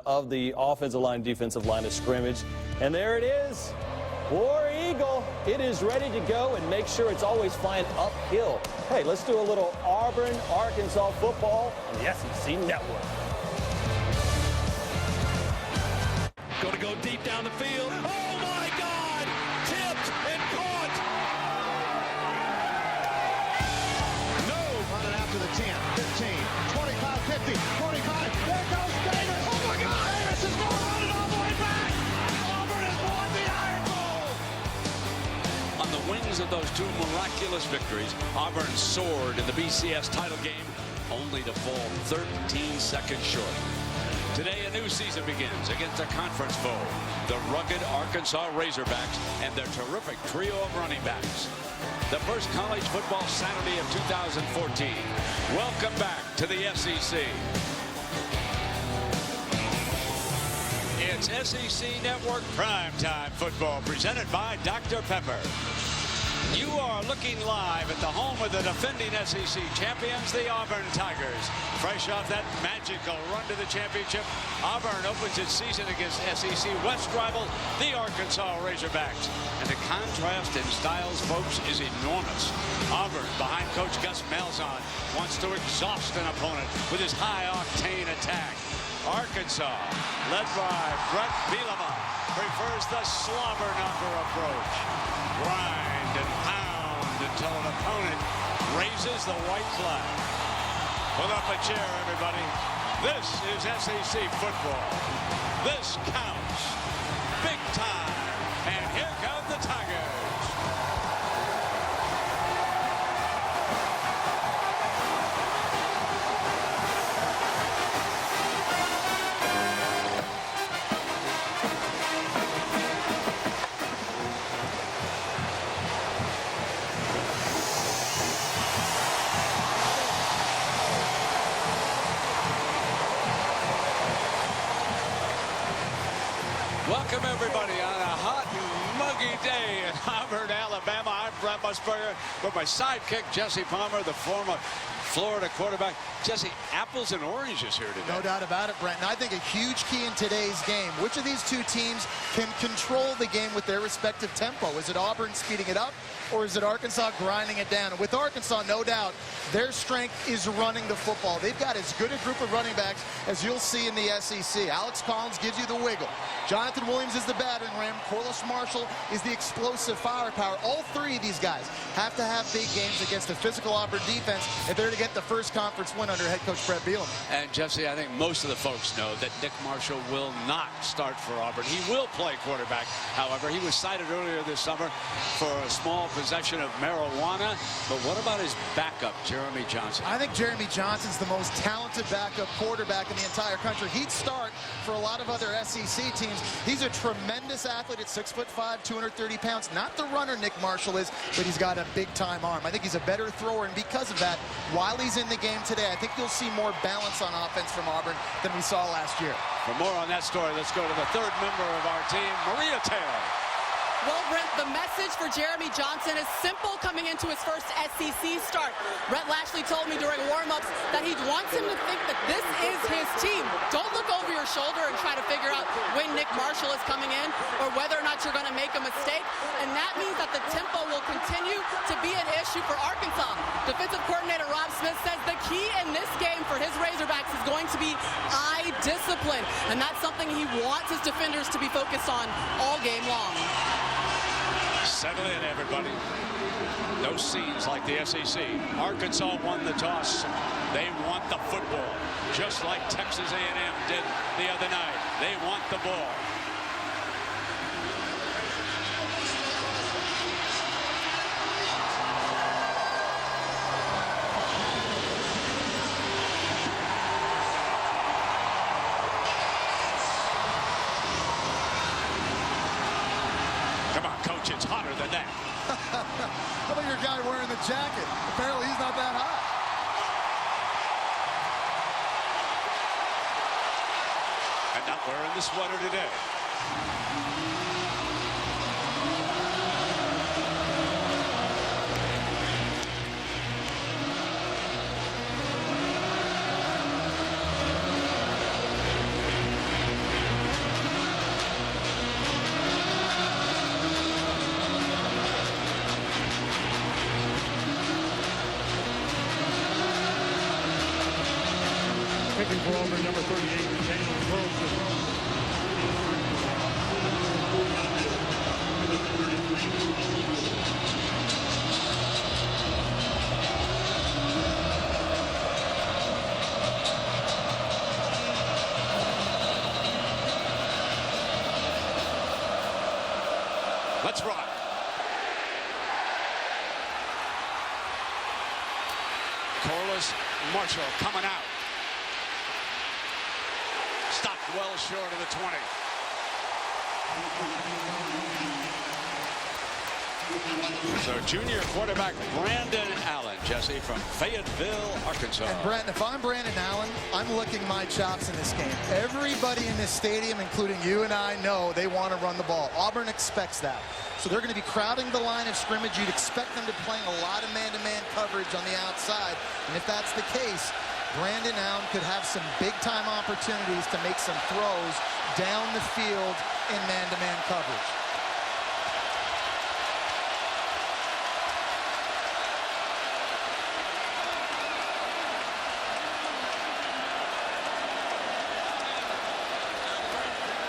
of the offensive line, defensive line of scrimmage. And there it is. War Eagle, it is ready to go, and make sure it's always flying uphill. Hey, let's do a little Auburn, Arkansas football on the SEC Network. Going to go deep down the field. Oh, my God! Tipped and caught! No! Running after the 10, 15, 25, 50, 45. There goes Davis. Oh, my God! Davis is going to run it all the way back! Auburn has won the Iron Bowl! On the wings of those two miraculous victories, Auburn soared in the BCS title game, only to fall 13 seconds short. Today, a new season begins against a conference foe, the rugged Arkansas Razorbacks and their terrific trio of running backs. The first college football Saturday of 2014. Welcome back to the SEC. It's SEC Network Primetime Football presented by Dr. Pepper. You are looking live at the home of the defending SEC champions, the Auburn Tigers. Fresh off that magical run to the championship, Auburn opens its season against SEC West rival, the Arkansas Razorbacks. And the contrast in styles, folks, is enormous. Auburn, behind Coach Gus Malzahn, wants to exhaust an opponent with his high-octane attack. Arkansas, led by Brett Bielema, prefers the slobber-knocker approach. Grind and pound until an opponent raises the white flag. Pull up a chair, everybody. This is SEC football. This counts. Big time. And here come the Tigers. Welcome, everybody, on a hot, muggy day in Auburn, Alabama. I'm Brent Musburger with my sidekick, Jesse Palmer, the former Florida quarterback. Jesse, apples and oranges here today. No doubt about it, Brent. And I think a huge key in today's game, which of these two teams can control the game with their respective tempo? Is it Auburn speeding it up, or is it Arkansas grinding it down? And with Arkansas, no doubt, their strength is running the football. They've got as good a group of running backs as you'll see in the SEC. Alex Collins gives you the wiggle. Jonathan Williams is the battering ram. Corliss Marshall is the explosive firepower. All three of these guys have to have big games against a physical Auburn defense if they're to get the first conference win under head coach Brett Bielema. And, Jesse, I think most of the folks know that Nick Marshall will not start for Auburn. He will play quarterback. However, he was cited earlier this summer for a small possession of marijuana. But what about his backup, Jeremy Johnson? I think Jeremy Johnson's the most talented backup quarterback in the entire country. He'd start for a lot of other SEC teams. He's a tremendous athlete at 6'5", 230 pounds. Not the runner Nick Marshall is, but he's got a big-time arm. I think he's a better thrower, and because of that, while he's in the game today, I think you'll see more balance on offense from Auburn than we saw last year. For more on that story, let's go to the third member of our team, Maria Taylor. Well, Brent, the message for Jeremy Johnson is simple coming into his first SEC start. Brett Lashley told me during warm-ups that he wants him to think that this is his team. Don't look over your shoulder and try to figure out when Nick Marshall is coming in or whether or not you're going to make a mistake. And that means that the tempo will continue to be an issue for Arkansas. Defensive coordinator Rob Smith says the key in this game for his Razorbacks is going to be eye discipline. And that's something he wants his defenders to be focused on all game long. Settle in, everybody. No scenes like the SEC. Arkansas won the toss. They want the football, just like Texas A&M did the other night. They want the ball. Coach, it's hotter than that. How about your guy wearing the jacket? Apparently he's not that hot. And not wearing the sweater today. Auburn, number 38, Jalen Wilson. Let's rock. Corliss Marshall coming out. Stopped well short of the 20. So junior quarterback Brandon Allen, Jesse, from Fayetteville, Arkansas. And Brandon, if I'm Brandon Allen, I'm licking my chops in this game. Everybody in this stadium, including you and I, know they want to run the ball. Auburn expects that. So they're going to be crowding the line of scrimmage. You'd expect them to be playing a lot of man-to-man coverage on the outside. And if that's the case, Brandon Allen could have some big-time opportunities to make some throws down the field in man-to-man coverage.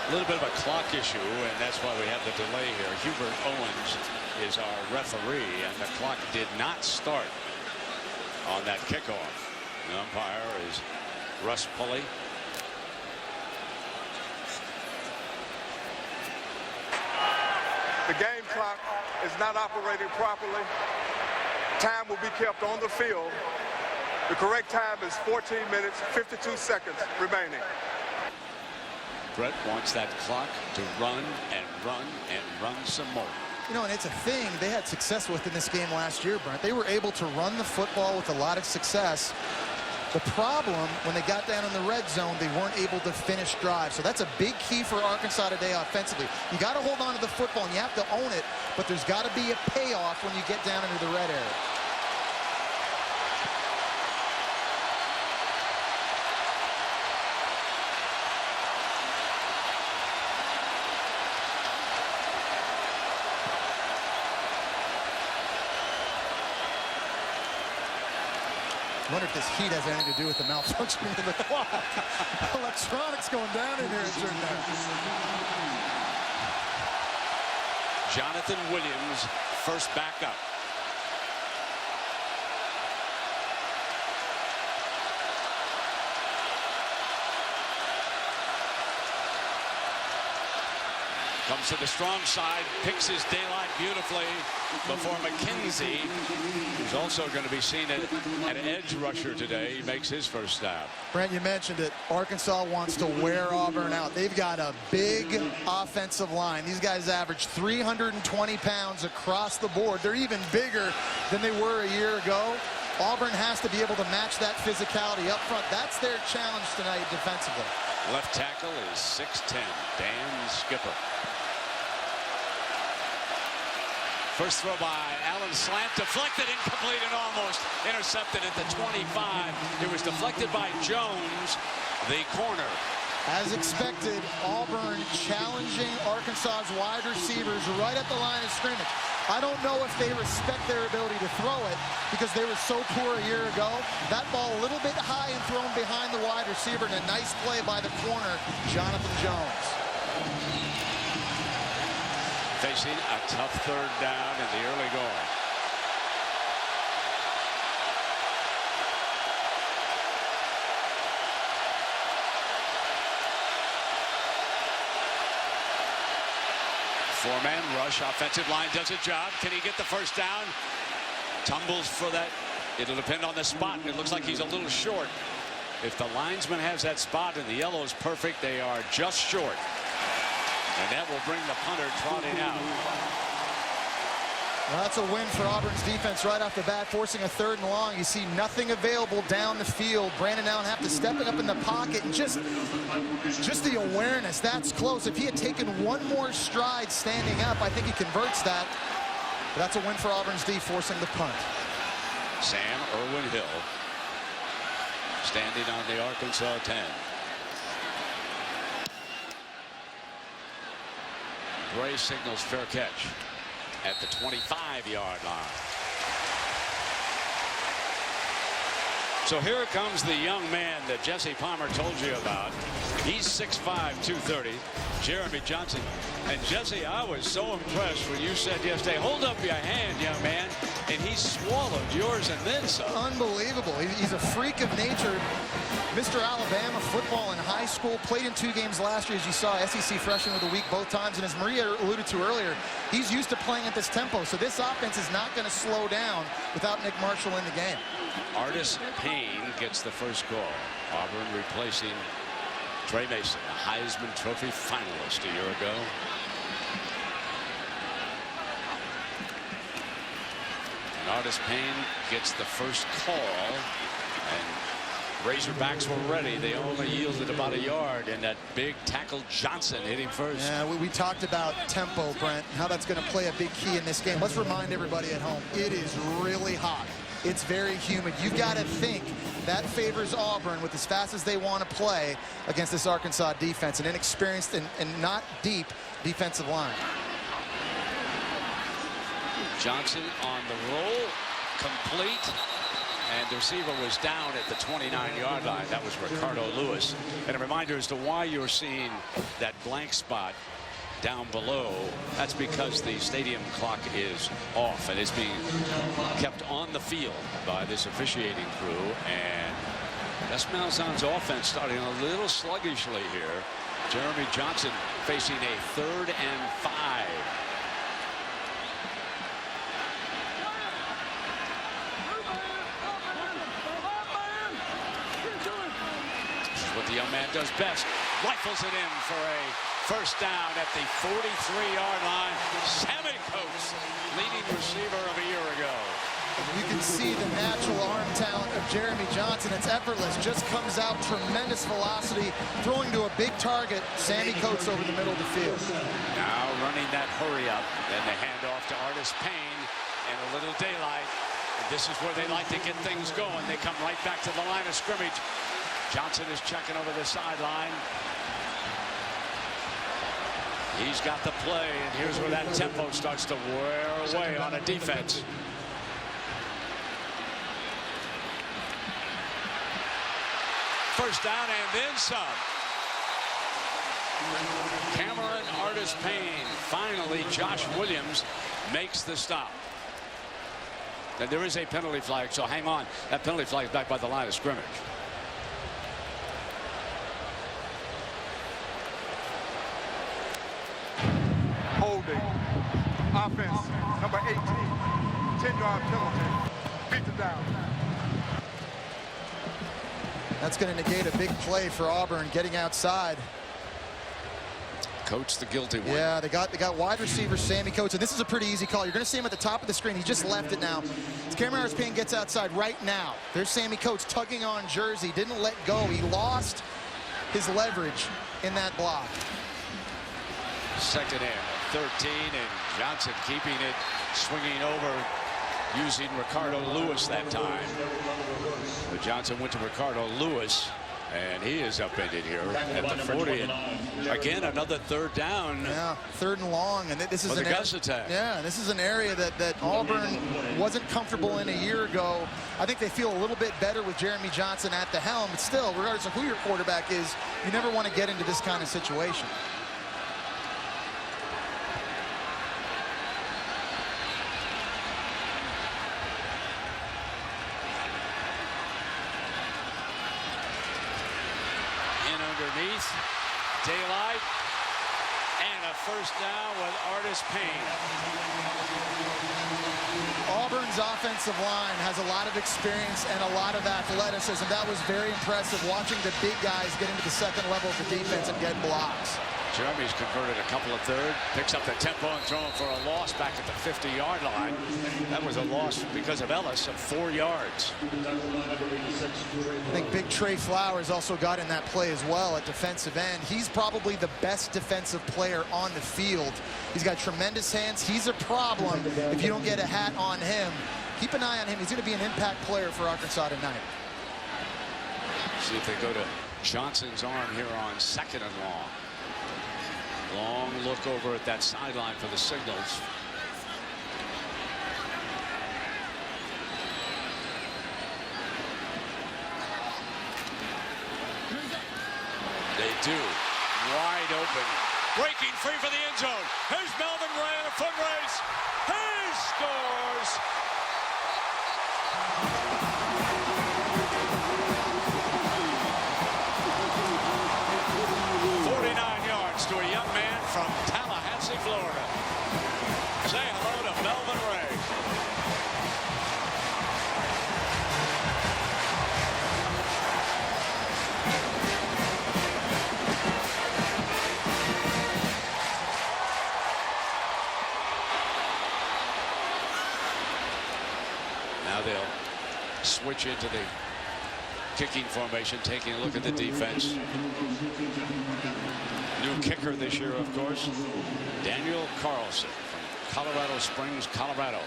A little bit of a clock issue, and that's why we have the delay here. Hubert Owens is our referee, and the clock did not start on that kickoff. The umpire is Russ Pulley. The game clock is not operating properly. Time will be kept on the field. The correct time is 14 minutes, 52 seconds remaining. Brett wants that clock to run and run and run some more. You know, and it's a thing they had success with in this game last year, Brent. They were able to run the football with a lot of success. The problem, when they got down in the red zone, they weren't able to finish drives. So that's a big key for Arkansas today offensively. You got to hold on to the football, and you have to own it, but there's got to be a payoff when you get down into the red area. I wonder if this heat has anything to do with the malfunctioning of the clock. Electronics going down in here at Jordan-Hare. Jonathan Williams, first back up. Comes to the strong side, picks his daylight beautifully before McKenzie, who's also going to be seen at an edge rusher today. He makes his first stop. Brent, you mentioned it. Arkansas wants to wear Auburn out. They've got a big offensive line. These guys average 320 pounds across the board. They're even bigger than they were a year ago. Auburn has to be able to match that physicality up front. That's their challenge tonight defensively. Left tackle is 6'10", Dan Skipper. First throw by Allen, slant deflected, incomplete, and almost intercepted at the 25. It was deflected by Jones, the corner. As expected, Auburn challenging Arkansas's wide receivers right at the line of scrimmage. I don't know if they respect their ability to throw it because they were so poor a year ago. That ball a little bit high and thrown behind the wide receiver, and a nice play by the corner, Jonathan Jones. Facing a tough third down in the early going. Four-man rush, offensive line does a job. Can he get the first down? Tumbles for that. It'll depend on the spot. It looks like he's a little short. If the linesman has that spot and the yellow is perfect, they are just short. And that will bring the punter trotting out. Well, that's a win for Auburn's defense right off the bat, forcing a 3rd and long. You see nothing available down the field. Brandon Allen have to step it up in the pocket, and just the awareness, that's close. If he had taken one more stride standing up, I think he converts that. But that's a win for Auburn's D, forcing the punt. Sam Irwin Hill standing on the Arkansas 10. Gray signals fair catch at the 25-yard line. So here comes the young man that Jesse Palmer told you about. He's 6'5", 230, Jeremy Johnson. And Jesse, I was so impressed when you said yesterday, hold up your hand, young man. And he swallowed yours and then some. Unbelievable. He's a freak of nature. Mr. Alabama football in high school, played in 2 games last year, as you saw, SEC Freshman of the Week both times. And as Maria alluded to earlier, he's used to playing at this tempo. So this offense is not going to slow down without Nick Marshall in the game. Artis Payne gets the first call. Auburn replacing Trey Mason, a Heisman Trophy finalist a year ago. And Artis Payne gets the first call. And Razorbacks were ready. They only yielded about a yard, and that big tackle Johnson hit him first. Yeah, we talked about tempo, Brent, how that's going to play a big key in this game. Let's remind everybody at home, it is really hot. It's very humid. You've got to think that favors Auburn with as fast as they want to play against this Arkansas defense, an inexperienced and not deep defensive line. Johnson on the roll, complete. And the receiver was down at the 29-yard line. That was Ricardo Lewis. And a reminder as to why you're seeing that blank spot down below. That's because the stadium clock is off and it's being kept on the field by this officiating crew. And Gus Malzahn's offense starting a little sluggishly here. Jeremy Johnson facing a 3rd and 5. The young man does best. Rifles it in for a first down at the 43-yard line. Sammy Coates, leading receiver of a year ago. You can see the natural arm talent of Jeremy Johnson. It's effortless. Just comes out, tremendous velocity, throwing to a big target. Sammy Coates over the middle of the field. Now running that hurry up. Then the handoff to Artis Payne and a little daylight. And this is where they like to get things going. They come right back to the line of scrimmage. Johnson is checking over the sideline. He's got the play, and here's where that tempo starts to wear away on a defense. First down and then some. Cameron Artis Payne. Finally, Josh Williams makes the stop. And there is a penalty flag, so hang on. That penalty flag is back by the line of scrimmage. Holding. Offense, number 18. 10-yard penalty. Beat the down. That's going to negate a big play for Auburn getting outside. Coates the guilty one. Yeah, they got wide receiver Sammy Coates, and this is a pretty easy call. You're going to see him at the top of the screen. He just left it now. Cameron Artis Payne gets outside right now. There's Sammy Coates tugging on jersey. Didn't let go. He lost his leverage in that block. Second and 13, and Johnson keeping it, swinging over, using Ricardo Lewis that time. But Johnson went to Ricardo Lewis, and he is upended here at the 40. And again, another third down. Yeah, 3rd and long, and this is an Gus attack. Yeah, this is an area that Auburn wasn't comfortable in a year ago. I think they feel a little bit better with Jeremy Johnson at the helm, but still, regardless of who your quarterback is, you never want to get into this kind of situation. Underneath, daylight, and a first down with Artis Payne. Auburn's offensive line has a lot of experience and a lot of athleticism. That was very impressive, watching the big guys get into the second level of the defense and get blocks. Jeremy's converted a couple of third, picks up the tempo and throwing for a loss back at the 50-yard line. That was a loss because of Ellis of 4 yards. I think big Trey Flowers also got in that play as well at defensive end. He's probably the best defensive player on the field. He's got tremendous hands. He's a problem if you don't get a hat on him. Keep an eye on him. He's going to be an impact player for Arkansas tonight. See if they go to Johnson's arm here on 2nd and long. Long look over at that sideline for the signals. do. Wide open. Breaking free for the end zone. Here's Melvin Ray in a foot race. He scores. To a young man from Tallahassee, Florida. Say hello to Melvin Ray. Now they'll switch into the kicking formation, taking a look at the defense. New kicker this year, of course, Daniel Carlson from Colorado Springs, Colorado.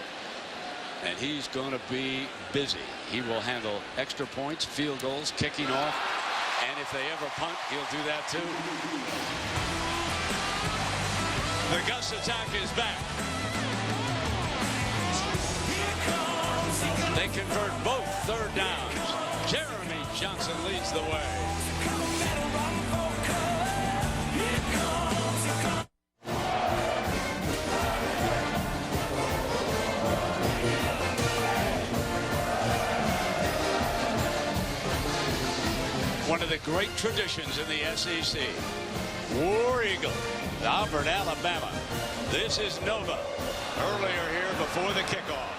And he's going to be busy. He will handle extra points, field goals, kicking off. And if they ever punt, he'll do that too. The Gus attack is back. They convert both third downs. Jeremy Johnson leads the way. One of the great traditions in the SEC. War Eagle, Auburn, Alabama. This is Nova. Earlier here before the kickoff.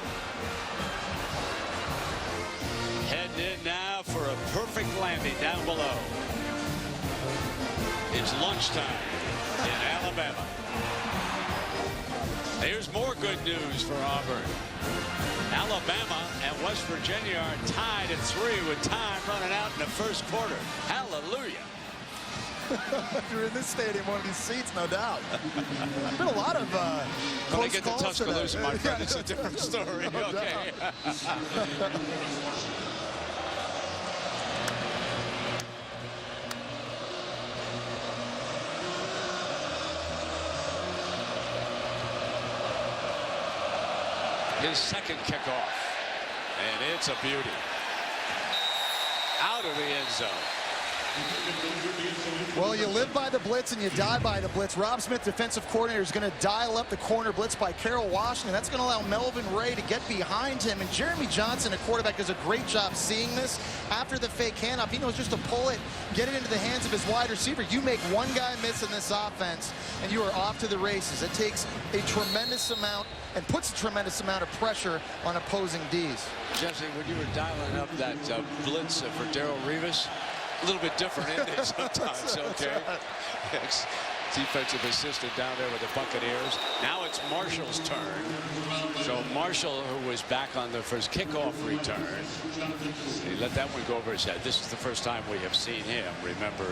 Heading in now for a perfect landing down below. It's lunchtime in Alabama. Here's more good news for Auburn. Alabama and West Virginia are tied at 3 with time running out in the first quarter. Hallelujah. If you're in this stadium, one of these seats, no doubt. There's been a lot of when I get to Tuscaloosa, my friend, it's a different story. No okay. His second kickoff, and it's a beauty. Out of the end zone. Well, you live by the blitz and you die by the blitz. Rob Smith, defensive coordinator, is going to dial up the corner blitz by Carroll Washington. That's going to allow Melvin Ray to get behind him. And Jeremy Johnson, a quarterback, does a great job seeing this. After the fake handoff, he knows just to pull it, get it into the hands of his wide receiver. You make one guy miss in this offense, and you are off to the races. It takes a tremendous amount and puts a tremendous amount of pressure on opposing Ds. Jesse, when you were dialing up that blitz for Darrell Revis, a little bit different ending sometimes, okay? Yes. Defensive assistant down there with the Buccaneers. Now it's Marshall's turn. So Marshall, who was back on the first kickoff return, he let that one go over his head. This is the first time we have seen him. Remember,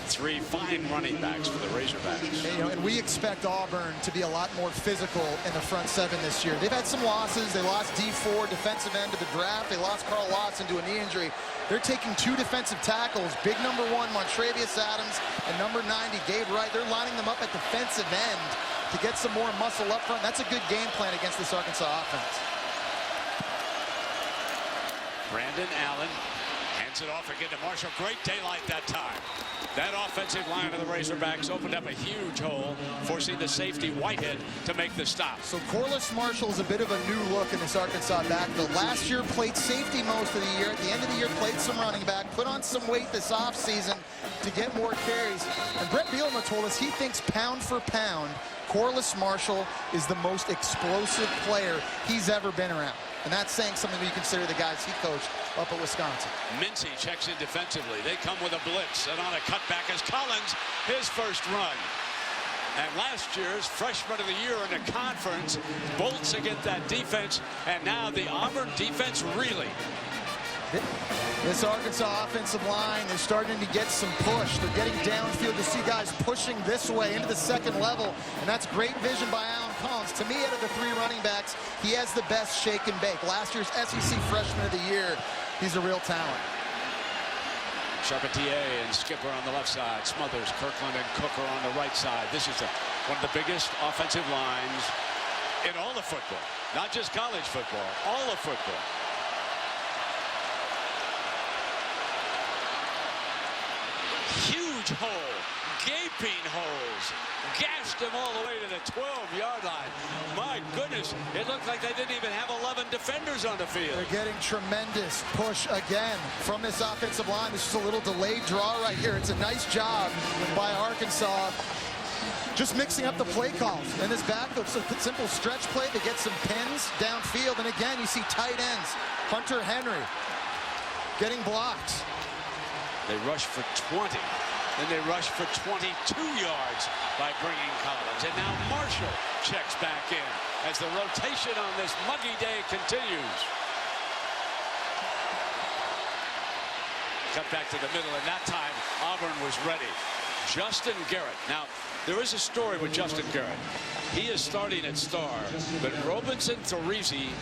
3 fine running backs for the Razorbacks. And we expect Auburn to be a lot more physical in the front seven this year. They've had some losses. They lost D4, defensive end, to the draft. They lost Carl Watson to a knee injury. They're taking 2 defensive tackles, big number 1, Montrevious Adams, and number 90, Gabe Wright. They're lining them up at defensive end to get some more muscle up front. That's a good game plan against this Arkansas offense. Brandon Allen hands it off again to Marshall. Great daylight that time. That offensive line of the Razorbacks opened up a huge hole, forcing the safety Whitehead to make the stop. So Corliss Marshall is a bit of a new look in this Arkansas backfield. Last year played safety most of the year. At the end of the year played some running back, put on some weight this offseason to get more carries. And Brett Bielema told us he thinks pound for pound, Corliss Marshall is the most explosive player he's ever been around. And that's saying something when you consider the guys he coached up at Wisconsin. Mincy checks in defensively. They come with a blitz, and on a cutback is Collins, his first run. And last year's freshman of the year in the conference bolts against that defense, and now the Auburn defense really. This Arkansas offensive line is starting to get some push. They're getting downfield. You see guys pushing this way into the second level, and that's great vision by Alan Collins. To me, out of the 3 running backs, he has the best shake and bake. Last year's SEC Freshman of the Year, he's a real talent. Charpentier and Skipper on the left side. Smothers, Kirkland, and Cooker on the right side. This is one of the biggest offensive lines in all of football. Not just college football, all of football. Huge hole gaping holes. Gashed them all the way to the 12-yard line. My goodness, it looked like they didn't even have 11 defenders on the field. They're getting tremendous push again from this offensive line. This is a little delayed draw right here. It's a nice job by Arkansas just mixing up the play calls. In this backfield, it's a simple stretch play to get some pins downfield. And again, you see tight ends. Hunter Henry getting blocks. They rush for 20. Then they rush for 22 yards by bringing Collins. And now Marshall checks back in as the rotation on this muggy day continues. Cut back to the middle, and that time Auburn was ready. Justin Garrett. Now, there is a story with Justin Garrett. He is starting at star, but Robinson Therese, he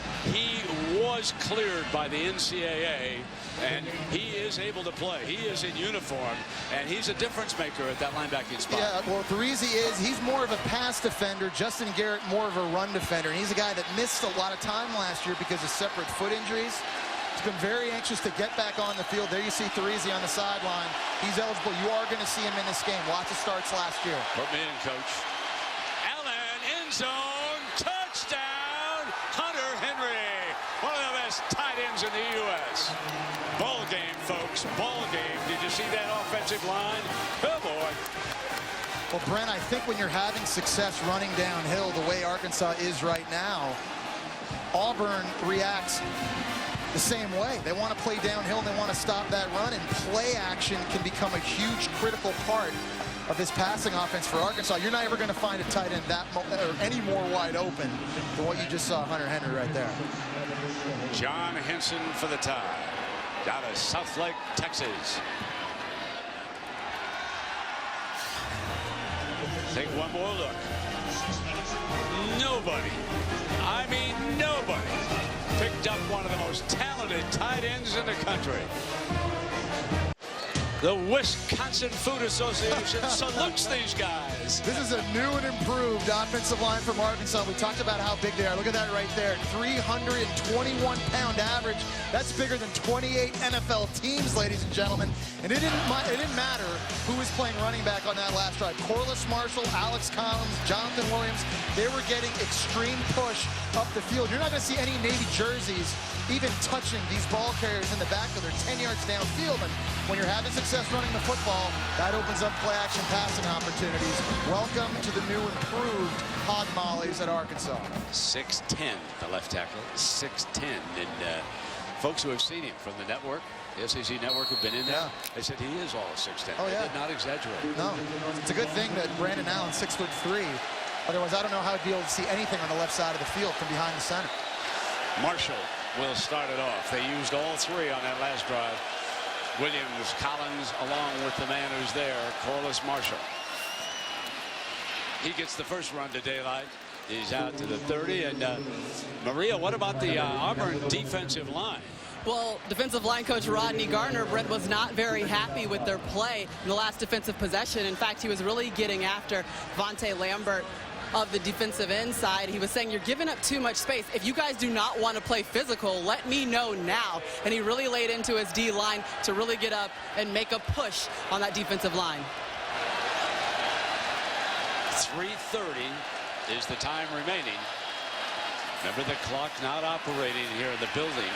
was cleared by the NCAA, and he is able to play. He is in uniform, and he's a difference maker at that linebacking spot. Yeah, well, Therese he's more of a pass defender. Justin Garrett more of a run defender, and he's a guy that missed a lot of time last year because of separate foot injuries. He's been very anxious to get back on the field. There you see Therese on the sideline. He's eligible. You are going to see him in this game. Lots of starts last year. Put me in, coach. Allen, end zone, touchdown, Hunter Henry. One of the best tight ends in the U.S. Ball game, folks, ball game. Did you see that offensive line? Oh, boy. Well, Brent, I think when you're having success running downhill the way Arkansas is right now, Auburn reacts the same way. They want to play downhill and they want to stop that run, and play action can become a huge critical part of this passing offense for Arkansas. You're not ever going to find a tight end that or any more wide open than what you just saw Hunter Henry right there. John Henson for the tie. Out of Southlake, Texas. Take one more look. Nobody, I mean nobody, picked up one of the most talented tight ends in the country. The Wisconsin Food Association salutes these guys. This is a new and improved offensive line from Arkansas. We talked about how big they are. Look at that right there. 321-pound average. That's bigger than 28 NFL teams, ladies and gentlemen. And it didn't matter who was playing running back on that last drive. Corliss Marshall, Alex Collins, Jonathan Williams. They were getting extreme push up the field. You're not going to see any Navy jerseys even touching these ball carriers in the backfield. They're 10 yards downfield, and when you're having success running the football, that opens up play action passing opportunities. Welcome to the new improved hog mollies at Arkansas. 6'10", the left tackle, 6'10", and folks who have seen him from the network, the SEC network, have been in there. Yeah. They said he is all 6'10". Oh, yeah. They did not exaggerate. No, it's a good thing that Brandon Allen's 6'3". Otherwise, I don't know how he'd be able to see anything on the left side of the field from behind the center. Marshall will start it off. They used all three on that last drive. Williams, Collins, along with the man who's there, Corliss Marshall. He gets the first run to daylight. He's out to the 30. And Maria, what about the Auburn defensive line? Well, defensive line coach Rodney Gardner, Brett, was not very happy with their play in the last defensive possession. In fact, he was really getting after Vontae Lambert of the defensive end side. He was saying, you're giving up too much space. If you guys do not want to play physical, let me know now. And he really laid into his D line to really get up and make a push on that defensive line. 3:30 is the time remaining. Remember, the clock not operating here in the building.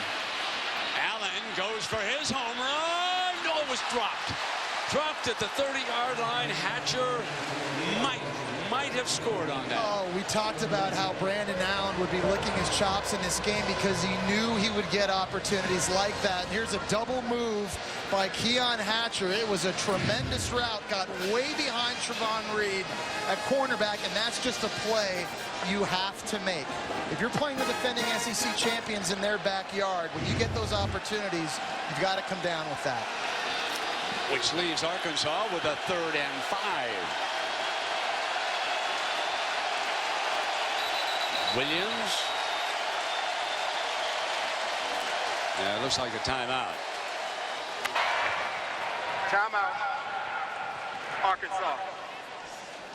Allen goes for his home run. No, it was dropped. Dropped at the 30-yard line. Hatcher might have scored on that. Oh, we talked about how Brandon Allen would be licking his chops in this game because he knew he would get opportunities like that. And here's a double move by Keon Hatcher. It was a tremendous route, got way behind Trevon Reed at cornerback, and that's just a play you have to make. If you're playing the defending SEC champions in their backyard, when you get those opportunities, you've got to come down with that. Which leaves Arkansas with a 3rd and 5. Williams. Yeah, it looks like a timeout. Timeout, Arkansas.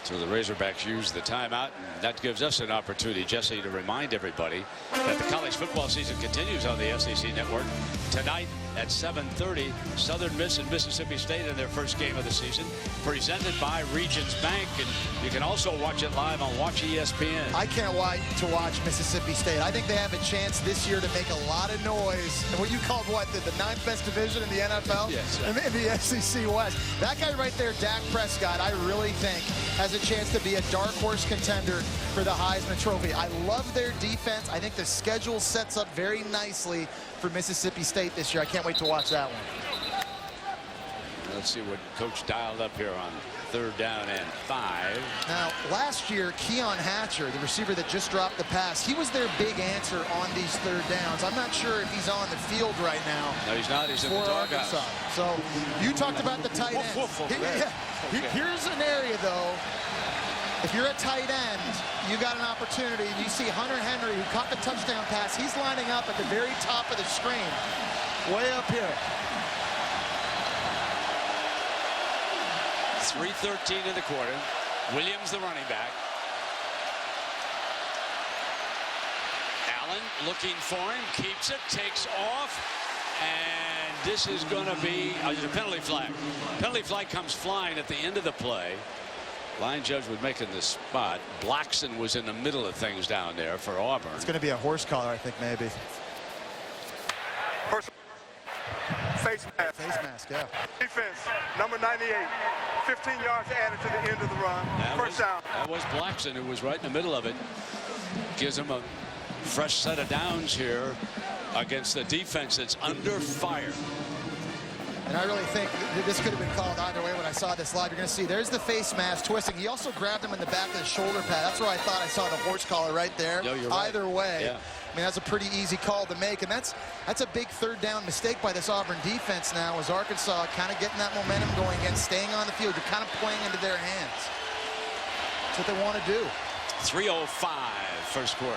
So the Razorbacks use the timeout, and that gives us an opportunity, Jesse, to remind everybody that the college football season continues on the SEC Network. Tonight at 7:30, Southern Miss and Mississippi State in their first game of the season, presented by Regions Bank, and you can also watch it live on Watch ESPN. I can't wait to watch Mississippi State. I think they have a chance this year to make a lot of noise. And what you called what, the 9th best division in the NFL? Yes. In the SEC West. That guy right there, Dak Prescott, I really think has a chance to be a dark horse contender for the Heisman Trophy. I love their defense. I think the schedule sets up very nicely for Mississippi State this year. I can't wait to watch that one. Let's see what Coach dialed up here on 3rd down and 5. Now, last year, Keon Hatcher, the receiver that just dropped the pass, he was their big answer on these 3rd downs. I'm not sure if he's on the field right now. No, he's not. He's in the doghouse. So you talked about the tight end. Here's an area, though. If you're a tight end, you got an opportunity. You see Hunter Henry, who caught the touchdown pass. He's lining up at the very top of the screen, way up here. 3:13 in the quarter. Williams, the running back. Allen looking for him, keeps it, takes off, and this is going to be a penalty flag. Penalty flag comes flying at the end of the play. Line judge was making the spot. Blackson was in the middle of things down there for Auburn. It's going to be a horse collar, I think, maybe. Face mask. Face mask, yeah. Defense, number 98. 15 yards added to the end of the run. First down. That was Blackson, who was right in the middle of it. Gives him a fresh set of downs here against the defense that's under fire. And I really think this could have been called either way when I saw this live. You're going to see there's the face mask twisting. He also grabbed him in the back of the shoulder pad. That's where I thought I saw the horse collar right there. No, you're right. Either way. Yeah. I mean, that's a pretty easy call to make, and that's a big 3rd down mistake by this Auburn defense now, as Arkansas kind of getting that momentum going again, staying on the field. You're kind of playing into their hands. That's what they want to do. 3:05 first quarter.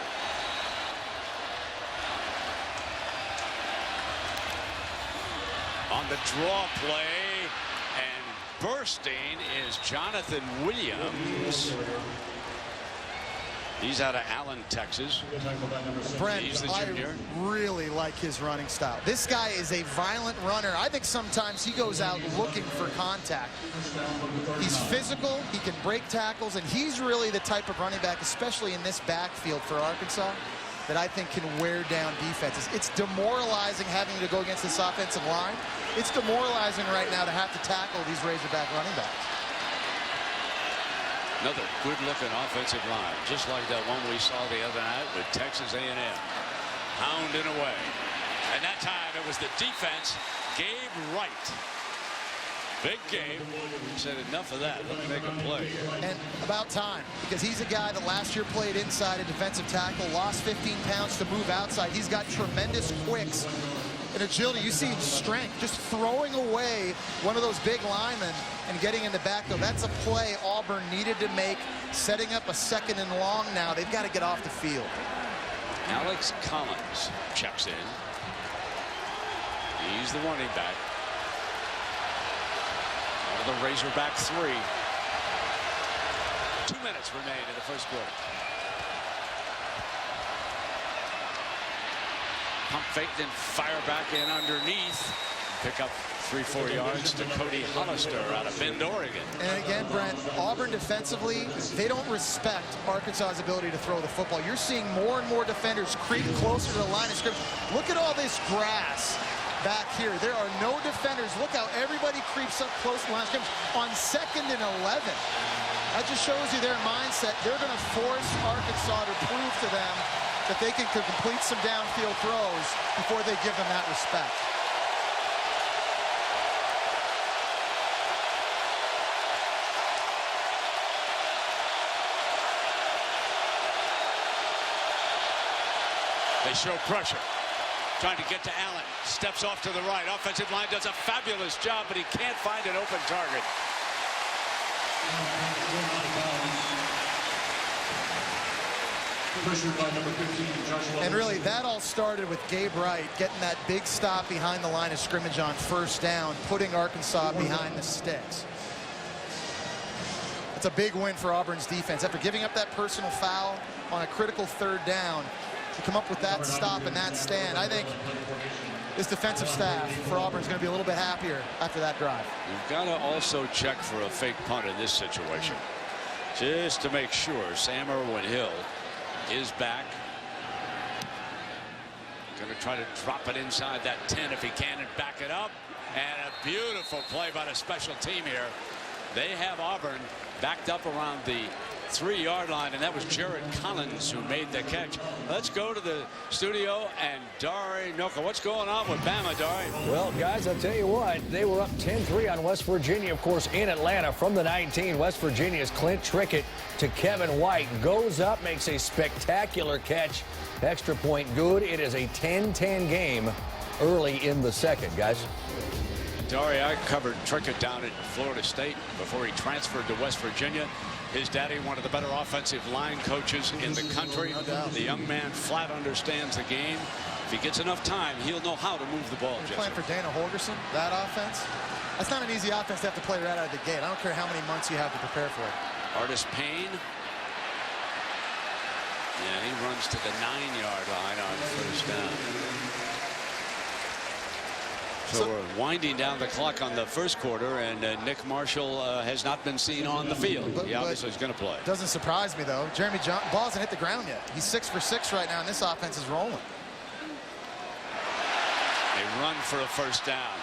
On the draw play, and bursting is Jonathan Williams. He's out of Allen, Texas. Brent, he's the junior. I really like his running style. This guy is a violent runner. I think sometimes he goes out looking for contact. He's physical, he can break tackles, and he's really the type of running back, especially in this backfield for Arkansas, that I think can wear down defenses. It's demoralizing having to go against this offensive line. It's demoralizing right now to have to tackle these Razorback running backs. Another good-looking offensive line, just like that one we saw the other night with Texas A&M. Pounding away. And that time it was the defense, Gabe Wright. Big Gabe said enough of that. Let me make a play here. And about time, because he's a guy that last year played inside a defensive tackle, lost 15 pounds to move outside. He's got tremendous quicks and agility. You see strength, just throwing away one of those big linemen and getting in the backfield. That's a play Auburn needed to make, setting up a 2nd and long now. They've got to get off the field. Alex Collins checks in. He's the running back. Out of the Razorback 3. 2 minutes remain in the first quarter. Pump fake, then fire back in underneath. Pick up 3-4 yards to Cody Hollister out of Bend, Oregon. And again, Brent, Auburn defensively, they don't respect Arkansas's ability to throw the football. You're seeing more and more defenders creep closer to the line of scrimmage. Look at all this grass back here. There are no defenders. Look how everybody creeps up close to the line of scrimmage on 2nd and 11. That just shows you their mindset. They're going to force Arkansas to prove to them that they can complete some downfield throws before they give them that respect. They show pressure. Trying to get to Allen. Steps off to the right. Offensive line does a fabulous job, but he can't find an open target. And really, that all started with Gabe Wright getting that big stop behind the line of scrimmage on 1st down, putting Arkansas behind the sticks. It's a big win for Auburn's defense. After giving up that personal foul on a critical 3rd down, to come up with that stop and that stand, I think this defensive staff for Auburn is going to be a little bit happier after that drive. You've got to also check for a fake punt in this situation, just to make sure. Sam Irwin-Hill is back. Going to try to drop it inside that 10 if he can and back it up. And a beautiful play by the special team here. They have Auburn backed up around the 3-yard line, and that was Jared Collins who made the catch. Let's go to the studio and Dari Noka. What's going on with Bama, Dari? Well, guys, I'll tell you what, they were up 10-3 on West Virginia, of course, in Atlanta. From the 19, West Virginia's Clint Trickett to Kevin White. Goes up, makes a spectacular catch. Extra point good. It is a 10-10 game early in the second, guys. Dari, I covered Trickett down at Florida State before he transferred to West Virginia. His daddy, one of the better offensive line coaches in the country. The young man flat understands the game. If he gets enough time, he'll know how to move the ball. You're playing for Dana Holgorsen, that offense. That's not an easy offense to have to play right out of the gate. I don't care how many months you have to prepare for it. Artis Payne. Yeah, he runs to the 9-yard line on 1st down. So we're winding down the clock on the first quarter, and Nick Marshall has not been seen on the field. He obviously is going to play. Doesn't surprise me, though. Jeremy Johnson, ball hasn't hit the ground yet. He's 6 for 6 right now, and this offense is rolling. They run for a 1st down.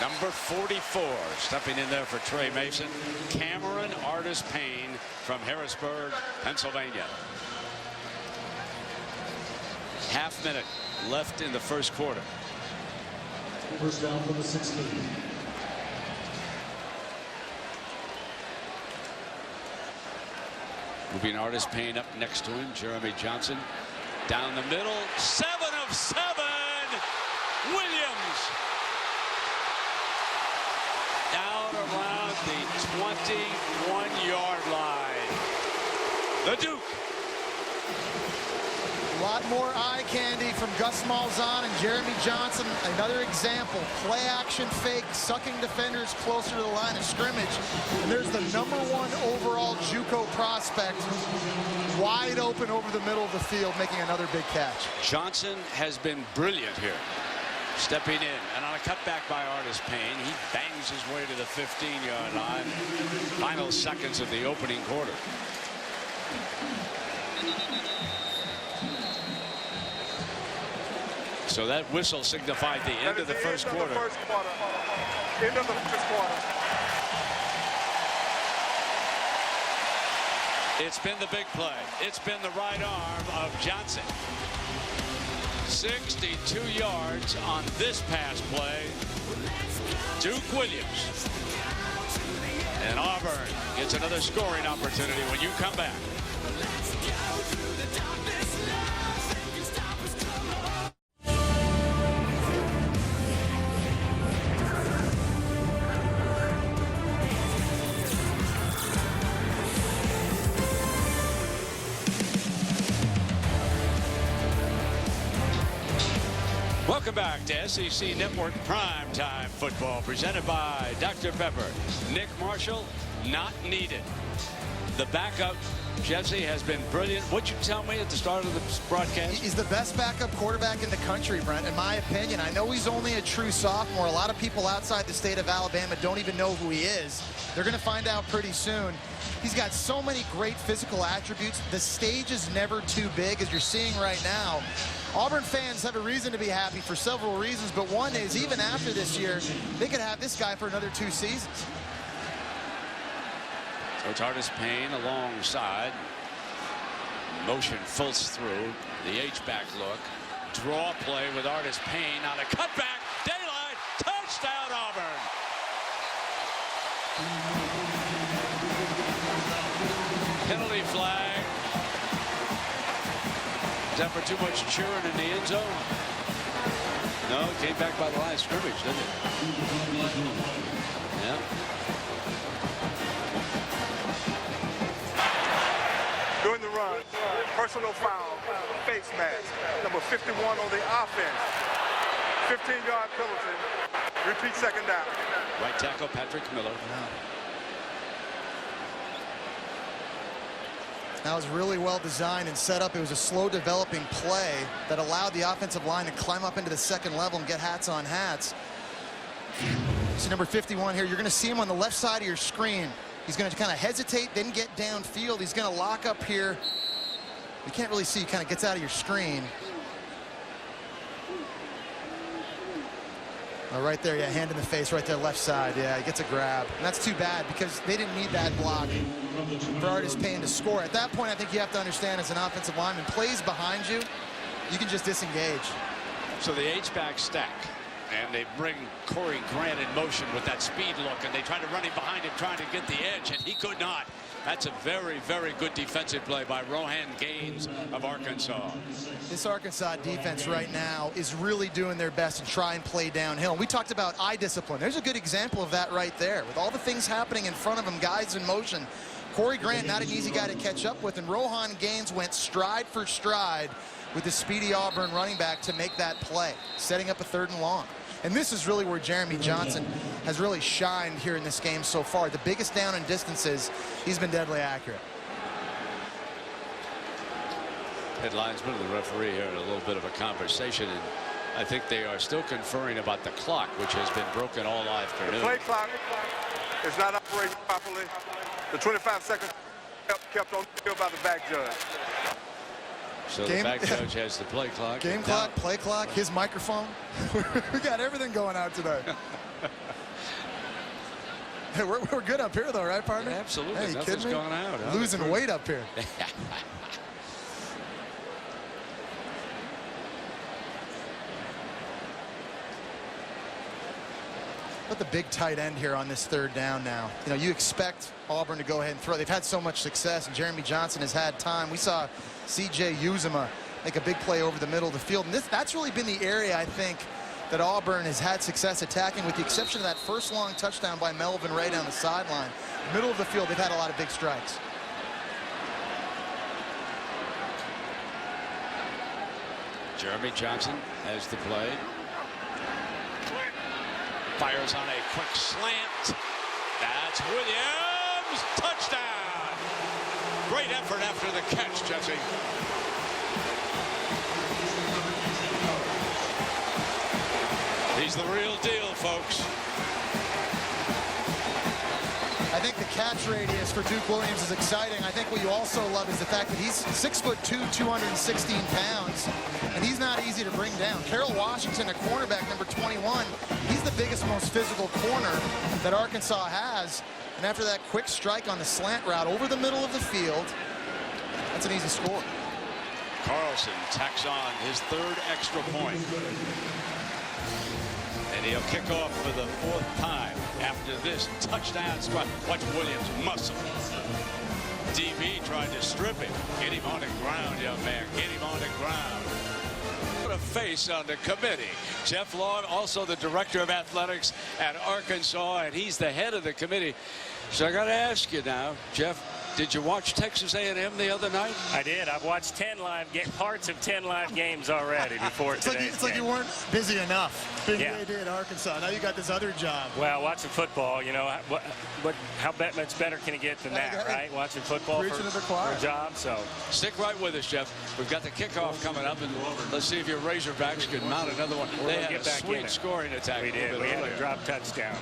Number 44 stepping in there for Trey Mason. Cameron Artis Payne from Harrisburg, Pennsylvania. Half-minute left in the first quarter. 1st down for the 16. Moving Artis Payne up next to him. Jeremy Johnson down the middle. 7 of 7. Williams down around the 21-yard line. The Duke. A lot more eye candy from Gus Malzahn and Jeremy Johnson. Another example, play action fake, sucking defenders closer to the line of scrimmage. And there's the #1 overall JUCO prospect, wide open over the middle of the field, making another big catch. Johnson has been brilliant here, stepping in. And on a cutback by Artis Payne, he bangs his way to the 15-yard line. Final seconds of the opening quarter. So that whistle signified the end of the first quarter. End of the first quarter. It's been the big play. It's been the right arm of Johnson. 62 yards on this pass play. Duke Williams. And Auburn gets another scoring opportunity when you come back. Welcome back to SEC Network Primetime Football, presented by Dr. Pepper. Nick Marshall, not needed. The backup, Jesse, has been brilliant. What'd you tell me at the start of the broadcast? He's the best backup quarterback in the country, Brent, in my opinion. I know he's only a true sophomore. A lot of people outside the state of Alabama don't even know who he is. They're going to find out pretty soon. He's got so many great physical attributes. The stage is never too big, as you're seeing right now. Auburn fans have a reason to be happy for several reasons, but one is even after this year, they could have this guy for another 2 seasons. So it's Artis Payne alongside. Motion Fultz through. The H-back look. Draw play with Artis Payne on a cutback. Daylight. Touchdown Auburn. Penalty flag. Is that for too much cheering in the end zone? No, it came back by the line of scrimmage, didn't it? Yeah. During the run, personal foul, face mask, number 51 on the offense. 15-yard penalty. Repeat 2nd down. Right tackle Patrick Miller. That was really well designed and set up. It was a slow developing play that allowed the offensive line to climb up into the second level and get hats on hats. So number 51 here, you're going to see him on the left side of your screen. He's going to kind of hesitate, then get downfield. He's going to lock up here. You can't really see, he kind of gets out of your screen. Oh, right there, yeah, hand in the face, right there, left side. Yeah, he gets a grab. And that's too bad because they didn't need that block for Artis Payne to score. At that point, I think you have to understand as an offensive lineman, plays behind you, you can just disengage. So the H-back stack, and they bring Corey Grant in motion with that speed look, and they try to run him behind him, trying to get the edge, and he could not. That's a very, very good defensive play by Rohan Gaines of Arkansas. This Arkansas defense right now is really doing their best to try and play downhill. And we talked about eye discipline. There's a good example of that right there. With all the things happening in front of him, guys in motion, Corey Grant, not an easy guy to catch up with, and Rohan Gaines went stride for stride with the speedy Auburn running back to make that play, setting up a 3rd and long. And this is really where Jeremy Johnson has really shined here in this game so far. The biggest down in distances, he's been deadly accurate. Headlinesman and the referee here in a little bit of a conversation, and I think they are still conferring about the clock, which has been broken all afternoon. The play clock is not operating properly. The 25 seconds kept on the field by the back judge. So the back judge has the play clock. Game clock, play clock, his microphone. We got everything going out today. Hey, we're good up here, though, right, partner? Absolutely. Hey, nothing's going out. Huh? Losing weight up here. But the big tight end here on this 3rd down now. You know, you expect Auburn to go ahead and throw. They've had so much success, and Jeremy Johnson has had time. We saw C.J. Uzomah make a big play over the middle of the field. And that's really been the area, I think, that Auburn has had success attacking, with the exception of that first long touchdown by Melvin Ray down the sideline. Middle of the field, they've had a lot of big strikes. Jeremy Johnson has the play. Fires on a quick slant. That's Williams. Touchdown. Great effort after the catch, Jesse. He's the real deal, folks. I think the catch radius for Duke Williams is exciting. I think what you also love is the fact that he's 6'2", 216 pounds, and he's not easy to bring down. Carroll Washington, a cornerback, number 21, he's the biggest, most physical corner that Arkansas has. And after that quick strike on the slant route over the middle of the field, that's an easy score. Carlson tacks on his 3rd extra point. And he'll kick off for the 4th time after this touchdown strike. Watch Williams muscle. DB tried to strip him. Get him on the ground, young man. Get him on the ground. Put a face on the committee. Jeff Long, also the director of athletics at Arkansas, and he's the head of the committee. So I got to ask you now, Jeff, did you watch Texas A&M the other night? I did. I've watched parts of 10 live games already before today. It's like you weren't busy enough being the AD at Arkansas. Now you got this other job. Well, watching football, you know, how much better can it get than that, right? Watching football for a job. So stick right with us, Jeff. We've got the kickoff coming up, and let's see if your Razorbacks can mount another one. They had a sweet scoring attack. We did. We had a drop touchdown.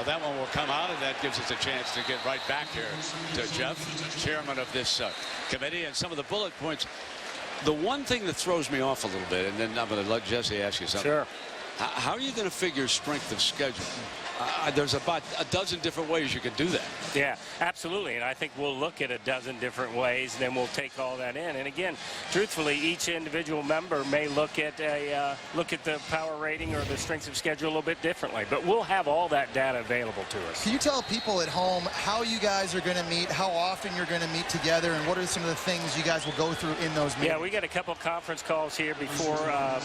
That one will come out, and that gives us a chance to get right back here to Jeff, chairman of this committee, and some of the bullet points. The one thing that throws me off a little bit, and then I'm going to let Jesse ask you something. Sure. How are you going to figure strength of schedule? There's about a dozen different ways you could do that. Yeah, absolutely. And I think we'll look at a dozen different ways, and then we'll take all that in. And again, truthfully, each individual member may look at the power rating or the strength of schedule a little bit differently. But we'll have all that data available to us. Can you tell people at home how you guys are going to meet, how often you're going to meet together, and what are some of the things you guys will go through in those meetings? Yeah, we got a couple conference calls here before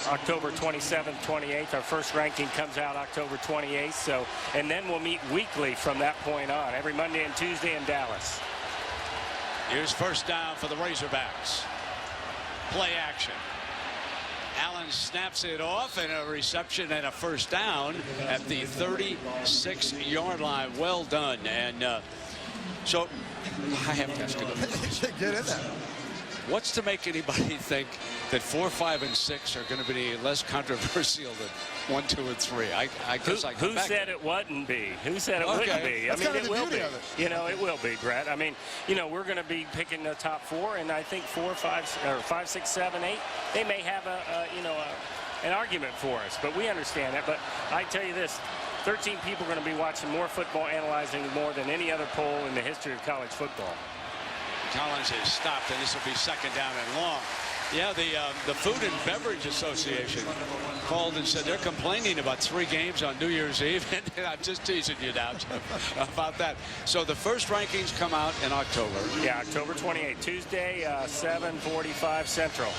October 27th, 28th. Our first ranking comes out October 28th. So. And then we'll meet weekly from that point on, every Monday and Tuesday in Dallas. Here's first down for the Razorbacks. Play action. Allen snaps it off, and a reception and a first down at the 36-yard line. Well done. And so I have to ask you this. Get in there. What's to make anybody think that 4, 5, and 6 are going to be less controversial than 1, 2, and 3? I guess I come back. Who said it wouldn't be? Who said it wouldn't be? That's I mean, kind of it the will beauty be. of it. You know, it will be, Brett. I mean, you know, we're going to be picking the top 4, and I think 4, 5, or 5, 6, 7, 8. They may have an argument for us, but we understand that. But I tell you this. 13 people are going to be watching more football, analyzing more than any other poll in the history of college football. Collins has stopped, and this will be second down and long. Yeah, the Food and Beverage Association called and said they're complaining about 3 games on New Year's Eve. And I'm just teasing you now, Jeff, about that. So the first rankings come out in October. Yeah, October 28th, Tuesday, 7:45 Central.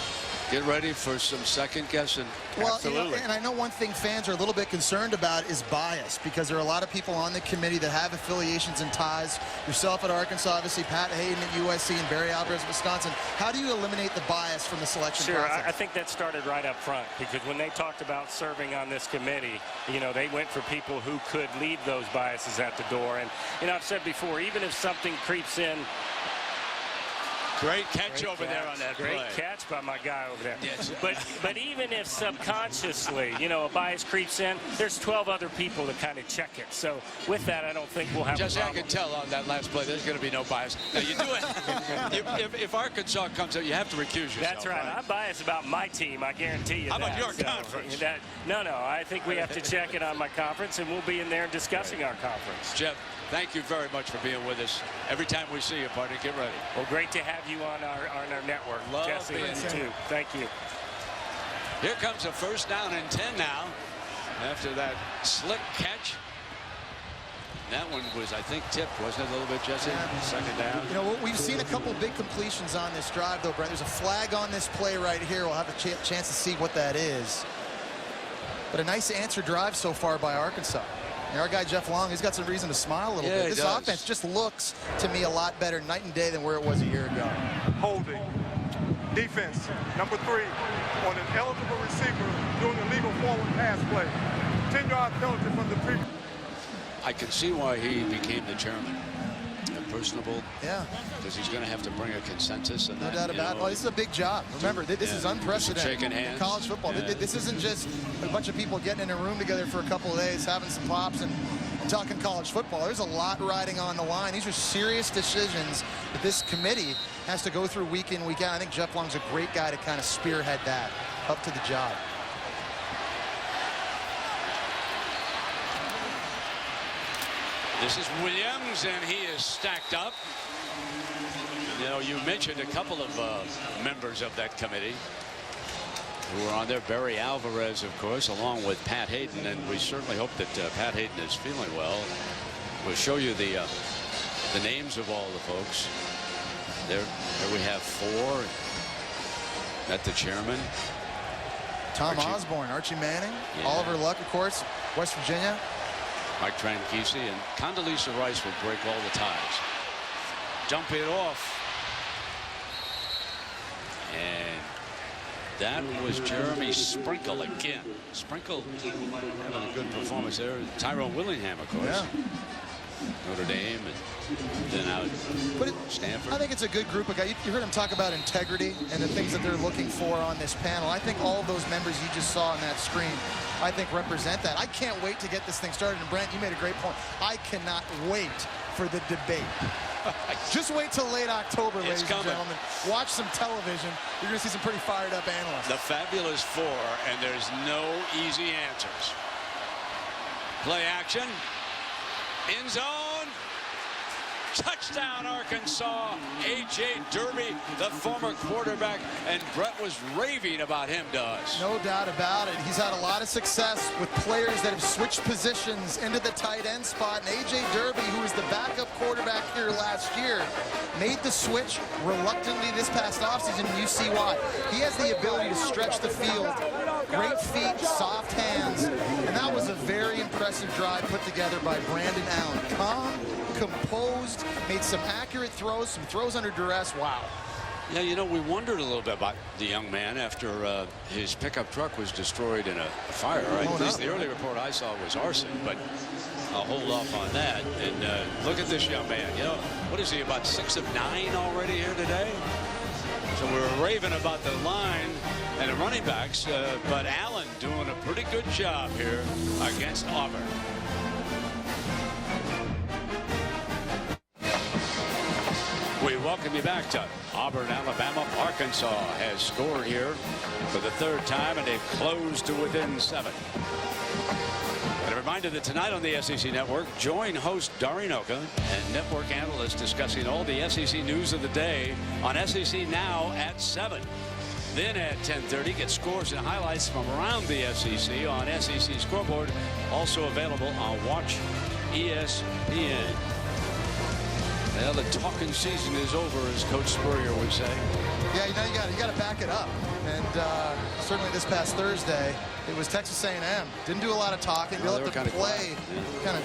Get ready for some second guessing. Well, Absolutely. you know, and I know one thing fans are a little bit concerned about is bias, because there are a lot of people on the committee that have affiliations and ties. Yourself at Arkansas, obviously Pat Hayden at USC, and Barry Alvarez at Wisconsin. How do you eliminate the bias from the selection process? Sure, I think that started right up front, because when they talked about serving on this committee, you know, they went for people who could leave those biases at the door. And, you know, I've said before, even if something creeps in. Great catch over there on that Great play. catch by my guy over there. Yes. But even if subconsciously, you know, a bias creeps in, there's 12 other people that kind of check it. So with that, I don't think we'll have Jesse, a I problem. can tell on that last play there's going to be no bias. Now, you do it. if Arkansas comes up, you have to recuse yourself. That's right. I'm biased about my team, I guarantee you. How about that. your conference? No, I think we have to check it on my conference, and we'll be in there discussing our conference. Jeff, thank you very much for being with us. Every time we see you, partner, get ready. Well, great to have you on our network. Love Jesse, being and you here. too. Thank you. Here comes a first down and 10 now after that slick catch. That one was, I think, tipped, wasn't it, a little bit, Jesse? Yeah. Second down. You know, we've seen a couple big completions on this drive, though, Brent. There's a flag on this play right here. We'll have a chance to see what that is. But a nice answer drive so far by Arkansas. And our guy, Jeff Long, he's got some reason to smile a little bit. This offense just looks, to me, a lot better night and day than where it was a year ago. Holding. Defense, number 3, on an eligible receiver doing a legal forward pass play. 10-yard penalty from the previous. I can see why he became the chairman. Personable. Yeah. Because he's going to have to bring a consensus. And No doubt about it. Well, this is a big job. Remember, this is unprecedented shaking hands. in college football. Yeah. This isn't just a bunch of people getting in a room together for a couple of days, having some pops and talking college football. There's a lot riding on the line. These are serious decisions that this committee has to go through week in, week out. I think Jeff Long's a great guy to kind of spearhead that up to the job. This is Williams, and he is stacked up. You know, you mentioned a couple of members of that committee who are on there. Barry Alvarez, of course, along with Pat Hayden, and we certainly hope that Pat Hayden is feeling well. We'll show you the names of all the folks. There we have 4. That's the chairman. Tom Osborne, Archie Manning, Oliver Luck, of course, West Virginia. Mike Tranchisi, and Condoleezza Rice will break all the ties. Dump it off. And that was Jeremy Sprinkle again. Sprinkle having a good performance there. Tyrone Willingham, of course. Yeah. Notre Dame, and then out Stanford. I think it's a good group of guys. You heard him talk about integrity and the things that they're looking for on this panel. I think all of those members you just saw on that screen, I think, represent that. I can't wait to get this thing started. And Brent, you made a great point. I cannot wait for the debate. Just wait till late October, ladies and gentlemen. Watch some television. You're going to see some pretty fired up analysts. The Fabulous 4, and there's no easy answers. Play action. End zone. Touchdown, Arkansas. A.J. Derby, the former quarterback, and Brett was raving about him to us. No doubt about it. He's had a lot of success with players that have switched positions into the tight end spot. And A.J. Derby, who was the backup quarterback here last year, made the switch reluctantly this past offseason, and you see why. He has the ability to stretch the field. Great feet, soft hands, and that was a very impressive drive put together by Brandon Allen. Calm, composed, made some accurate throws, some throws under duress. Wow. Yeah, you know, we wondered a little bit about the young man after his pickup truck was destroyed in a fire. Right? At least the early report I saw was arson, but I'll hold off on that. And look at this young man. You know, what is he, about 6 of 9 already here today? So we're raving about the line and the running backs, but Allen doing a pretty good job here against Auburn. We welcome you back to Auburn, Alabama. Arkansas has scored here for the 3rd time, and they've closed to within 7. And a reminder that tonight on the SEC Network, join host Darinoka and network analysts discussing all the SEC news of the day on SEC Now at 7. Then at 10:30, get scores and highlights from around the SEC on SEC Scoreboard, also available on Watch ESPN. Well, the talking season is over, as Coach Spurrier would say. Yeah, you know, you got to back it up. And certainly this past Thursday, it was Texas A&M. Didn't do a lot of talking. They let them play, kind of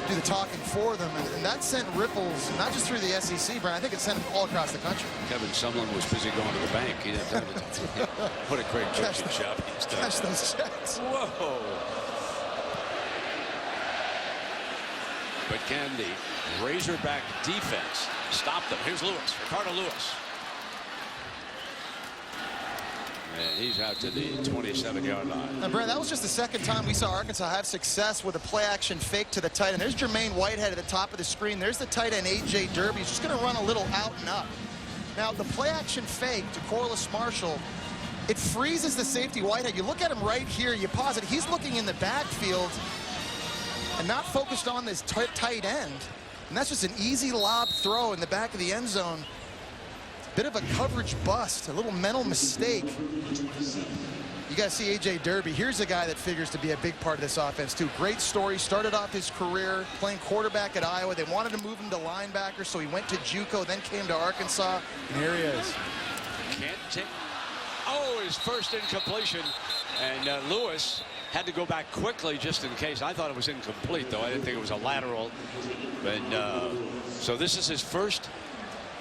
do the talking for them. And that sent ripples, not just through the SEC, Brian. I think it sent them all across the country. Kevin Sumlin was busy going to the bank. He didn't have time to what a great coaching job he's done. Catch those checks. Whoa. But can the Razorback defense stop them? Here's Lewis, Ricardo Lewis. And he's out to the 27-yard line. Now, Brad, that was just the 2nd time we saw Arkansas have success with a play-action fake to the tight end. There's Jermaine Whitehead at the top of the screen. There's the tight end, A.J. Derby. He's just going to run a little out and up. Now, the play-action fake to Corliss Marshall, it freezes the safety Whitehead. You look at him right here. You pause it. He's looking in the backfield and not focused on this tight end. And that's just an easy lob throw in the back of the end zone. Bit of a coverage bust, a little mental mistake. You got to see A.J. Derby. Here's a guy that figures to be a big part of this offense, too. Great story. Started off his career playing quarterback at Iowa. They wanted to move him to linebacker, so he went to JUCO, then came to Arkansas. And here he is. Can't take. Oh, his first incompletion. And Lewis had to go back quickly just in case. I thought it was incomplete, though. I didn't think it was a lateral. But so this is his first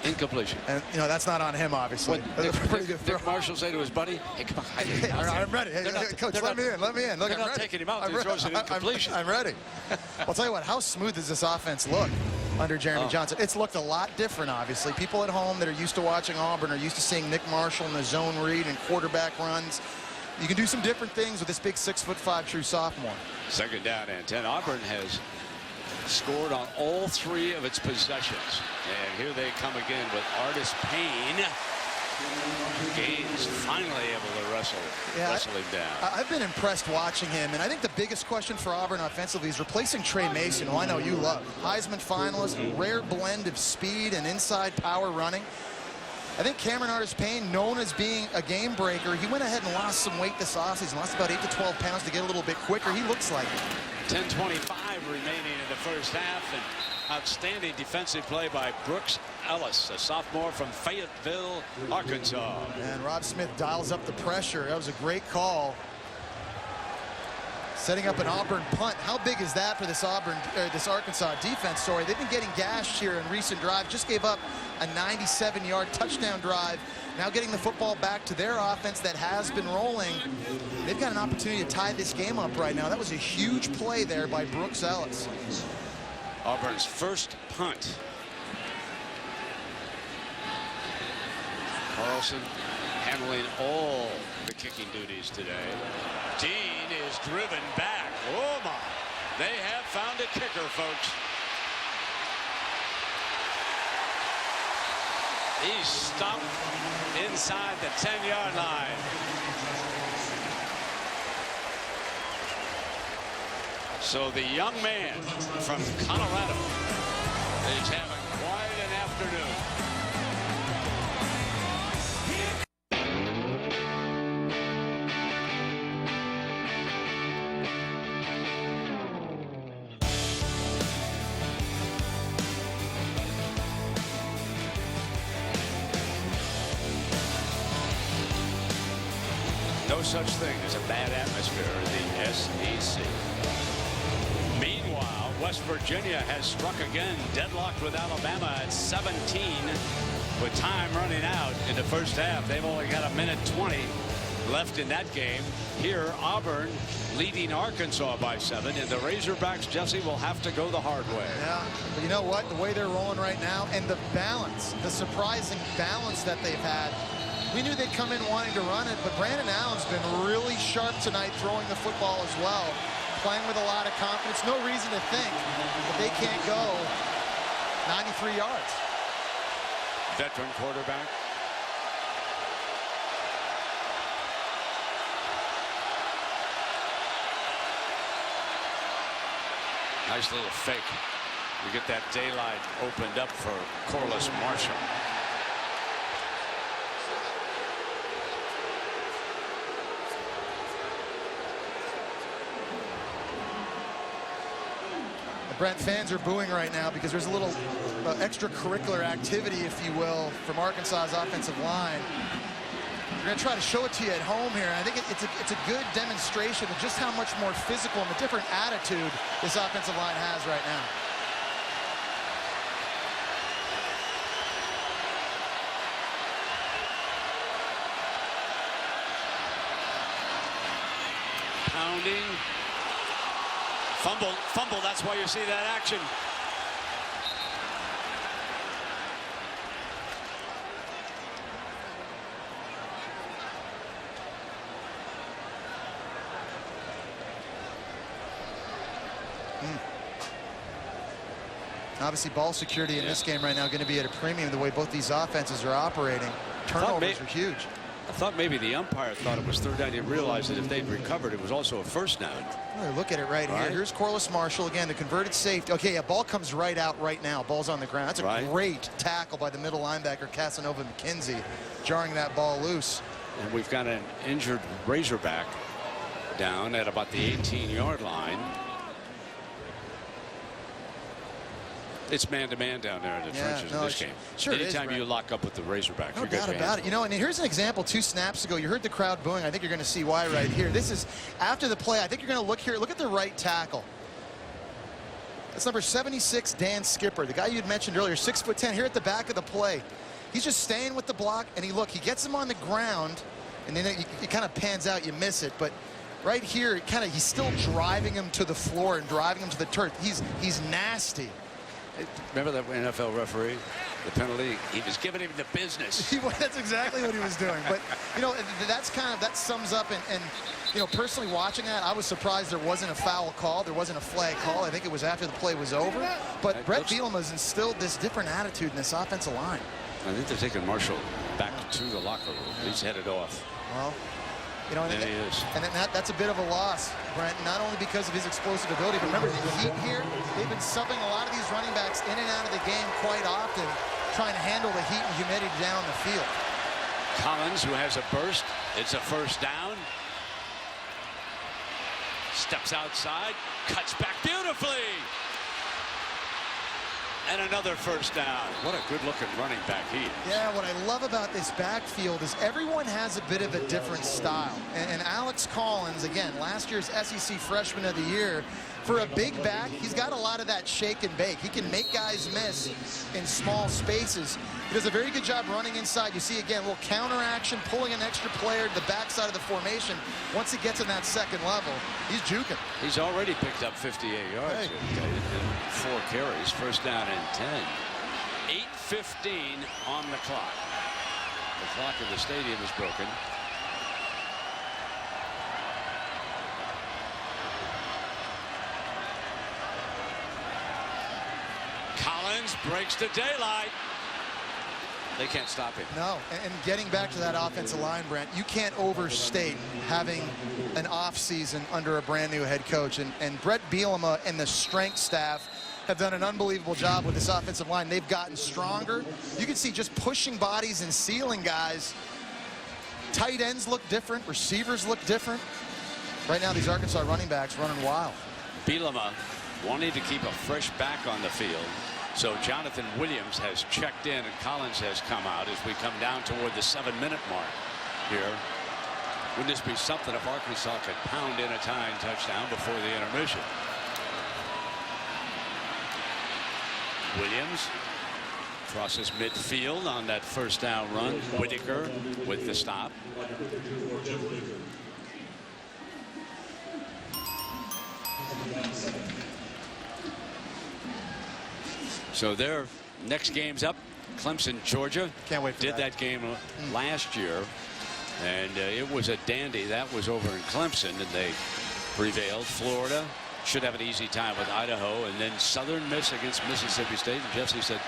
incompletion. And, you know, that's not on him, obviously. Dick Marshall say to his buddy, hey, come on. I'm ready. Hey, Coach, let me in. Let me in. Look, they're not taking him out. He throws an incompletion. I'm ready. I'll tell you what, how smooth does this offense look under Jeremy Johnson? It's looked a lot different, obviously. People at home that are used to watching Auburn are used to seeing Nick Marshall in the zone read and quarterback runs. You can do some different things with this big 6'5" true sophomore. 2nd down and 10. Auburn has scored on all 3 of its possessions. And here they come again with Artis Payne. Gaines finally able to wrestle him down. I've been impressed watching him, and I think the biggest question for Auburn offensively is replacing Trey Mason, who I know you love. Heisman finalist, rare blend of speed and inside power running. I think Cameron Artis Payne, known as being a game breaker, he went ahead and lost some weight this offseason, lost about 8 to 12 pounds to get a little bit quicker. He looks like it. 10:25 remaining in the first half, and outstanding defensive play by Brooks Ellis, a sophomore from Fayetteville, Arkansas. And Rob Smith dials up the pressure. That was a great call. Setting up an Auburn punt. How big is that for this Arkansas defense? Sorry, they've been getting gashed here in recent drives. Just gave up a 97-yard touchdown drive. Now getting the football back to their offense that has been rolling. They've got an opportunity to tie this game up right now. That was a huge play there by Brooks Ellis. Auburn's first punt. Carlson handling all the kicking duties today. Dean is driven back. Oh my. They have found a kicker, folks. He's stopped inside the 10-yard line. So the young man from Colorado is having quite an afternoon. No such thing as a bad atmosphere in the SEC. Meanwhile, West Virginia has struck again, deadlocked with Alabama at 17. with time running out in the first half. They've only got a minute 20 left in that game. Here, Auburn leading Arkansas by 7, and the Razorbacks, Jesse, will have to go the hard way. Yeah, but you know what? The way they're rolling right now, and the balance, the surprising balance that they've had. We knew they'd come in wanting to run it, but Brandon Allen's been really sharp tonight throwing the football as well, playing with a lot of confidence. No reason to think that they can't go 93 yards. Veteran quarterback. Nice little fake. You get that daylight opened up for Corliss Marshall. Brent, fans are booing right now because there's a little extracurricular activity, if you will, from Arkansas's offensive line. We're going to try to show it to you at home here. I think it's a good demonstration of just how much more physical and the different attitude this offensive line has right now. Pounding. Fumble, that's why you see that action. Obviously, ball security in this game right now going to be at a premium the way both these offenses are operating. Turnovers are huge. I thought maybe the umpire thought it was third down. He didn't realize that if they'd recovered, it was also a first down. Well, look at it right here. Here's Corliss Marshall again, the converted safety. Okay, yeah, ball comes right out right now. Ball's on the ground. That's a great tackle by the middle linebacker, Casanova McKenzie, jarring that ball loose. And we've got an injured Razorback down at about the 18-yard line. It's man-to-man down there in the trenches in this game. Sure, anytime you lock up with the Razorbacks, no doubt about it. You know, and here's an example 2 snaps ago. You heard the crowd booing. I think you're going to see why right here. This is after the play. I think you're going to look here. Look at the right tackle. That's number 76, Dan Skipper, the guy you'd mentioned earlier, 6'10", here at the back of the play. He's just staying with the block, and he gets him on the ground, and then it kind of pans out. You miss it, but right here, he's still driving him to the floor and driving him to the turf. He's nasty. Remember that NFL referee, the penalty? He was giving him the business. That's exactly what he was doing. But you know, that sums up. And you know, personally watching that, I was surprised there wasn't a foul call. There wasn't a flag call. I think it was after the play was over. But Brett Bielema has instilled this different attitude in this offensive line. I think they're taking Marshall back to the locker room. He's headed off. Well, you know, there he is. And that's a bit of a loss, Brent, not only because of his explosive ability, but remember the heat here. They've been subbing a lot of these running backs in and out of the game quite often, trying to handle the heat and humidity down the field. Collins, who has a burst. It's a first down. Steps outside, cuts back beautifully. And another first down. What a good-looking running back he is. Yeah, what I love about this backfield is everyone has a bit of a different style. And Alex Collins, again, last year's SEC Freshman of the Year, for a big back, he's got a lot of that shake and bake. He can make guys miss in small spaces. He does a very good job running inside. You see, again, a little counter action, pulling an extra player to the backside of the formation. Once he gets in that second level, he's juking. He's already picked up 58 yards in 4 carries. First down and 10. 8:15 on the clock. The clock in the stadium is broken. Collins breaks the daylight. They can't stop him. No, and getting back to that offensive line, Brent, you can't overstate having an off season under a brand new head coach. And Brett Bielema and the strength staff have done an unbelievable job with this offensive line. They've gotten stronger. You can see just pushing bodies and sealing guys. Tight ends look different. Receivers look different. Right now, these Arkansas running backs running wild. Bielema wanting to keep a fresh back on the field. So Jonathan Williams has checked in and Collins has come out as we come down toward the 7-minute mark here. Wouldn't this be something if Arkansas could pound in a tying touchdown before the intermission? Williams Crosses midfield on that first down run. Whitaker with the stop. So their next game's up. Clemson, Georgia. Can't wait for Did that game last year, and it was a dandy. That was over in Clemson, and they prevailed. Florida should have an easy time with Idaho, and then Southern Miss against Mississippi State. And Jesse said,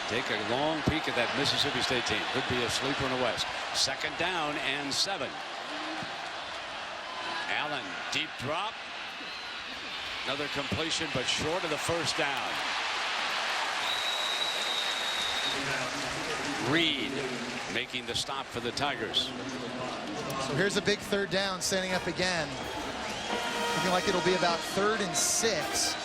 take a long peek at that Mississippi State team. Could be a sleeper in the West. 2nd down and 7. Allen, deep drop. Another completion, but short of the first down. Reed making the stop for the Tigers. So here's a big 3rd down, standing up again. Looking like it'll be about 3rd and 6.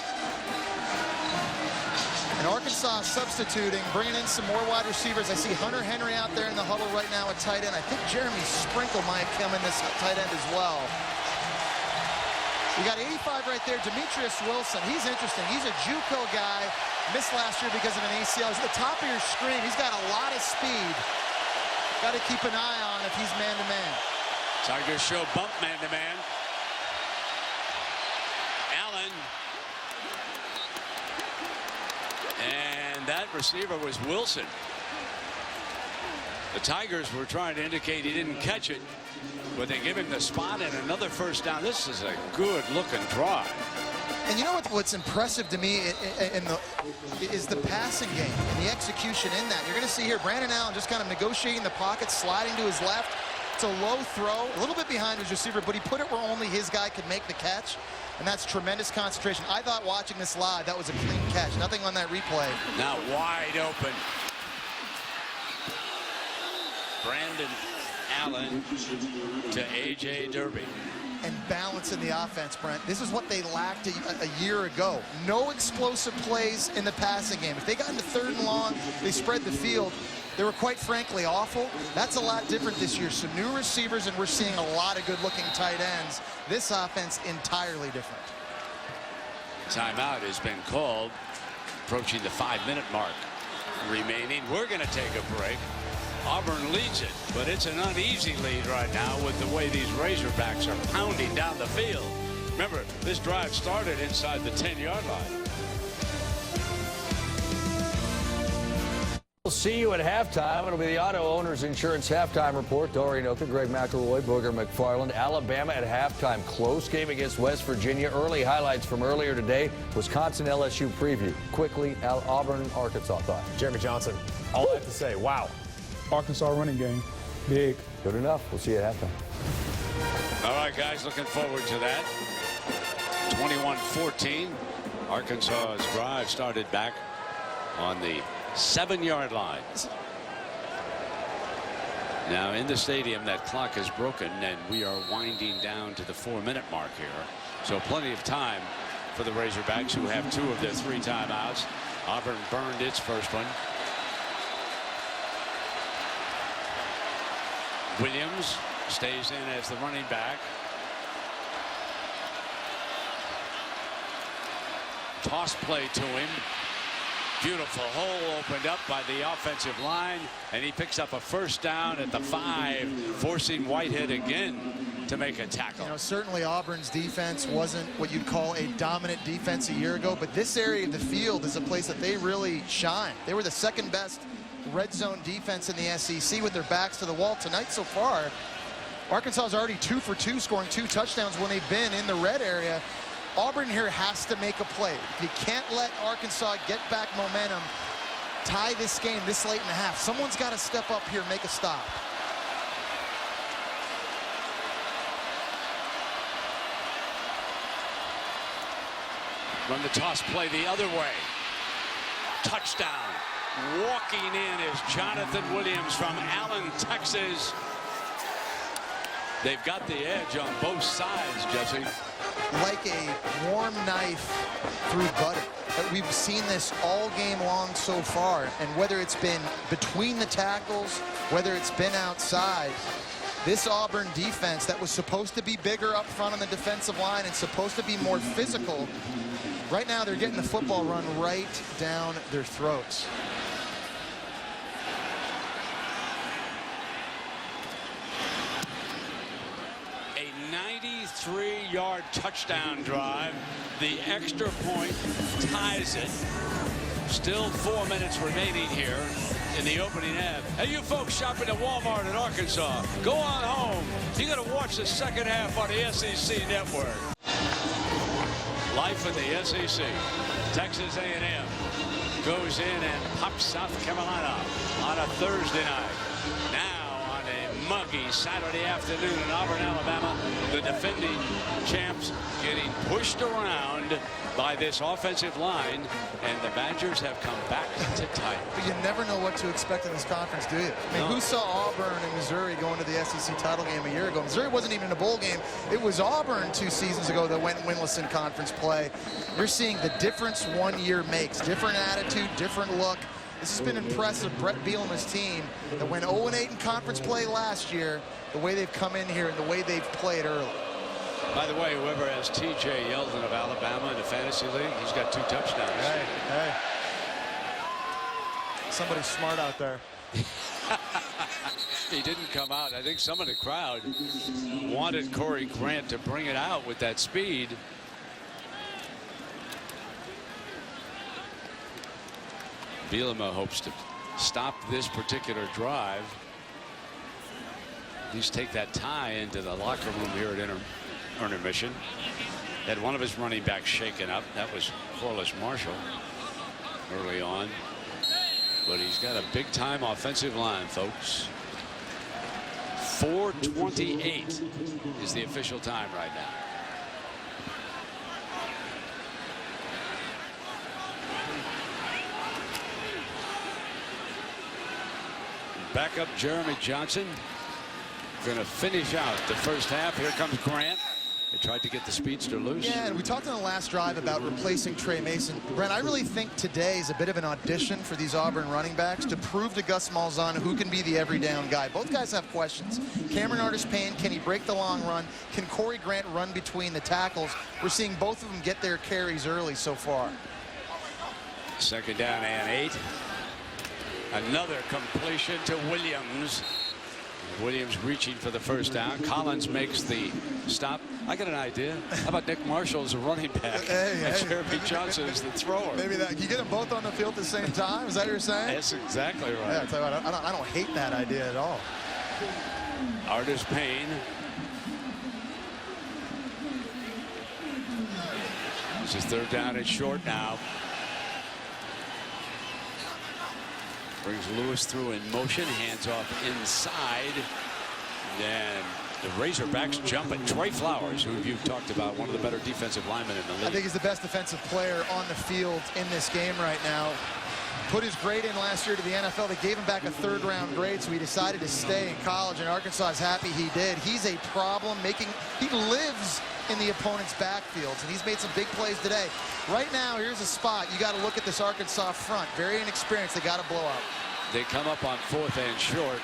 And Arkansas substituting, bringing in some more wide receivers. I see Hunter Henry out there in the huddle right now at tight end. I think Jeremy Sprinkle might come in this tight end as well. We got 85 right there, Demetrius Wilson. He's interesting. He's a JUCO guy. Missed last year because of an ACL. He's at the top of your screen. He's got a lot of speed. Got to keep an eye on if he's man-to-man. Tigers show bump man-to-man. Allen. And that receiver was Wilson. The Tigers were trying to indicate he didn't catch it, but they give him the spot and another first down. This is a good-looking drive. And you know what's impressive to me is the passing game and the execution in that. You're going to see here Brandon Allen just kind of negotiating the pocket, sliding to his left. It's a low throw, a little bit behind his receiver, but he put it where only his guy could make the catch, and that's tremendous concentration. I thought watching this live, that was a clean catch. Nothing on that replay. Now wide open. Brandon Allen to A.J. Derby. And balance in the offense, Brent. This is what they lacked a year ago. No explosive plays in the passing game. If they got into 3rd and long, they spread the field. They were quite frankly awful. That's a lot different this year. So new receivers, and we're seeing a lot of good-looking tight ends. This offense entirely different. Timeout has been called. Approaching the 5-minute mark remaining. We're going to take a break. Auburn leads it, but it's an uneasy lead right now with the way these Razorbacks are pounding down the field. Remember, this drive started inside the 10-yard line. We'll see you at halftime. It'll be the Auto Owners Insurance halftime report. Dorian Oka, Greg McElroy, Booger McFarland. Alabama at halftime. Close game against West Virginia. Early highlights from earlier today. Wisconsin LSU preview. Quickly, Auburn, Arkansas thought. Jeremy Johnson. All I have to say, wow. Arkansas running game. Big. Good enough. We'll see you at halftime. All right, guys, looking forward to that. 21-14. Arkansas's drive started back on the 7-yard line. Now in the stadium, that clock is broken, and we are winding down to the 4-minute mark here. So plenty of time for the Razorbacks, who have 2 of their 3 timeouts. Auburn burned its first one. Williams stays in as the running back. Toss play to him. Beautiful hole opened up by the offensive line, and he picks up a first down at the 5, forcing Whitehead again to make a tackle. You know, certainly Auburn's defense wasn't what you'd call a dominant defense a year ago, but this area of the field is a place that they really shine. They were the 2nd best red zone defense in the SEC with their backs to the wall tonight so far. Arkansas is already 2 for 2, scoring 2 touchdowns when they've been in the red area. Auburn here has to make a play. You can't let Arkansas get back momentum, tie this game this late in the half. Someone's got to step up here and make a stop. Run the toss play the other way. Touchdown. Walking in is Jonathan Williams from Allen, Texas. They've got the edge on both sides, Jesse. Like a warm knife through butter. We've seen this all game long so far, and whether it's been between the tackles, whether it's been outside, this Auburn defense that was supposed to be bigger up front on the defensive line and supposed to be more physical, right now they're getting the football run right down their throats. 33-yard touchdown drive. The extra point ties it. Still 4 minutes remaining here in the opening half. Hey, you folks shopping at Walmart in Arkansas, go on home. You got to watch the second half on the SEC network. Life in the SEC. Texas A&M goes in and pops South Carolina on a Thursday night. Now on a muggy Saturday afternoon in Auburn, Alabama, the defending champs getting pushed around by this offensive line, and the Badgers have come back to tight. But you never know what to expect in this conference, do you? I mean, who saw Auburn and Missouri going to the SEC title game a year ago? Missouri wasn't even in a bowl game. It was Auburn 2 seasons ago that went winless in conference play. You're seeing the difference 1 year makes. Different attitude, different look. This has been impressive. Brett Bielema's team that went 0-8 in conference play last year, the way they've come in here and the way they've played early. By the way, whoever has T.J. Yeldon of Alabama in the fantasy league, he's got 2 touchdowns. Hey. Somebody's smart out there. He didn't come out. I think some of the crowd wanted Corey Grant to bring it out with that speed. Bielema hopes to stop this particular drive. At least take that tie into the locker room here at intermission. Had one of his running backs shaken up. That was Corliss Marshall early on. But he's got a big time offensive line, folks. 4:28 is the official time right now. Backup Jeremy Johnson going to finish out the first half. Here comes Grant. They tried to get the speedster loose. Yeah, and we talked on the last drive about replacing Trey Mason. Brent, I really think today is a bit of an audition for these Auburn running backs to prove to Gus Malzahn who can be the every down guy. Both guys have questions. Cameron Artis-Payne, can he break the long run? Can Corey Grant run between the tackles? We're seeing both of them get their carries early so far. Second down and 8. Another completion to Williams. Williams reaching for the first down. Collins makes the stop. I got an idea. How about Nick Marshall as a running back? And Jeremy Johnson as the thrower. Maybe that. You get them both on the field at the same time? Is that what you're saying? That's exactly right. Yeah, I tell you what, I don't hate that idea at all. Artis-Payne. This is third down and short now. Brings Lewis through in motion, hands off inside. Then the Razorbacks jump at Trey Flowers, who you've talked about, one of the better defensive linemen in the league. I think he's the best defensive player on the field in this game right now. Put his grade in last year to the NFL. They gave him back a third-round grade, so he decided to stay in college, and Arkansas is happy he did. He's a problem he lives in the opponent's backfields, and he's made some big plays today. Right now, here's a spot. You got to look at this Arkansas front. Very inexperienced. They got to blow up. They come up on 4th and short.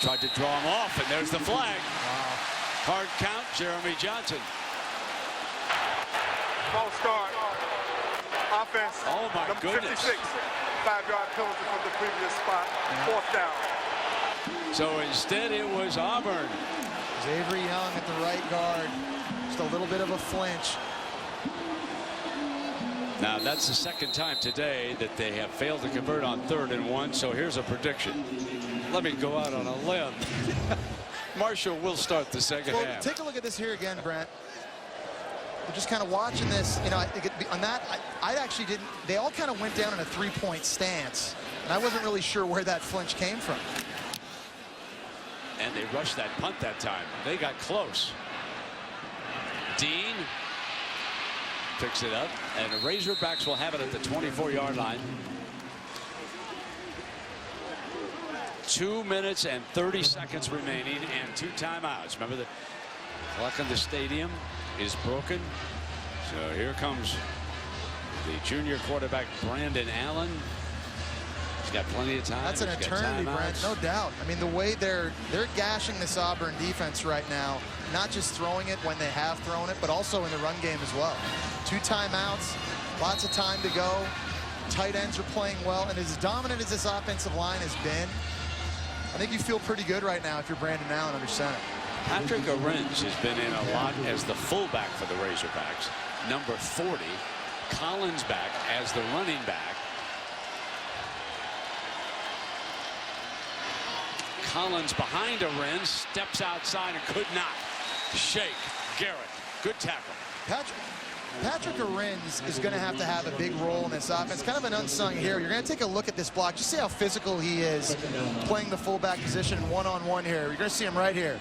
Tried to draw him off, and there's the flag. Wow. Hard count, Jeremy Johnson. False start. Offense. Oh, my number goodness. 56. 5-yard penalty from the previous spot. 4th down. So instead, it was Auburn. Avery Young at the right guard. Just a little bit of a flinch. Now, that's the second time today that they have failed to convert on 3rd and 1. So here's a prediction. Let me go out on a limb. Marshall will start the second half. Take a look at this here again, Brent. We're just kind of watching this. You know, on that, I actually didn't. They all kind of went down in a 3-point stance, and I wasn't really sure where that flinch came from. And they rushed that punt that time. They got close. Dean picks it up, and the Razorbacks will have it at the 24-yard line. 2 minutes and 30 seconds remaining and 2 timeouts. Remember, the clock in the stadium is broken. So here comes the junior quarterback, Brandon Allen. He's got plenty of time. That's an eternity, Brent, no doubt. I mean, the way they're gashing this Auburn defense right now, not just throwing it when they have thrown it, but also in the run game as well. 2 timeouts, lots of time to go. Tight ends are playing well, and as dominant as this offensive line has been, I think you feel pretty good right now if you're Brandon Allen under center. Patrick Arends has been in a lot as the fullback for the Razorbacks. Number 40. Collins back as the running back. Collins behind Arends, steps outside and could not shake Garrett. Good tackle. Patrick Arends is going to have a big role in this offense. Kind of an unsung hero. You're going to take a look at this block. Just see how physical he is playing the fullback position one-on-one here. You're going to see him right here.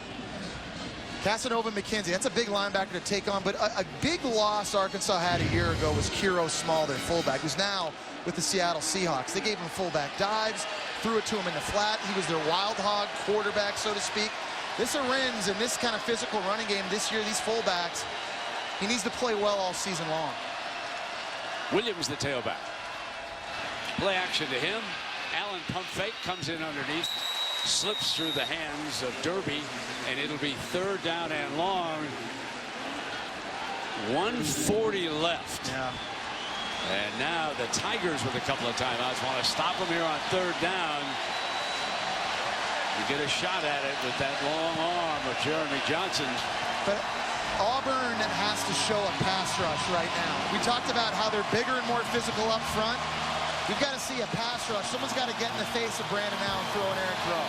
Casanova McKenzie, that's a big linebacker to take on, but a big loss Arkansas had a year ago was Kiro Small, their fullback, who's now with the Seattle Seahawks. They gave him fullback dives, threw it to him in the flat. He was their wild hog quarterback, so to speak. This Arends and this kind of physical running game this year, these fullbacks, he needs to play well all season long. Williams, the tailback. Play action to him. Allen pump fake, comes in underneath, slips through the hands of Derby, and it'll be 3rd down and long. 1:40 left. Yeah. And now the Tigers with a couple of timeouts want to stop him here on 3rd down. You get a shot at it with that long arm of Jeremy Johnson. But Auburn has to show a pass rush right now. We talked about how they're bigger and more physical up front. We've got to see a pass rush. Someone's got to get in the face of Brandon Allen, throw an errant throw.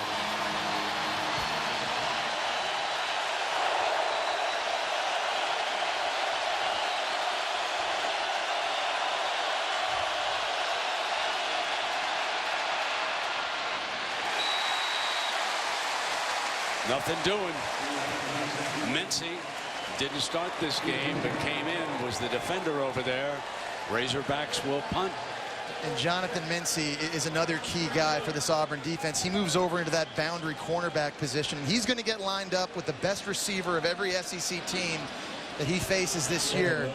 Nothing doing. Mincy didn't start this game, but came in, was the defender over there. Razorbacks will punt. And Jonathan Mincy is another key guy for this Auburn defense. He moves over into that boundary cornerback position. He's going to get lined up with the best receiver of every SEC team that he faces this year.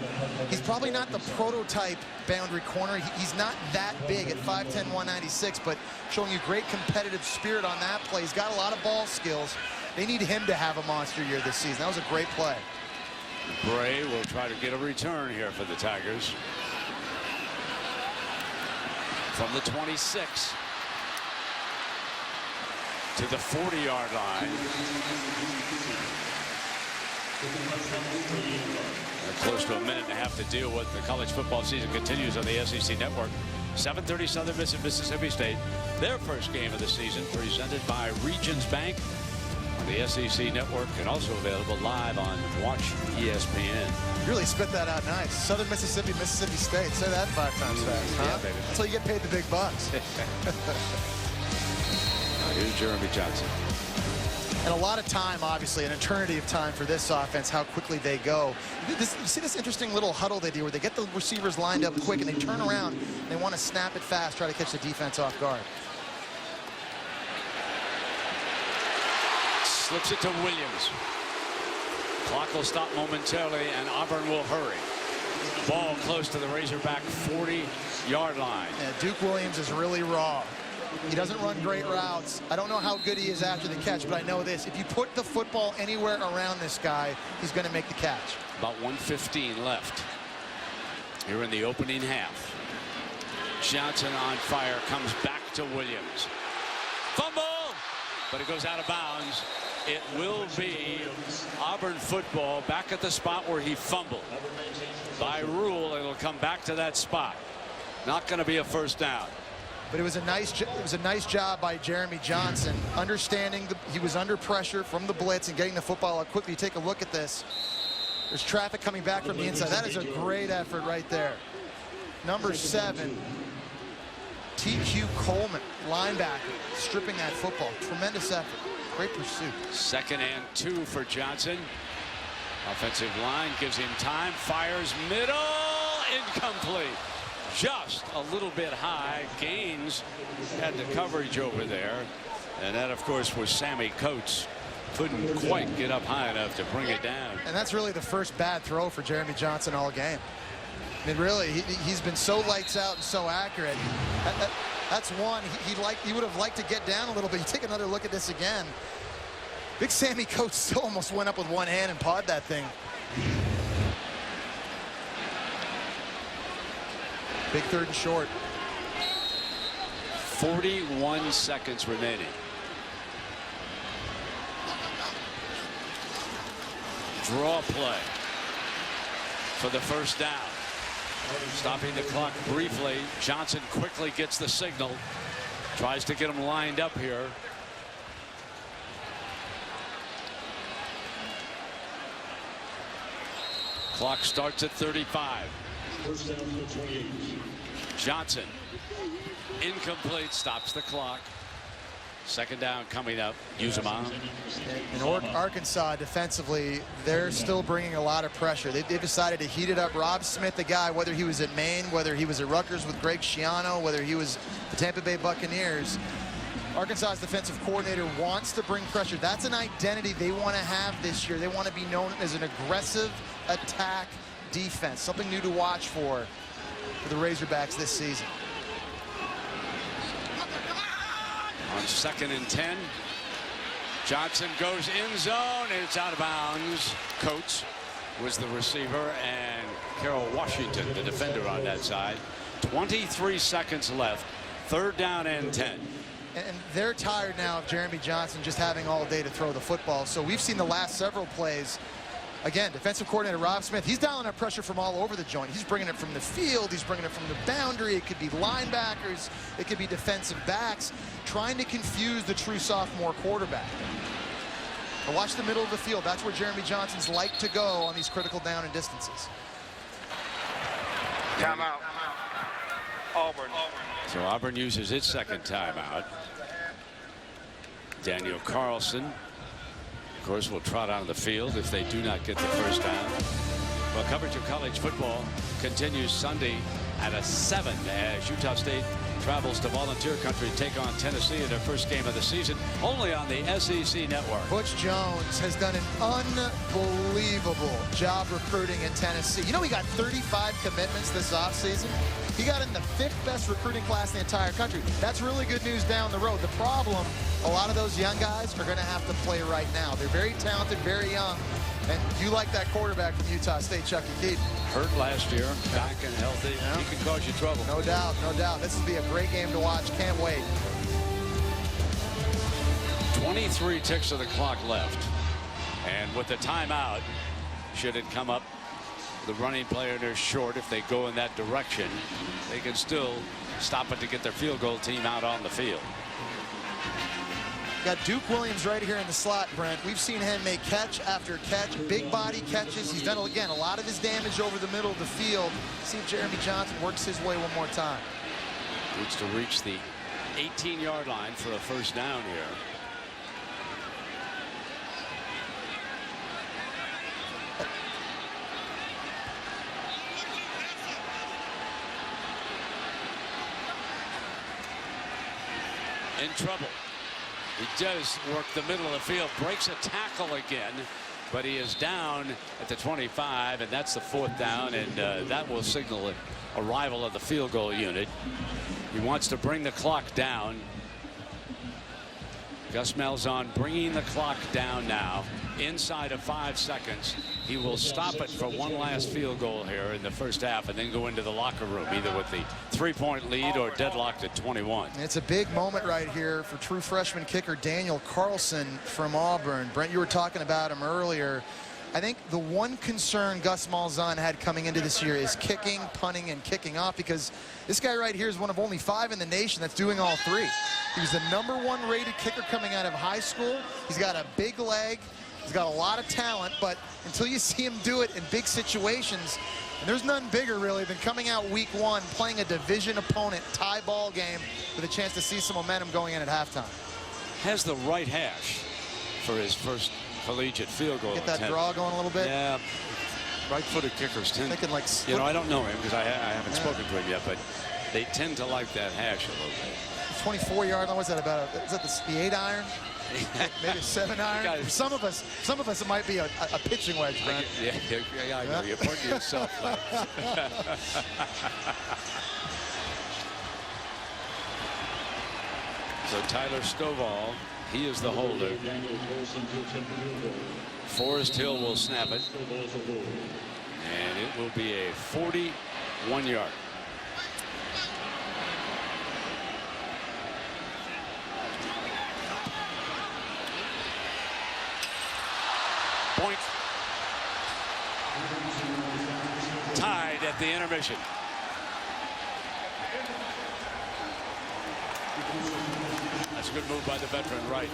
He's probably not the prototype boundary corner. He's not that big at 5'10", 196, but showing you great competitive spirit on that play. He's got a lot of ball skills. They need him to have a monster year this season. That was a great play. Bray will try to get a return here for the Tigers. From the 26 to the 40-yard line. Close to a minute and a half to deal with. The college football season continues on the SEC Network. 7:30 Southern Miss and Mississippi State. Their first game of the season, presented by Regions Bank on the SEC Network, and also available live on Watch ESPN. You really spit that out nice. Southern Mississippi, Mississippi State. Say that 5 times fast. Huh? Yeah, baby. That's how you get paid the big bucks. Here's Jeremy Johnson. And a lot of time, obviously, an eternity of time for this offense, how quickly they go. You see this interesting little huddle they do where they get the receivers lined up quick and they turn around and they want to snap it fast, try to catch the defense off guard. Slips it to Williams. Clock will stop momentarily and Auburn will hurry. Ball close to the Razorback 40-yard line. Yeah, Duke Williams is really raw. He doesn't run great routes. I don't know how good he is after the catch, but I know this. If you put the football anywhere around this guy, he's going to make the catch. About 1:15 left here in the opening half. Johnson on fire, comes back to Williams. Fumble, but it goes out of bounds. It will be Auburn football back at the spot where he fumbled. By rule, it'll come back to that spot. Not going to be a first down. But it was a nice job by Jeremy Johnson, understanding he was under pressure from the blitz and getting the football out quickly. Take a look at this. There's traffic coming back from the inside. That is a great effort right there. Number 7, T.Q. Coleman, linebacker, stripping that football. Tremendous effort. Great pursuit. 2nd and 2 for Johnson. Offensive line gives him time, fires middle, incomplete. Just a little bit high. Gaines had the coverage over there, and that of course was Sammy Coates. Couldn't quite get up high enough to bring it down. And that's really the first bad throw for Jeremy Johnson all game. I mean, really, he's been so lights out and so accurate. That's one. He would have liked to get down a little bit. You take another look at this again. Big Sammy Coates still almost went up with one hand and pawed that thing. Big 3rd and short. 41 seconds remaining. draw play for the first down. Stopping the clock briefly. Johnson quickly gets the signal. Tries to get him lined up here. Clock starts at 35. First down to 28. Johnson. Incomplete. Stops the clock. Second down coming up. Uzama. In Arkansas defensively, they're still bringing a lot of pressure. They've decided to heat it up. Rob Smith, the guy, whether he was at Maine, whether he was at Rutgers with Greg Schiano, whether he was the Tampa Bay Buccaneers, Arkansas's defensive coordinator wants to bring pressure. That's an identity they want to have this year. They want to be known as an aggressive attack defense. Something new to watch for the Razorbacks this season. On 2nd and 10. Johnson goes in zone, and it's out of bounds. Coates was the receiver, and Carroll Washington, the defender on that side. 23 seconds left. 3rd down and 10. And they're tired now of Jeremy Johnson just having all day to throw the football. So we've seen the last several plays. Again, defensive coordinator Rob Smith, he's dialing up pressure from all over the joint. He's bringing it from the field. He's bringing it from the boundary. It could be linebackers. It could be defensive backs, trying to confuse the true sophomore quarterback. But watch the middle of the field. That's where Jeremy Johnson's like to go on these critical down and distances. Timeout. Auburn. So Auburn uses its second timeout. Daniel Carlson, of course, will trot on the field if they do not get the first down. Well, coverage of college football continues Sunday at 7 as Utah State travels to Volunteer Country to take on Tennessee in their first game of the season, only on the SEC Network. Butch Jones has done an unbelievable job recruiting in Tennessee. You know, he got 35 commitments this offseason. He got in the 5th best recruiting class in the entire country. That's really good news down the road. The problem, a lot of those young guys are going to have to play right now. They're very talented, very young. And you like that quarterback from Utah State, Chucky Keaton. Hurt last year, back and healthy. Yeah. He can cause you trouble. No doubt, no doubt. This will be a great game to watch. Can't wait. 23 ticks of the clock left. And with the timeout, should it come up, the running player they're short, if they go in that direction, they can still stop it to get their field goal team out on the field. Got Duke Williams right here in the slot, Brent. We've seen him make catch after catch, big body catches. He's done, again, a lot of his damage over the middle of the field. See if Jeremy Johnson works his way one more time. Needs to reach the 18-yard line for a first down here. In trouble. He does work the middle of the field, breaks a tackle again, but he is down at the 25, and that's the 4th down, and that will signal arrival of the field goal unit. He wants to bring the clock down. Gus Malzahn bringing the clock down now inside of 5 seconds. He will stop it for one last field goal here in the first half and then go into the locker room either with the 3-point lead or deadlocked at 21. It's a big moment right here for true freshman kicker Daniel Carlson from Auburn. Brent, you were talking about him earlier. I think the one concern Gus Malzahn had coming into this year is kicking, punting, and kicking off, because this guy right here is one of only 5 in the nation that's doing all 3. He was the #1 rated kicker coming out of high school. He's got a big leg. He's got a lot of talent, but until you see him do it in big situations, and there's none bigger really than coming out week 1, playing a division opponent, tie ball game with a chance to see some momentum going in at halftime. Has the right hash for his first collegiate field goal Get that attempt. draw going a little bit? Yeah. Right-footed kickers tend, like, you know, I don't know him because I haven't spoken to him yet, but they tend to like that hash a little bit. 24-yard line, what's that about? Is that the 8-iron? Maybe a 7-iron? For some of us, it might be a pitching wedge, Brent. Yeah, I know. You're pointing to yourself. So Tyler Stovall, he is the holder. Forrest Hill will snap it. And it will be a 41-yard. Point. at the intermission. That's a good move by the veteran, right?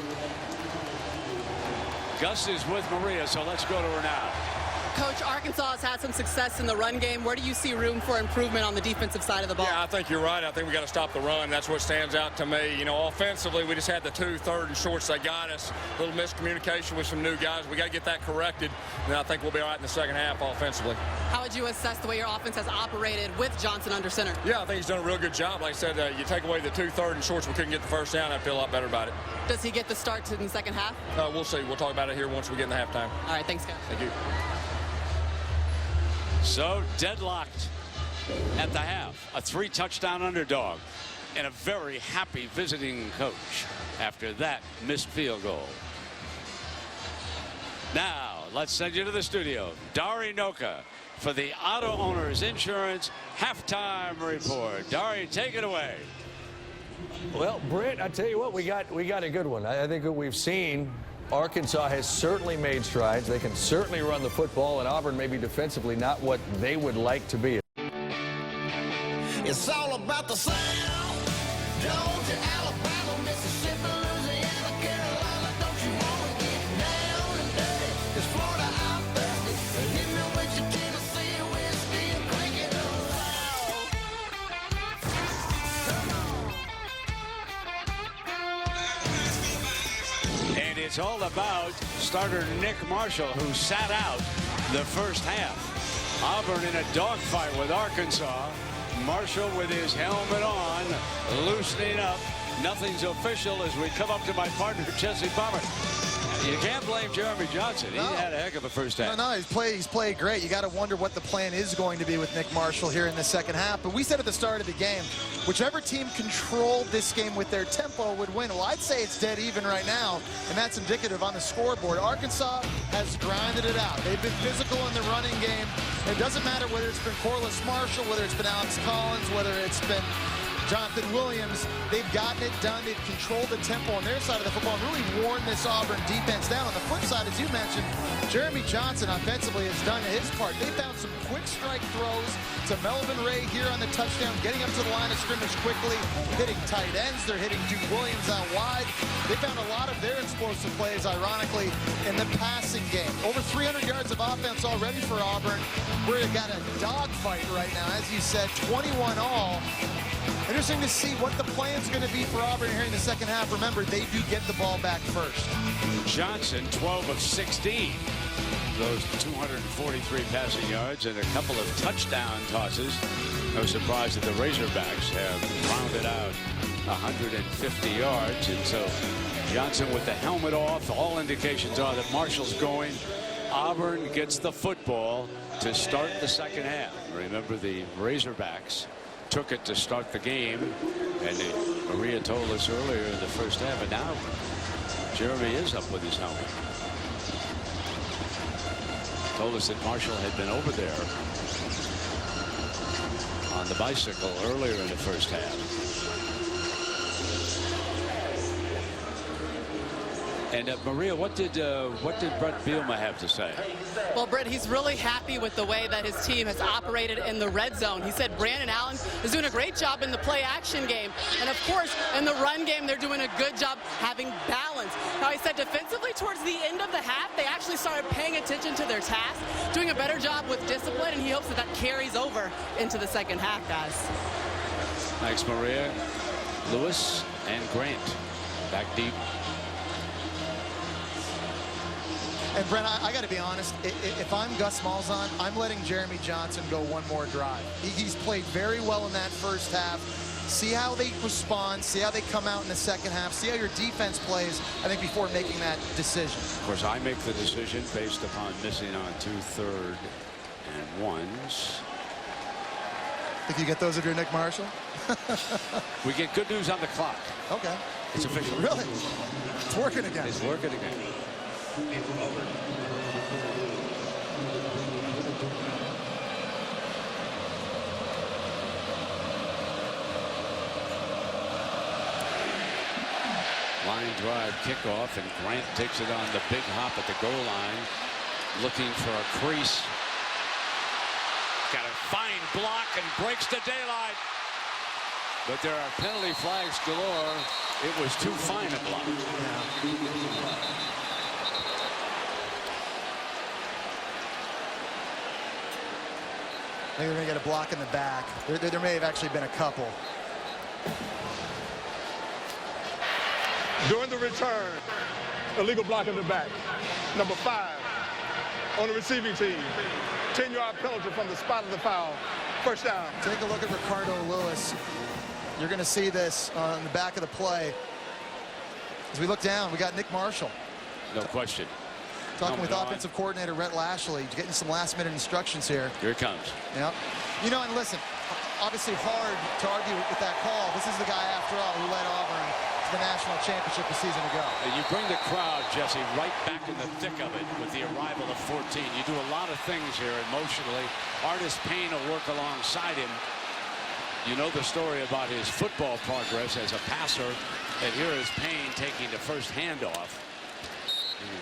Gus is with Maria, so let's go to her now. Coach, Arkansas has had some success in the run game. Where do you see room for improvement on the defensive side of the ball? Yeah, I think you're right. I think we got to stop the run. That's what stands out to me. You know, offensively, we just had the 2 third and shorts. They got us. A little miscommunication with some new guys. We got to get that corrected, and I think we'll be all right in the second half offensively. How would you assess the way your offense has operated with Johnson under center? Yeah, I think he's done a real good job. Like I said, you take away the 2 third and shorts, we couldn't get the first down. I feel a lot better about it. Does he get the start in the second half? We'll see. We'll talk about it here once we get in the halftime. All right, thanks, guys. Thank you. So deadlocked at the half. A 3-touchdown underdog and a very happy visiting coach after that missed field goal. Now let's send you to the studio. Dari Noka for the Auto Owners Insurance halftime report. Dari, take it away. Well, Britt, I tell you what, we got a good one. I think what we've seen, Arkansas has certainly made strides. They can certainly run the football, and Auburn maybe defensively not what they would like to be. It's all about the sound. Georgia, Alabama, Mississippi, Louisiana, Carolina. Don't you want to get down and dirty? It's Florida, I'm thirsty. Hit me with your Tennessee whiskey and crank it loud. And it's all about starter Nick Marshall, who sat out the first half. Auburn in a dogfight with Arkansas. Marshall with his helmet on, loosening up. Nothing's official as we come up to my partner, Jesse Palmer. You can't blame Jeremy Johnson. He had a heck of a first half. No, he's played great. You got to wonder what the plan is going to be with Nick Marshall here in the second half. But we said at the start of the game, whichever team controlled this game with their tempo would win. Well, I'd say it's dead even right now, and that's indicative on the scoreboard. Arkansas has grinded it out. They've been physical in the running game. It doesn't matter whether it's been Corliss Marshall, whether it's been Alex Collins, whether it's been Jonathan Williams. They've gotten it done. They've controlled the tempo on their side of the football and really worn this Auburn defense down. On the flip side, as you mentioned, Jeremy Johnson offensively has done his part. They found some quick strike throws to Melvin Ray here on the touchdown, getting up to the line of scrimmage quickly, hitting tight ends. They're hitting Duke Williams out wide. They found a lot of their explosive plays, ironically, in the passing game. Over 300 yards of offense already for Auburn. We've got a dogfight right now. As you said, 21 all. Interesting to see what the plan's going to be for Auburn here in the second half. Remember, they do get the ball back first. Johnson, 12 of 16. Those 243 passing yards and a couple of touchdown tosses. No surprise that the Razorbacks have rounded out 150 yards. And so Johnson with the helmet off. All indications are that Marshall's going. Auburn gets the football to start the second half. Remember, the Razorbacks took it to start the game, and Maria told us earlier in the first half, and now Jeremy is up with his helmet. Told us that Marshall had been over there on the bicycle earlier in the first half. And Maria, what did Brett Bielema have to say? Well, Brett, he's really happy with the way that his team has operated in the red zone. He said Brandon Allen is doing a great job in the play-action game. And, of course, in the run game, they're doing a good job having balance. Now, he said defensively towards the end of the half, they actually started paying attention to their task, doing a better job with discipline, and he hopes that that carries over into the second half, guys. Thanks, Maria. Lewis and Grant back deep. And Brent, I got to be honest, if I'm Gus Malzahn, I'm letting Jeremy Johnson go one more drive. He's played very well in that first half. See how they respond, see how they come out in the second half, see how your defense plays, I think, before making that decision. Of course, I make the decision based upon missing on 2 third and ones. Think you get those if you're Nick Marshall? We get good news on the clock. Okay. It's official. Really? It's working again. It's working again. Line drive kickoff, and Grant takes it on the big hop at the goal line, looking for a crease. Got a fine block and breaks the daylight. But there are penalty flags galore. It was too fine a block. Maybe they're going to get a block in the back. There may have actually been a couple. During the return, illegal block in the back. Number 5 on the receiving team. 10-yard penalty from the spot of the foul. First down. Take a look at Ricardo Lewis. You're going to see this on the back of the play. As we look down, we got Nick Marshall. No question. Talking with offensive coordinator Rhett Lashley, getting some last-minute instructions here. Here it comes. Yep. You know, and listen, obviously hard to argue with that call. This is the guy, after all, who led Auburn to the national championship a season ago. And you bring the crowd, Jesse, right back in the thick of it with the arrival of 14. You do a lot of things here emotionally. Artis Payne will work alongside him. You know the story about his football progress as a passer. And here is Payne taking the first handoff.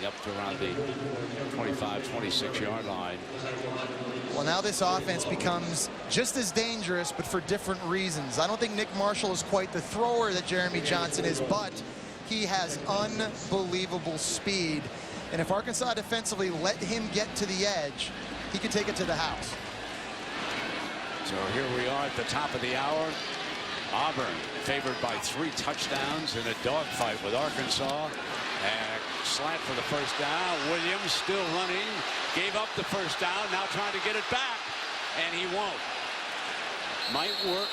Up to around the 25, 26-yard line. Well, now this offense becomes just as dangerous, but for different reasons. I don't think Nick Marshall is quite the thrower that Jeremy Johnson is, but he has unbelievable speed. And if Arkansas defensively let him get to the edge, he could take it to the house. So here we are at the top of the hour. Auburn favored by 3 touchdowns in a dogfight with Arkansas. And a slant for the first down. Williams still running. Gave up the first down. Now trying to get it back. And he won't. Might work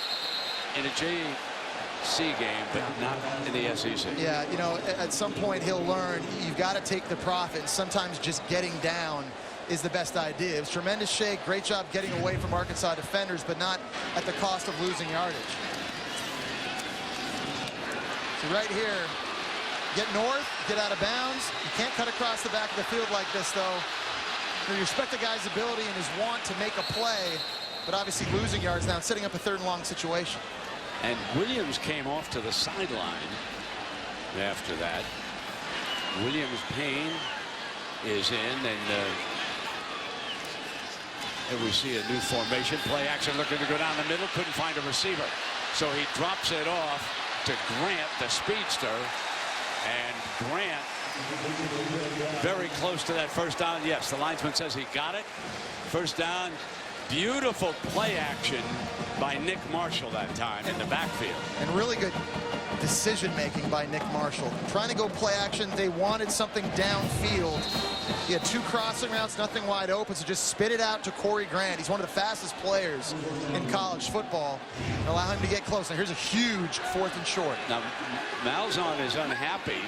in a JC game, but not in the SEC. Yeah, you know, at some point he'll learn you've got to take the profit. And sometimes just getting down is the best idea. It was tremendous shake. Great job getting away from Arkansas defenders, but not at the cost of losing yardage. So right here, get north, get out of bounds. You can't cut across the back of the field like this, though. You respect the guy's ability and his want to make a play, but obviously losing yards now, setting up a 3rd and long situation. And Williams came off to the sideline after that. Williams Payne is in, and we see a new formation. Play action looking to go down the middle, couldn't find a receiver. So he drops it off to Grant, the speedster. And Grant very close to that first down. Yes, the linesman says he got it. First down. Beautiful play action by Nick Marshall that time in the backfield. And really good decision-making by Nick Marshall. Trying to go play action. They wanted something downfield. He had 2 crossing routes, nothing wide open, so just spit it out to Corey Grant. He's one of the fastest players in college football. And allow him to get close. Now here's a huge 4th and short. Now, Malzahn is unhappy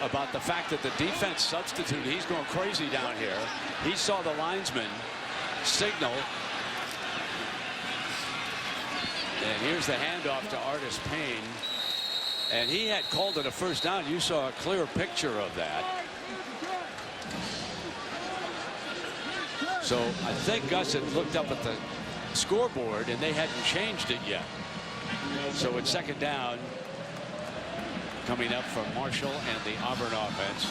about the fact that the defense substitute, he's going crazy down here. He saw the linesman signal. And here's the handoff to Artis Payne. And he had called it a first down. You saw a clear picture of that. So I think Gus had looked up at the scoreboard and they hadn't changed it yet. So it's 2nd down coming up from Marshall and the Auburn offense.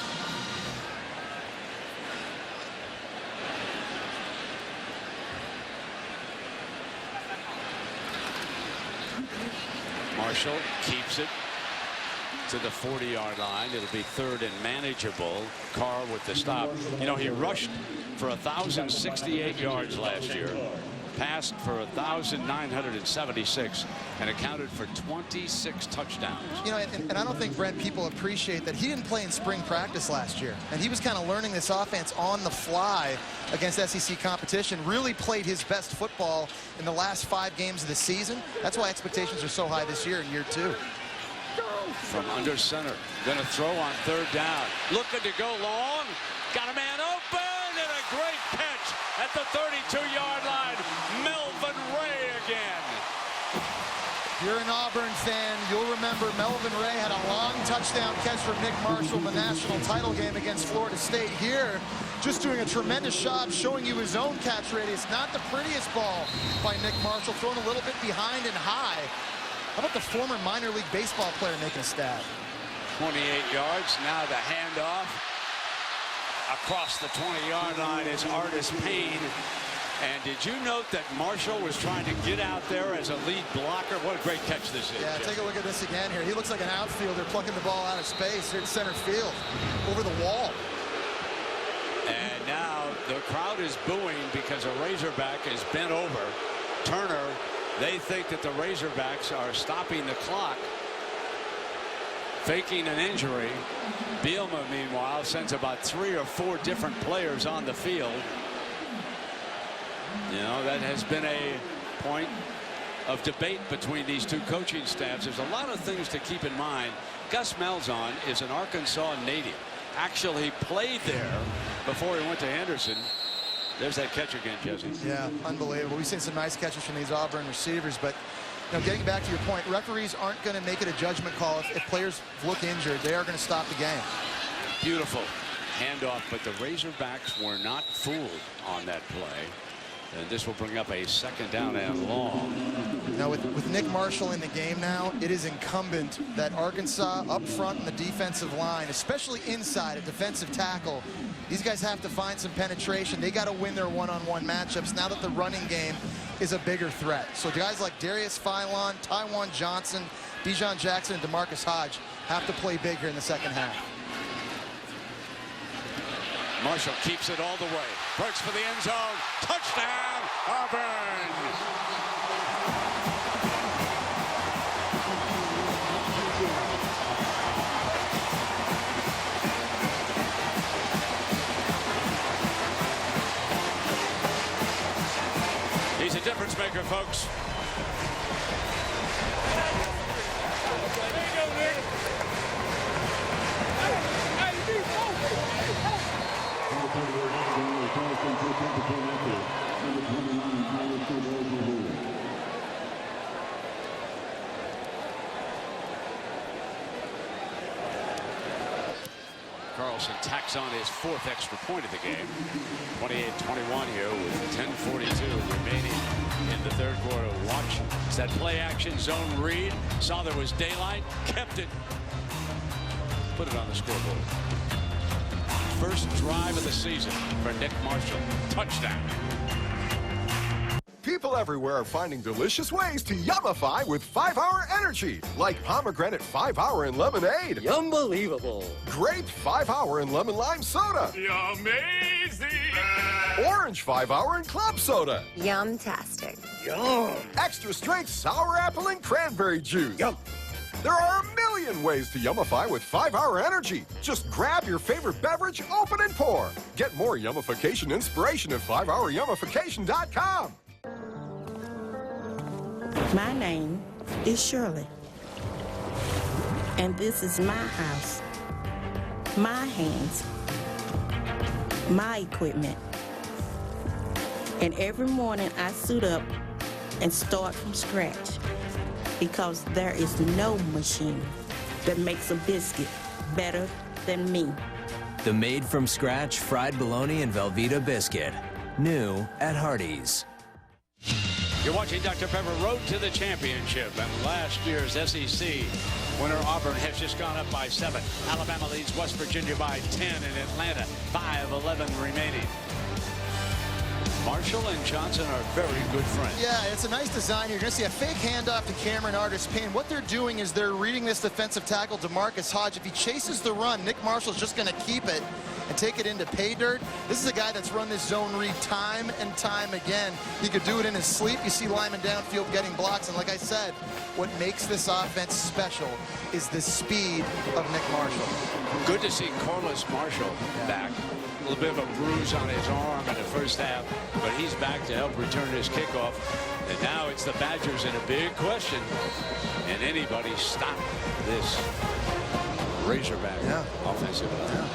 Marshall keeps it to the 40-yard line. It'll be 3rd and manageable. Carr with the stop. You know, he rushed for 1,068 yards last year, passed for 1,976, and accounted for 26 touchdowns. You know, and I don't think, Brent, people appreciate that he didn't play in spring practice last year. And he was kind of learning this offense on the fly against SEC competition. Really played his best football in the last 5 games of the season. That's why expectations are so high this year in year 2. From under center. Going to throw on 3rd down. Looking to go long. Got a man open, and a great catch at the 32-yard line. Melvin Ray again. If you're an Auburn fan, you'll remember Melvin Ray had a long touchdown catch from Nick Marshall in the national title game against Florida State. Here, just doing a tremendous job showing you his own catch radius. Not the prettiest ball by Nick Marshall, thrown a little bit behind and high. How about the former minor league baseball player making a stab? 28 yards. Now the handoff. Across the 20-yard line is Artis Payne. And did you note that Marshall was trying to get out there as a lead blocker? What a great catch this is. Yeah, take a look at this again here. He looks like an outfielder plucking the ball out of space here at center field, over the wall. And now the crowd is booing because a Razorback is bent over. Turner, they think that the Razorbacks are stopping the clock, faking an injury. Bielema, meanwhile, sends about 3 or 4 different players on the field. You know, that has been a point of debate between these two coaching staffs. There's a lot of things to keep in mind. Gus Malzahn is an Arkansas native. Actually played there before he went to Henderson. There's that catch again, Jesse. Yeah, unbelievable. We've seen some nice catches from these Auburn receivers, but you know, getting back to your point, referees aren't going to make it a judgment call. If players look injured, they are going to stop the game. Beautiful handoff, but the Razorbacks were not fooled on that play. And this will bring up a 2nd down and long. Now with Nick Marshall in the game now, it is incumbent that Arkansas up front in the defensive line, especially inside a defensive tackle, these guys have to find some penetration. They got to win their one-on-one matchups now that the running game is a bigger threat. So guys like Darius Philon, Tywan Johnson, Dijon Jackson, and DeMarcus Hodge have to play big here in the second half. Marshall keeps it all the way. Breaks for the end zone. Touchdown, Auburn. He's a difference maker, folks. Carlson tacks on his 4th extra point of the game. 28-21 here with 10:42 remaining in the 3rd quarter. Watch that play action zone read. Saw there was daylight, kept it, put it on the scoreboard. First drive of the season for Nick Marshall. Touchdown. People everywhere are finding delicious ways to yummify with 5-Hour Energy, like pomegranate 5-Hour and lemonade. Unbelievable. Grape 5-Hour and lemon lime soda. Amazing. Orange 5-Hour and club soda. Yum-tastic. Yum. Extra strength sour apple and cranberry juice. Yum. There are a million ways to yummify with 5-Hour Energy. Just grab your favorite beverage, open and pour. Get more yummification inspiration at 5houryummification.com. My name is Shirley, and this is my house, my hands, my equipment. And every morning I suit up and start from scratch, because there is no machine that makes a biscuit better than me. The made-from-scratch fried bologna and Velveeta biscuit. New at Hardee's. You're watching Dr. Pepper Road to the Championship, and last year's SEC winner Auburn has just gone up by 7. Alabama leads West Virginia by 10 in Atlanta. 5:11 remaining. Marshall and Johnson are very good friends. Yeah, it's a nice design. You're going to see a fake handoff to Cameron Artis-Payne. What they're doing is they're reading this defensive tackle, DeMarcus Hodge. If he chases the run, Nick Marshall's just going to keep it and take it into pay dirt. This is a guy that's run this zone read time and time again. He could do it in his sleep. You see Lyman downfield getting blocks. And like I said, what makes this offense special is the speed of Nick Marshall. Good to see Carlos Marshall back. A little bit of a bruise on his arm in the first half, but he's back to help return his kickoff. And now it's the Badgers in a big question. Can anybody stop this Razorback offensive line?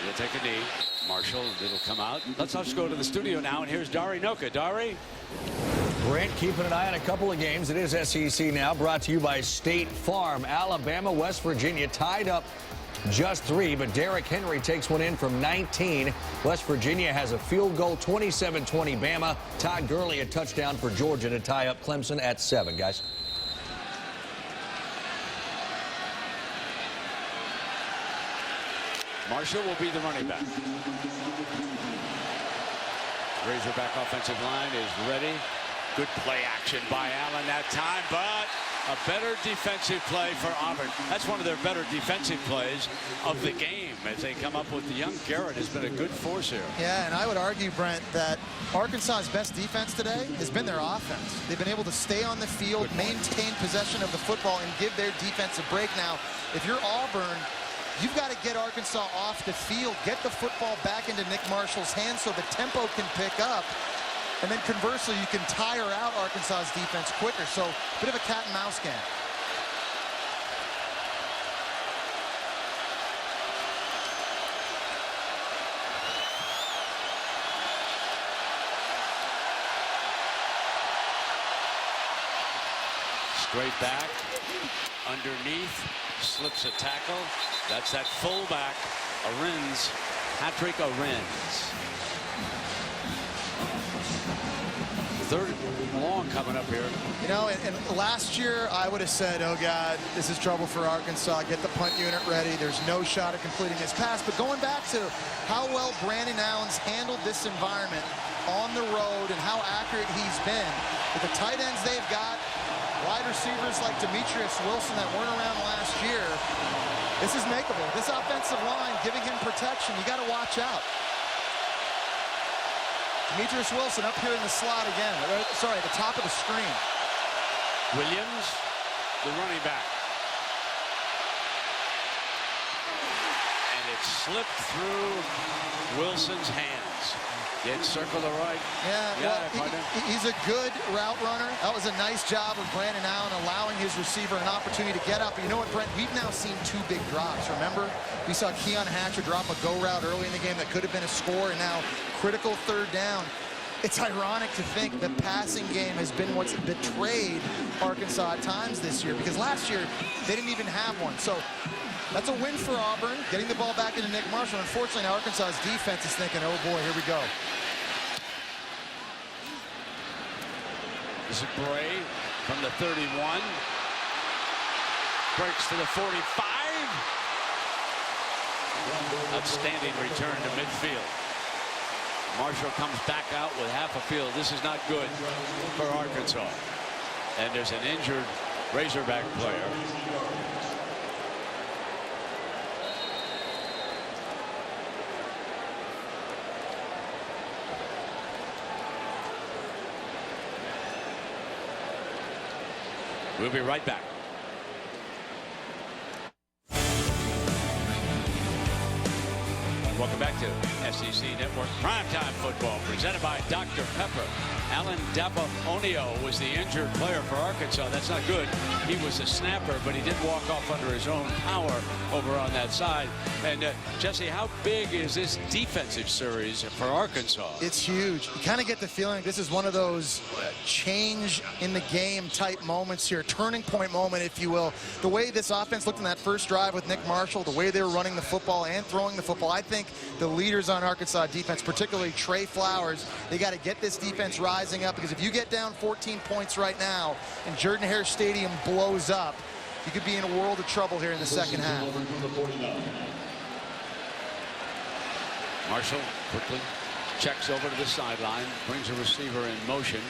He'll take a knee. Marshall, it'll come out. Let's go to the studio now, and here's Dari Noka. Dari? Brent, keeping an eye on a couple of games. It is SEC now, brought to you by State Farm. Alabama, West Virginia tied up just 3, but Derrick Henry takes one in from 19. West Virginia has a field goal, 27-20 Bama. Todd Gurley a touchdown for Georgia to tie up Clemson at 7, guys. Marshall will be the running back. Razorback offensive line is ready. Good play action by Allen that time, but a better defensive play for Auburn. That's one of their better defensive plays of the game as they come up with the young Garrett has been a good force here. Yeah, and I would argue, Brent, that Arkansas's best defense today has been their offense. They've been able to stay on the field, maintain possession of the football, and give their defense a break. Now, if you're Auburn, you've got to get Arkansas off the field, get the football back into Nick Marshall's hands so the tempo can pick up. And then conversely, you can tire out Arkansas's defense quicker. So a bit of a cat and mouse game. Straight back, underneath, slips a tackle. That's that fullback, Arends, Patrick Arends. Third long coming up here. You know, and last year I would have said, oh God, this is trouble for Arkansas. Get the punt unit ready. There's no shot at completing this pass. But going back to how well Brandon Allen's handled this environment on the road and how accurate he's been, with the tight ends they've got, wide receivers like Demetrius Wilson that weren't around last year, this is makeable. This offensive line giving him protection, you got to watch out. Demetrius Wilson up here in the slot again. Sorry, at the top of the screen. Williams, the running back. And it slipped through Wilson's hands. Did circle the right. Yeah, well, he's a good route runner. That was a nice job of Brandon Allen allowing his receiver an opportunity to get up. But you know what, Brent? We've now seen 2 big drops. Remember? We saw Keon Hatcher drop a go route early in the game that could have been a score, and now critical 3rd down. It's ironic to think the passing game has been what's betrayed Arkansas at times this year, because last year they didn't even have one. So that's a win for Auburn, getting the ball back into Nick Marshall. Unfortunately, now Arkansas's defense is thinking, oh boy, here we go. This is Bray from the 31. Breaks to the 45. Outstanding return to midfield. Marshall comes back out with half a field. This is not good for Arkansas. And there's an injured Razorback player. We'll be right back. Welcome back to SEC Network Primetime Football, presented by Dr. Pepper. Alan Dapaonio was the injured player for Arkansas. That's not good. He was a snapper, but he did walk off under his own power over on that side. And Jesse, how big is this defensive series for Arkansas? It's huge. You kind of get the feeling this is one of those change in the game type moments here, turning point moment, if you will. The way this offense looked in that first drive with Nick Marshall, the way they were running the football and throwing the football, I think the leaders on Arkansas defense, particularly Trey Flowers, they got to get this defense rising up, because if you get down 14 points right now and Jordan-Hare Stadium blows up, you could be in a world of trouble here in the second half. Marshall quickly checks over to the sideline, brings a receiver in motion,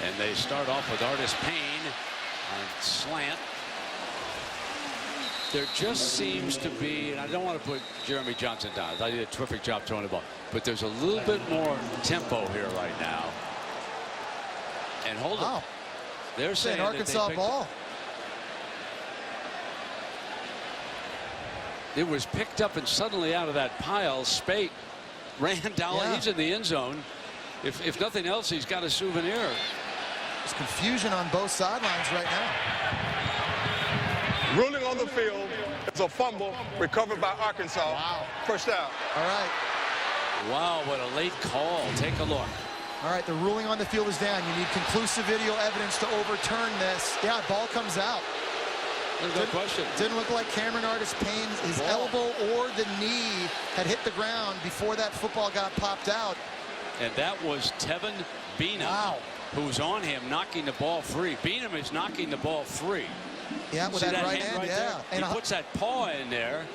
and they start off with Artis Payne on slant. There just seems to be, and I don't want to put Jeremy Johnson down. I did a terrific job throwing the ball, but there's a little bit more tempo here right now. And hold on, they're saying Arkansas ball. It was picked up, and suddenly out of that pile, Spate ran down. Yeah. He's in the end zone. If nothing else, he's got a souvenir. There's confusion on both sidelines right now. Ruling on the field is a fumble recovered by Arkansas. Wow. First down. All right. Wow, what a late call. Take a look. All right, the ruling on the field is down. You need conclusive video evidence to overturn this. Yeah, ball comes out. There's no question. Didn't look like Cameron Artis-Payne, his elbow or the knee had hit the ground before that football got popped out. And that was Tevin Beanham, who's on him, knocking the ball free. Beanham is knocking the ball free. Yeah, with See that right hand hand, right yeah. there? And he puts that paw in there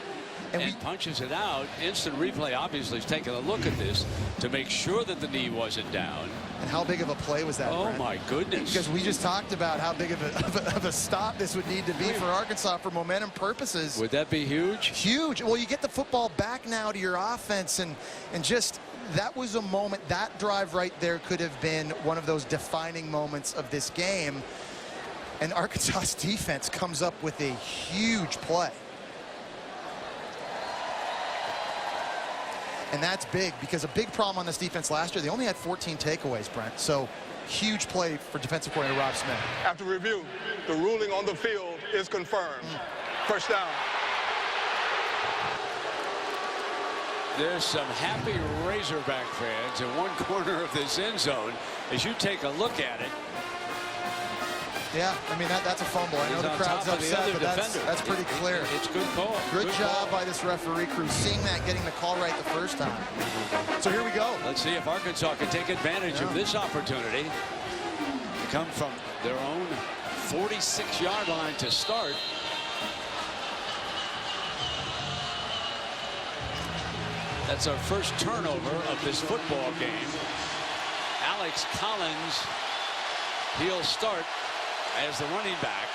and punches it out. Instant replay obviously is taking a look at this to make sure that the knee wasn't down. And how big of a play was that, Oh, Brent? my goodness. Because we just talked about how big of a stop this would need to be for Arkansas for momentum purposes. Would that be huge? Huge. Well, you get the football back now to your offense, and just that was a moment. That drive right there could have been one of those defining moments of this game. And Arkansas's defense comes up with a huge play. And that's big, because a big problem on this defense last year, they only had 14 takeaways, Brent. So huge play for defensive coordinator Rob Smith. After review, the ruling on the field is confirmed. First down. There's some happy Razorback fans in one corner of this end zone as you take a look at it. Yeah, I mean, that's a fumble. I know the crowd's upset, but that's pretty clear. It's good call. Good job by this referee crew, seeing that, getting the call right the first time. So here we go. Let's see if Arkansas can take advantage of this opportunity. Come from their own 46-yard line to start. That's our first turnover of this football game. Alex Collins, he'll start as the running back.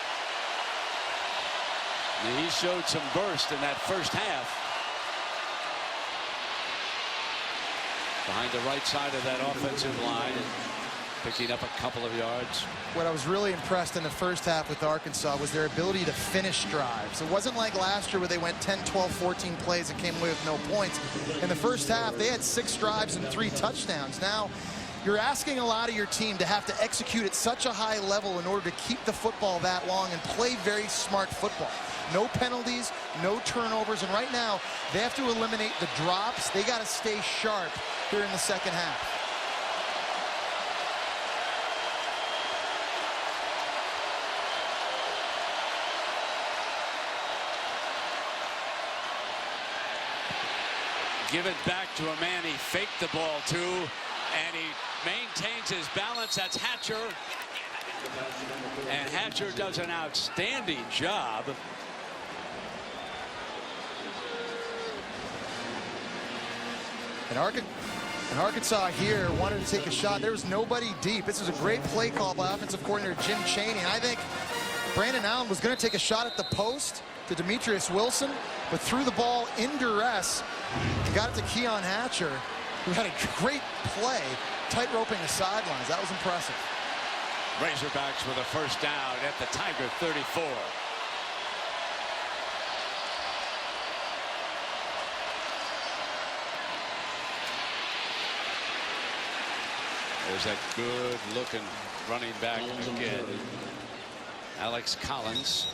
And he showed some burst in that first half. Behind the right side of that offensive line, picking up a couple of yards. What I was really impressed in the first half with Arkansas was their ability to finish drives. It wasn't like last year where they went 10, 12, 14 plays and came away with no points. In the first half, they had 6 drives and 3 touchdowns. Now, you're asking a lot of your team to have to execute at such a high level in order to keep the football that long and play very smart football. No penalties, no turnovers, and right now they have to eliminate the drops. They got to stay sharp here in the second half. Give it back to a man he faked the ball to, and he maintains his balance. That's Hatcher. And Hatcher does an outstanding job. And Arkansas here wanted to take a shot. There was nobody deep. This was a great play call by offensive coordinator Jim Chaney. And I think Brandon Allen was going to take a shot at the post to Demetrius Wilson, but threw the ball in duress. Got it to Keon Hatcher, who had a great play, tight roping the sidelines. That was impressive. Razorbacks with a first down at the Tiger 34. There's that good-looking running back again, Alex Collins.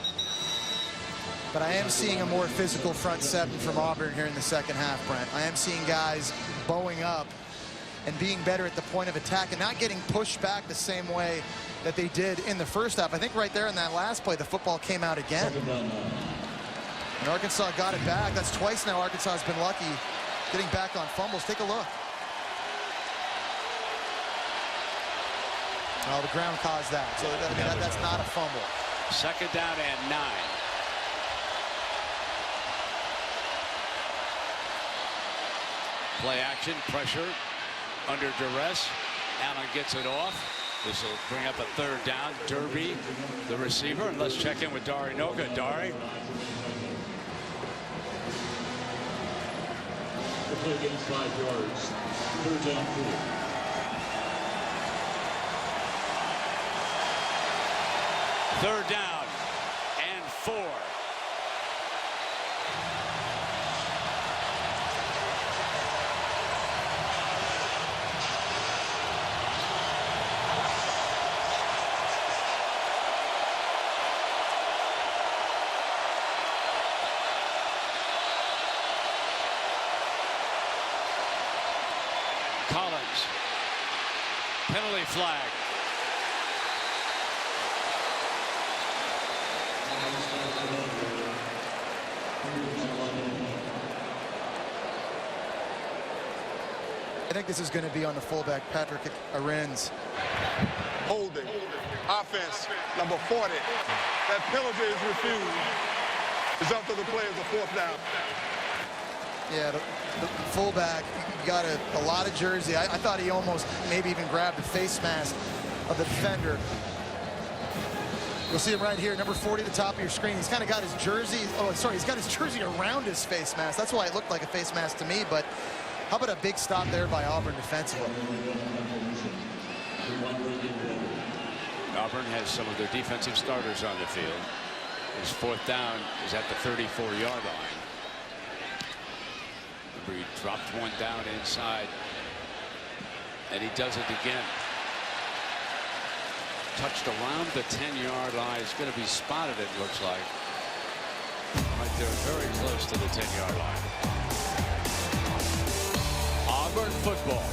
But I am seeing a more physical front seven from Auburn here in the second half, Brent. I am seeing guys bowing up and being better at the point of attack and not getting pushed back the same way that they did in the first half. I think right there in that last play, the football came out again. And Arkansas got it back. That's twice now Arkansas has been lucky getting back on fumbles. Take a look. Oh, the ground caused that. So I mean, that's not a fumble. Second down and 9. Play action, pressure, under duress. Allen gets it off. This will bring up a third down. Derby, the receiver. And let's check in with Dari Noga. Dari. The play gains 5 yards. Third down 4. Third down and 4. Collins, penalty flag. I think this is going to be on the fullback, Patrick Arends. Holding. Offense, number 40. That penalty is refused. It's up to the players, a 4th down. Yeah, the fullback got a lot of jersey. I thought he almost maybe even grabbed the face mask of the defender. You'll see him right here, number 40 at the top of your screen. He's kind of got his jersey, he's got his jersey around his face mask. That's why it looked like a face mask to me, but how about a big stop there by Auburn defensively? Auburn has some of their defensive starters on the field. His 4th down is at the 34-yard line. He dropped one down inside, and he does it again. Touched around the 10-yard line. It's going to be spotted, it looks like. Right there, very close to the 10-yard line. Auburn football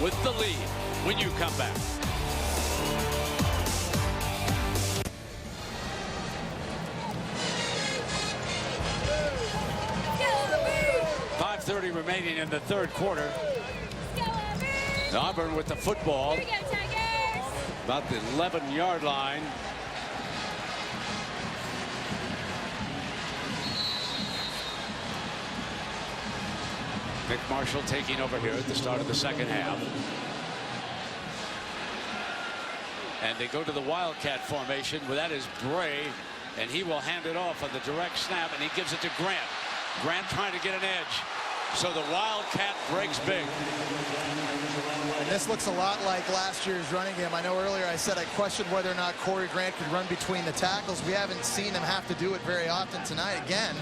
with the lead when you come back. 5:30 remaining in the 3rd quarter. Auburn with the football. About the 11-yard line. Nick Marshall taking over here at the start of the 2nd half. And they go to the Wildcat formation. Well, that is Bray, and he will hand it off on the direct snap, and he gives it to Grant. Grant trying to get an edge. So the Wildcat breaks big. And this looks a lot like last year's running game. I know earlier I said I questioned whether or not Corey Grant could run between the tackles. We haven't seen him have to do it very often tonight. Again,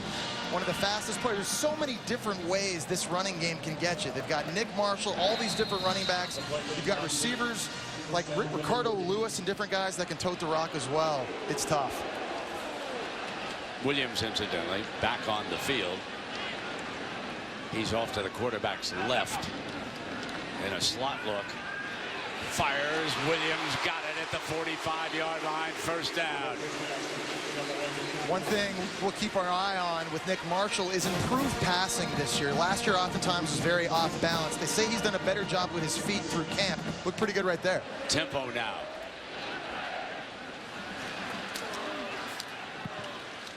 one of the fastest players. There's so many different ways this running game can get you. They've got Nick Marshall, all these different running backs. You've got receivers like Ricardo Lewis and different guys that can tote the rock as well. It's tough. Williams, incidentally, back on the field. He's off to the quarterback's left in a slot look. Fires. Williams got it at the 45-yard line. 1st down. One thing we'll keep our eye on with Nick Marshall is improved passing this year. Last year oftentimes was very off balance. They say he's done a better job with his feet through camp. Looked pretty good right there. Tempo now.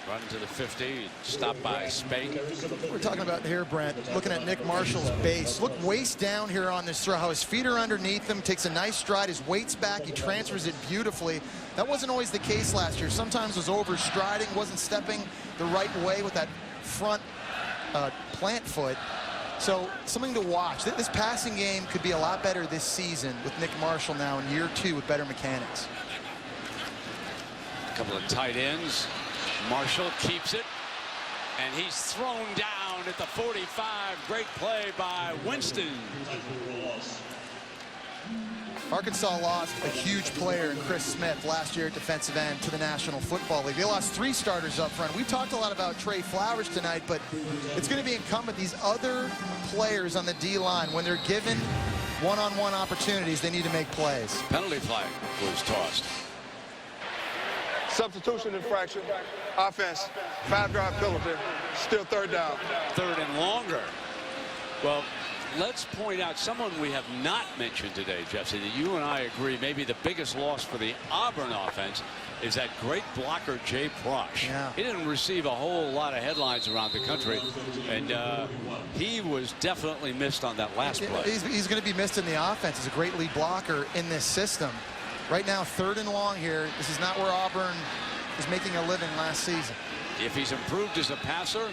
Run to the 50, stopped by Spake. We're talking about here, Brent, looking at Nick Marshall's base. Look waist down here on this throw, how his feet are underneath him, takes a nice stride, his weight's back, he transfers it beautifully. That wasn't always the case last year. Sometimes was overstriding, wasn't stepping the right way with that front plant foot. So something to watch. This passing game could be a lot better this season with Nick Marshall now in year 2 with better mechanics. A couple of tight ends. Marshall keeps it, and he's thrown down at the 45. Great play by Winston. Arkansas lost a huge player in Chris Smith last year at defensive end to the National Football League. They lost 3 starters up front. We've talked a lot about Trey Flowers tonight, but it's going to be incumbent these other players on the D-line. When they're given one-on-one opportunities, they need to make plays. Penalty flag was tossed. Substitution infraction. Offense, 5-yard penalty. Still 3rd down. 3rd and longer. Well, let's point out someone we have not mentioned today, Jesse, that you and I agree maybe the biggest loss for the Auburn offense is that great blocker, Jay Prosh. Yeah. He didn't receive a whole lot of headlines around the country, and he was definitely missed on that last play. He's going to be missed in the offense. He's a great lead blocker in this system. Right now, 3rd and long here. This is not where Auburn was making a living last season. If he's improved as a passer,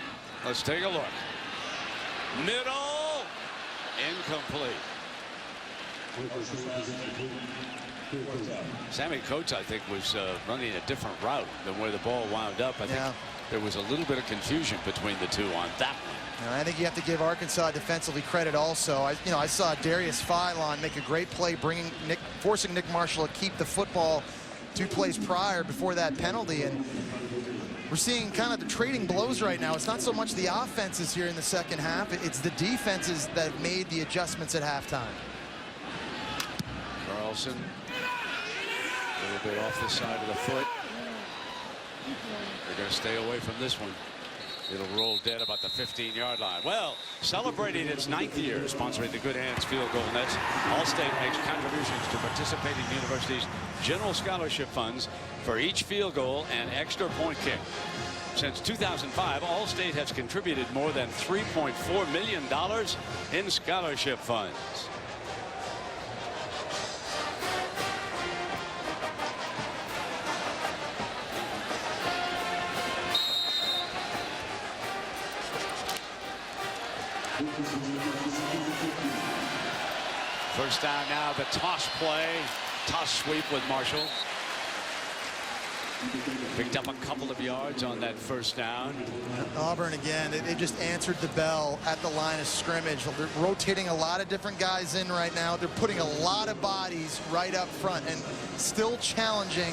let's take a look. Middle, incomplete. Sammy Coates, I think, was running a different route than where the ball wound up. I think there was a little bit of confusion between the two on that one. I think you have to give Arkansas defensively credit also. I saw Darius Philon make a great play, forcing Nick Marshall to keep the football 2 plays prior before that penalty. And we're seeing kind of the trading blows right now. It's not so much the offenses here in the 2nd half. It's the defenses that have made the adjustments at halftime. Carlson, a little bit off the side of the foot. They're going to stay away from this one. It'll roll dead about the 15-yard line. Well, celebrating its 9th year sponsoring the Good Hands Field Goal Nets, Allstate makes contributions to participating universities' general scholarship funds for each field goal and extra point kick. Since 2005, Allstate has contributed more than $3.4 million in scholarship funds. First down now, the toss play. Toss sweep with Marshall. Picked up a couple of yards on that first down. Auburn again, they just answered the bell at the line of scrimmage. They're rotating a lot of different guys in right now. They're putting a lot of bodies right up front and still challenging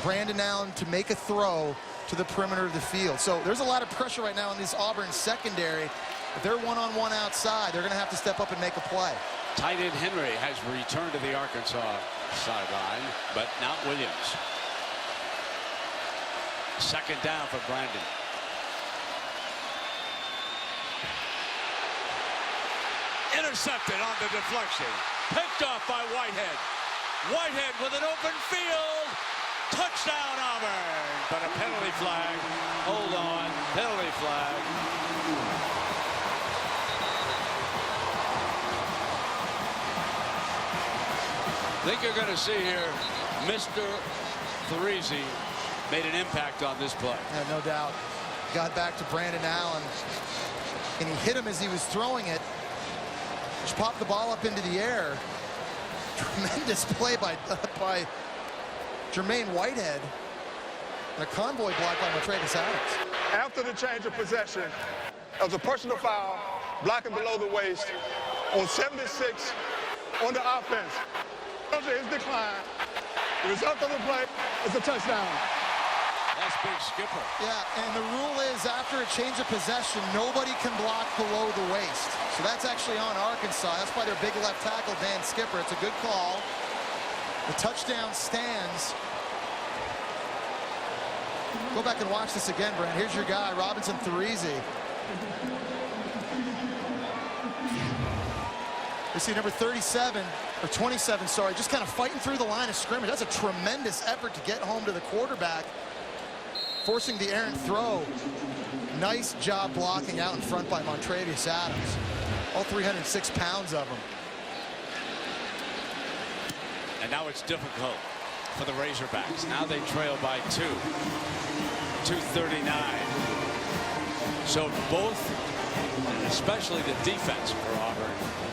Brandon Allen to make a throw to the perimeter of the field. So there's a lot of pressure right now on this Auburn secondary. If they're one-on-one outside, they're going to have to step up and make a play. Tight end Henry has returned to the Arkansas sideline, but not Williams. Second down for Brandon. Intercepted on the deflection. Picked off by Whitehead. Whitehead with an open field. Touchdown Auburn. But a penalty flag. Hold on. Penalty flag. I think you're going to see here Mr. Threezy made an impact on this play. Yeah, no doubt. Got back to Brandon Allen, and he hit him as he was throwing it, which popped the ball up into the air. Tremendous play by Jermaine Whitehead, and a convoy block by Montravius Adams. After the change of possession, there was a personal foul, blocking below the waist on 76 on the offense. His decline. The result of the play is a touchdown. That's big skipper. Yeah, and the rule is after a change of possession, nobody can block below the waist. So that's actually on Arkansas. That's by their big left tackle, Dan Skipper. It's a good call. The touchdown stands. Go back and watch this again, Brent. Here's your guy, Robinson Threezy. We see number 37, or 27, sorry, just kind of fighting through the line of scrimmage. That's a tremendous effort to get home to the quarterback, forcing the errant throw. Nice job blocking out in front by Montravius Adams. All 306 pounds of him. And now it's difficult for the Razorbacks. Now they trail by 2:39. So both, especially the defense for Auburn,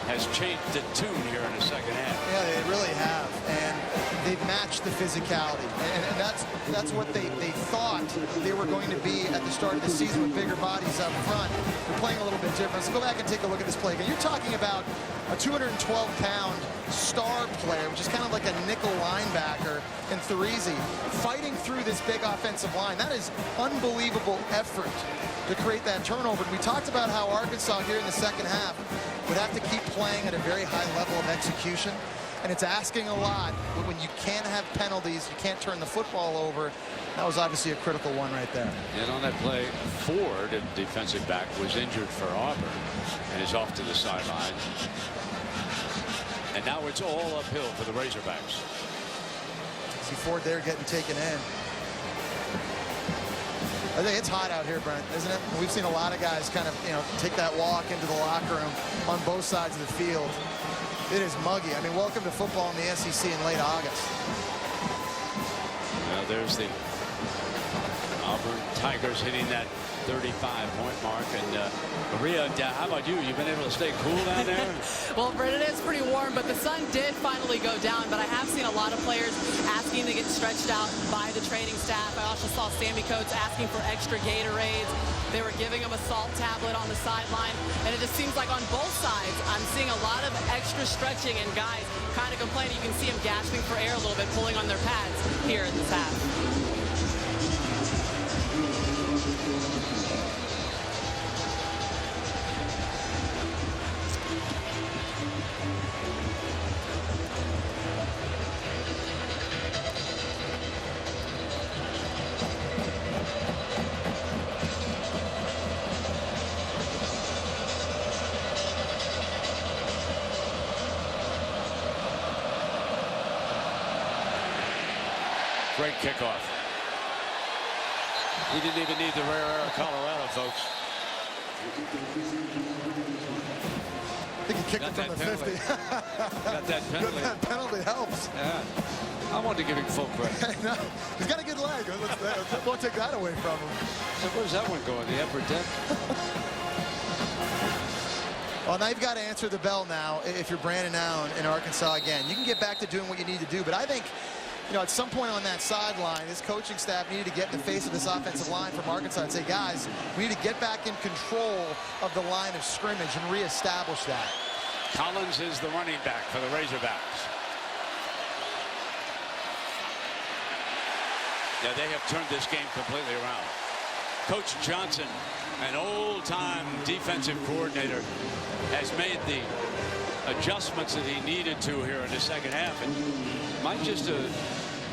has changed the tune here in the second half. Yeah, they really have, and they've matched the physicality, and that's what they thought they were going to be at the start of the season with bigger bodies up front. They're playing a little bit different. So go back and take a look at this play again. You're talking about a 212-pound star player, which is kind of like a nickel linebacker, in Threezy, fighting through this big offensive line. That is unbelievable effort to create that turnover. And we talked about how Arkansas here in the second half would have to keep playing at a very high level of execution, and it's asking a lot. But when you can't have penalties, you can't turn the football over. That was obviously a critical one right there. And on that play, Ford, a defensive back, was injured for Auburn and is off to the sideline. And now it's all uphill for the Razorbacks. See Ford there getting taken in. I think it's hot out here, Brent, isn't it? We've seen a lot of guys kind of, take that walk into the locker room on both sides of the field. It is muggy. I mean, welcome to football in the SEC in late August. Well, there's the Auburn Tigers hitting that 35-point mark. And Maria, how about you? You've been able to stay cool down there? Well, Brent, it is pretty warm, but the sun did finally go down. But I have seen a lot of players asking to get stretched out by the training staff. I also saw Sammy Coates asking for extra Gatorades. They were giving him a salt tablet on the sideline. And it just seems like on both sides, I'm seeing a lot of extra stretching and guys kind of complaining. You can see them gasping for air a little bit, pulling on their pads here in this half. Great kickoff. He didn't even need the rare air of Colorado, folks. I think he kicked it from the 50. Got that penalty. That penalty helps. Yeah. I want to give him full credit. No, he's got a good leg. Won't take that away from him. So where's that one going? The upper deck? Well, now you've got to answer the bell now if you're Brandon Allen in Arkansas again. You can get back to doing what you need to do, but I think, you know, at some point on that sideline, this coaching staff needed to get in the face of this offensive line from Arkansas and say, guys, we need to get back in control of the line of scrimmage and reestablish that. Collins is the running back for the Razorbacks. Yeah, they have turned this game completely around. Coach Johnson, an old-time defensive coordinator, has made the adjustments that he needed to here in the second half. And might just have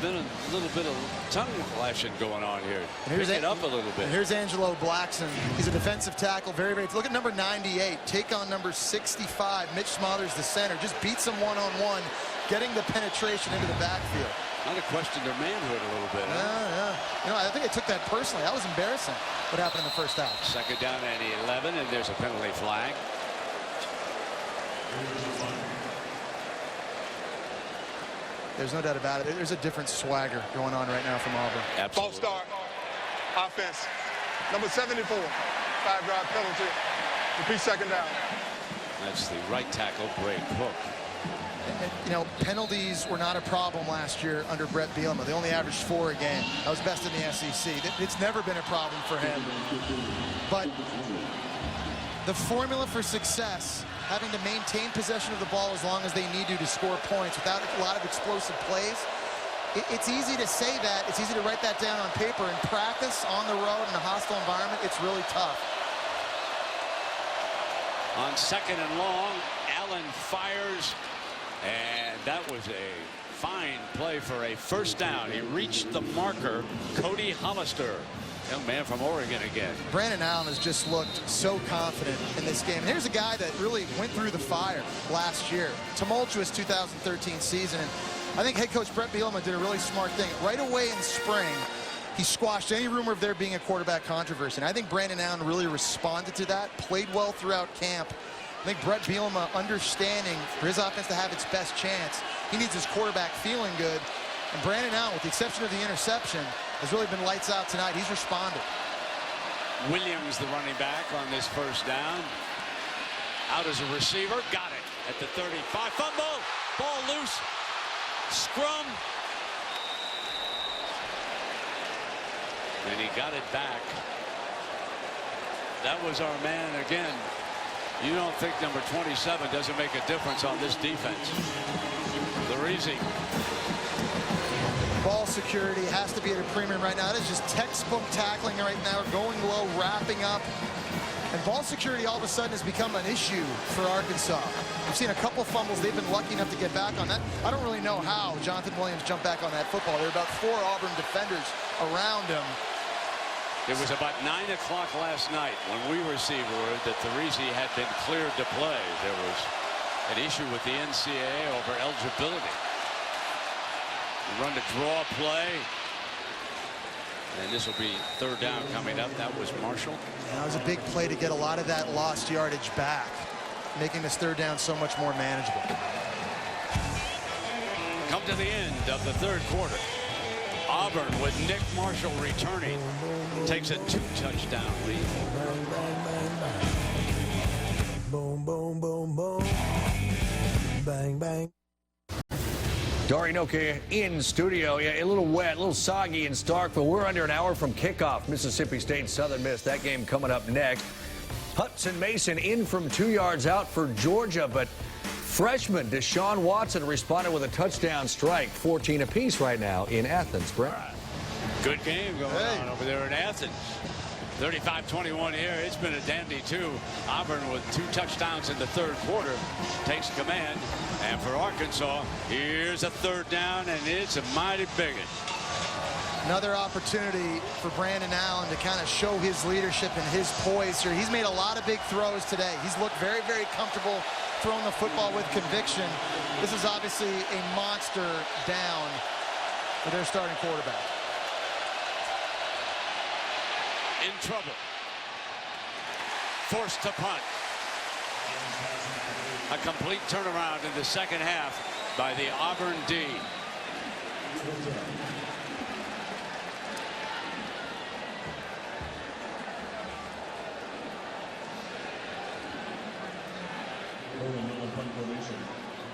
been a little bit of tongue lashing going on here. Pick it up a little bit. Here's Angelo Blackson. He's a defensive tackle. Very. Look at number 98. Take on number 65. Mitch Smothers, the center. Just beats him one-on-one, getting the penetration into the backfield. Kind of questioned their manhood a little bit. Yeah. You know, I think I took that personally. That was embarrassing, what happened in the first half. Second down and 11, and there's a penalty flag. There's no doubt about it. There's a different swagger going on right now from Auburn. False start. Offense. Number 74. 5-yard penalty. Repeat second down. That's the right tackle, Bray Cook. And, you know, penalties were not a problem last year under Brett Bielema. They only averaged 4 a game. That was best in the SEC. It's never been a problem for him. But the formula for success, having to maintain possession of the ball as long as they need to score points without a lot of explosive plays, it's easy to say that. It's easy to write that down on paper. In practice, on the road, in a hostile environment, it's really tough. On second and long, Allen fires. And that was a fine play for a first down. He reached the marker, Cody Hollister, young man from Oregon again. Brandon Allen has just looked so confident in this game. And here's a guy that really went through the fire last year. Tumultuous 2013 season. And I think head coach Brett Bielema did a really smart thing. Right away in spring, he squashed any rumor of there being a quarterback controversy. And I think Brandon Allen really responded to that, played well throughout camp. I think Brett Bielema, understanding for his offense to have its best chance, he needs his quarterback feeling good. And Brandon Allen, with the exception of the interception, has really been lights out tonight. He's responded. Williams, the running back, on this first down. Out as a receiver. Got it at the 35. Fumble. Ball loose. Scrum. And he got it back. That was our man again. You don't think number 27 doesn't make a difference on this defense. Larisi. Ball security has to be at a premium right now. It is just textbook tackling right now, going low, wrapping up. And ball security all of a sudden has become an issue for Arkansas. We've seen a couple fumbles. They've been lucky enough to get back on that. I don't really know how Jonathan Williams jumped back on that football. There were about 4 Auburn defenders around him. It was about 9 o'clock last night when we received word that Larisi had been cleared to play. There was an issue with the NCAA over eligibility. Run to draw play. And this will be third down coming up. That was Marshall. That was a big play to get a lot of that lost yardage back, making this third down so much more manageable. Come to the end of the third quarter. Auburn, with Nick Marshall returning, takes a 2-touchdown lead. Boom, boom, boom, boom. Bang, bang. Dory Noka in studio. Yeah, a little wet, a little soggy in Starkville. We're under an hour from kickoff. Mississippi State Southern Miss. That game coming up next. Hudson Mason in from 2 yards out for Georgia, but freshman Deshaun Watson responded with a touchdown strike. 14 apiece right now in Athens. Brett. Good game going on over there in Athens. 35-21 here. It's been a dandy, too. Auburn with 2 touchdowns in the third quarter takes command. And for Arkansas, here's a third down, and it's a mighty big one. Another opportunity for Brandon Allen to kind of show his leadership and his poise here. He's made a lot of big throws today. He's looked very, very comfortable throwing the football with conviction. This is obviously a monster down for their starting quarterback. In trouble. Forced to punt. A complete turnaround in the second half by the Auburn D.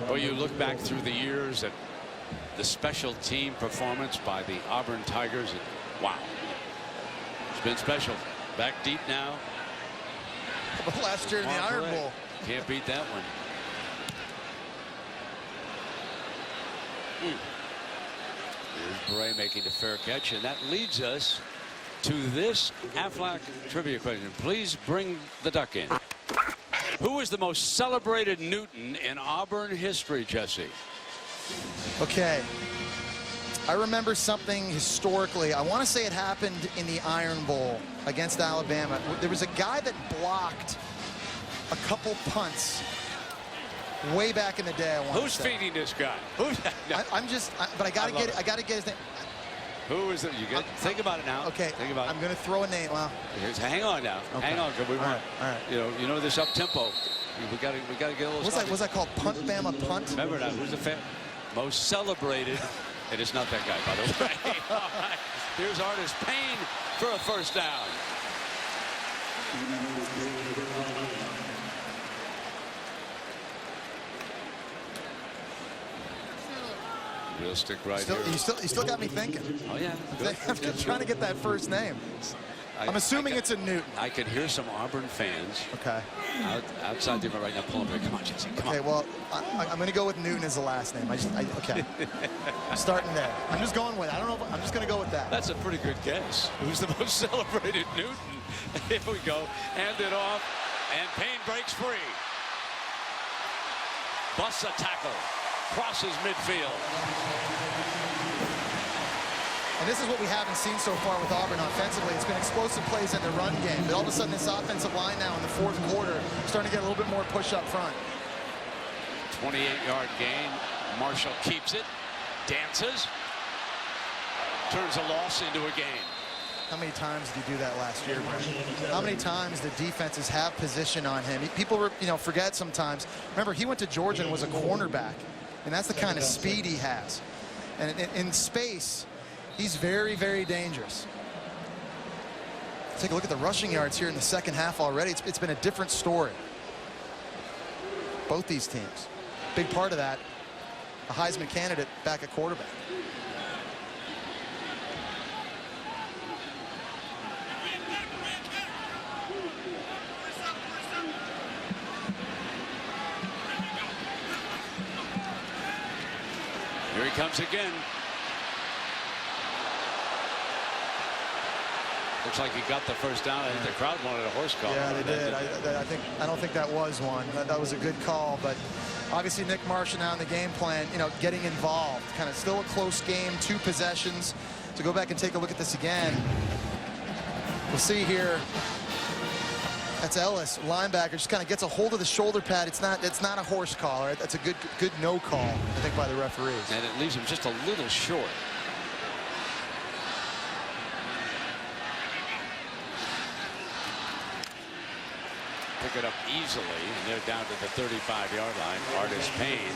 Well, you look back through the years at the special team performance by the Auburn Tigers, and wow, it's been special. Back deep now. Last year in the Iron Bowl. Can't beat that one. Here's Bray making the fair catch, and that leads us to this Aflac trivia question. Please bring the duck in. Who is the most celebrated Newton in Auburn history, Jesse? Okay. I remember something historically. I want to say it happened in the Iron Bowl against Alabama. There was a guy that blocked a couple punts way back in the day. Who's feeding this guy? Who's? No. But I got to get his name. Who is it? You get think about it now. Okay. Think about it. I'm going to throw a name. Well, hang on now. Okay. Hang on, because we want. All right. You know this up tempo. We got to get a little. Was that called punt, Bama punt? Remember that? Who's the most celebrated? It is not that guy, by the way. All right. Here's Artis Payne for a first down. We'll stick right here. You still got me thinking. Oh, yeah. I'm trying to get that first name. I'm assuming it's a Newton. I can hear some Auburn fans. Okay. Outside the right now, pulling back. Come on, Jesse. Come on. Okay, well, I'm going to go with Newton as the last name. Okay. I'm starting there. I'm just going with it. I don't know. I'm just going to go with that. That's a pretty good guess. Who's the most celebrated Newton? Here we go. Hand it off, and Payne breaks free. Busts a tackle. Crosses midfield. And this is what we haven't seen so far with Auburn offensively. It's been explosive plays in the run game. But all of a sudden, this offensive line now in the fourth quarter starting to get a little bit more push up front. 28-yard gain. Marshall keeps it. Dances. Turns a loss into a gain. How many times did he do that last year, Brent? How many times did defenses have position on him? People, forget sometimes. Remember, he went to Georgia and was a cornerback. And that's the kind of speed he has. And in space, he's very, very dangerous. Take a look at the rushing yards here in the second half already. It's been a different story. Both these teams. Big part of that, a Heisman candidate back at quarterback. Here he comes again. Looks like he got the first down. I think the crowd wanted a horse call. Yeah, they did. I don't think that was one. That was a good call, but obviously Nick Marshall now in the game plan, getting involved. Kind of still a close game, 2 possessions. To go back and take a look at this again. We'll see here. That's Ellis, linebacker, just kind of gets a hold of the shoulder pad. It's not a horse call, right? That's a good no call, I think, by the referees. And it leaves him just a little short. Pick it up easily, and they're down to the 35-yard line. Artis Payne.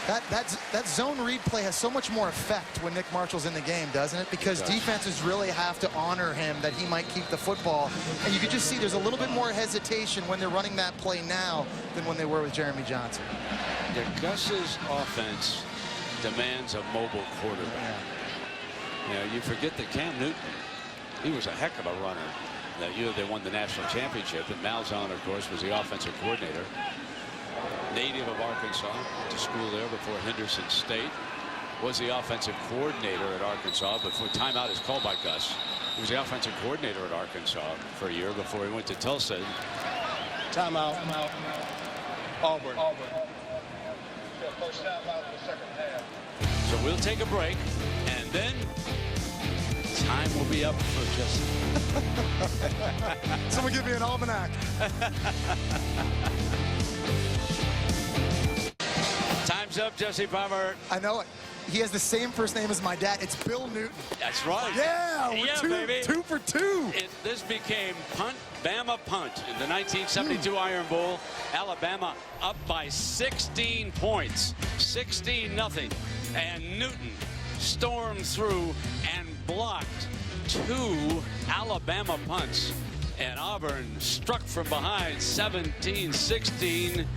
That zone read play has so much more effect when Nick Marshall's in the game, doesn't it? Because defenses really have to honor him that he might keep the football. And you can just see there's a little bit more hesitation when they're running that play now than when they were with Jeremy Johnson. Gus's offense demands a mobile quarterback. You forget that Cam Newton, he was a heck of a runner. That year they won the national championship, and Malzahn, of course, was the offensive coordinator. Native of Arkansas, went to school there before Henderson State. Was the offensive coordinator at Arkansas before timeout is called by Gus. He was the offensive coordinator at Arkansas for a year before he went to Tulsa. Timeout. Auburn. First timeout in the second half. So we'll take a break, and then time will be up for Jesse. Someone give me an almanac. Time's up, Jesse Palmer. I know it. he has the same first name as my dad. It's Bill Newton. That's right. Yeah, we're baby. 2 for 2. This became punt, Bama punt in the 1972 Iron Bowl. Alabama up by 16 points, 16-0. And Newton stormed through and blocked 2 Alabama punts. And Auburn struck from behind 17-16. Of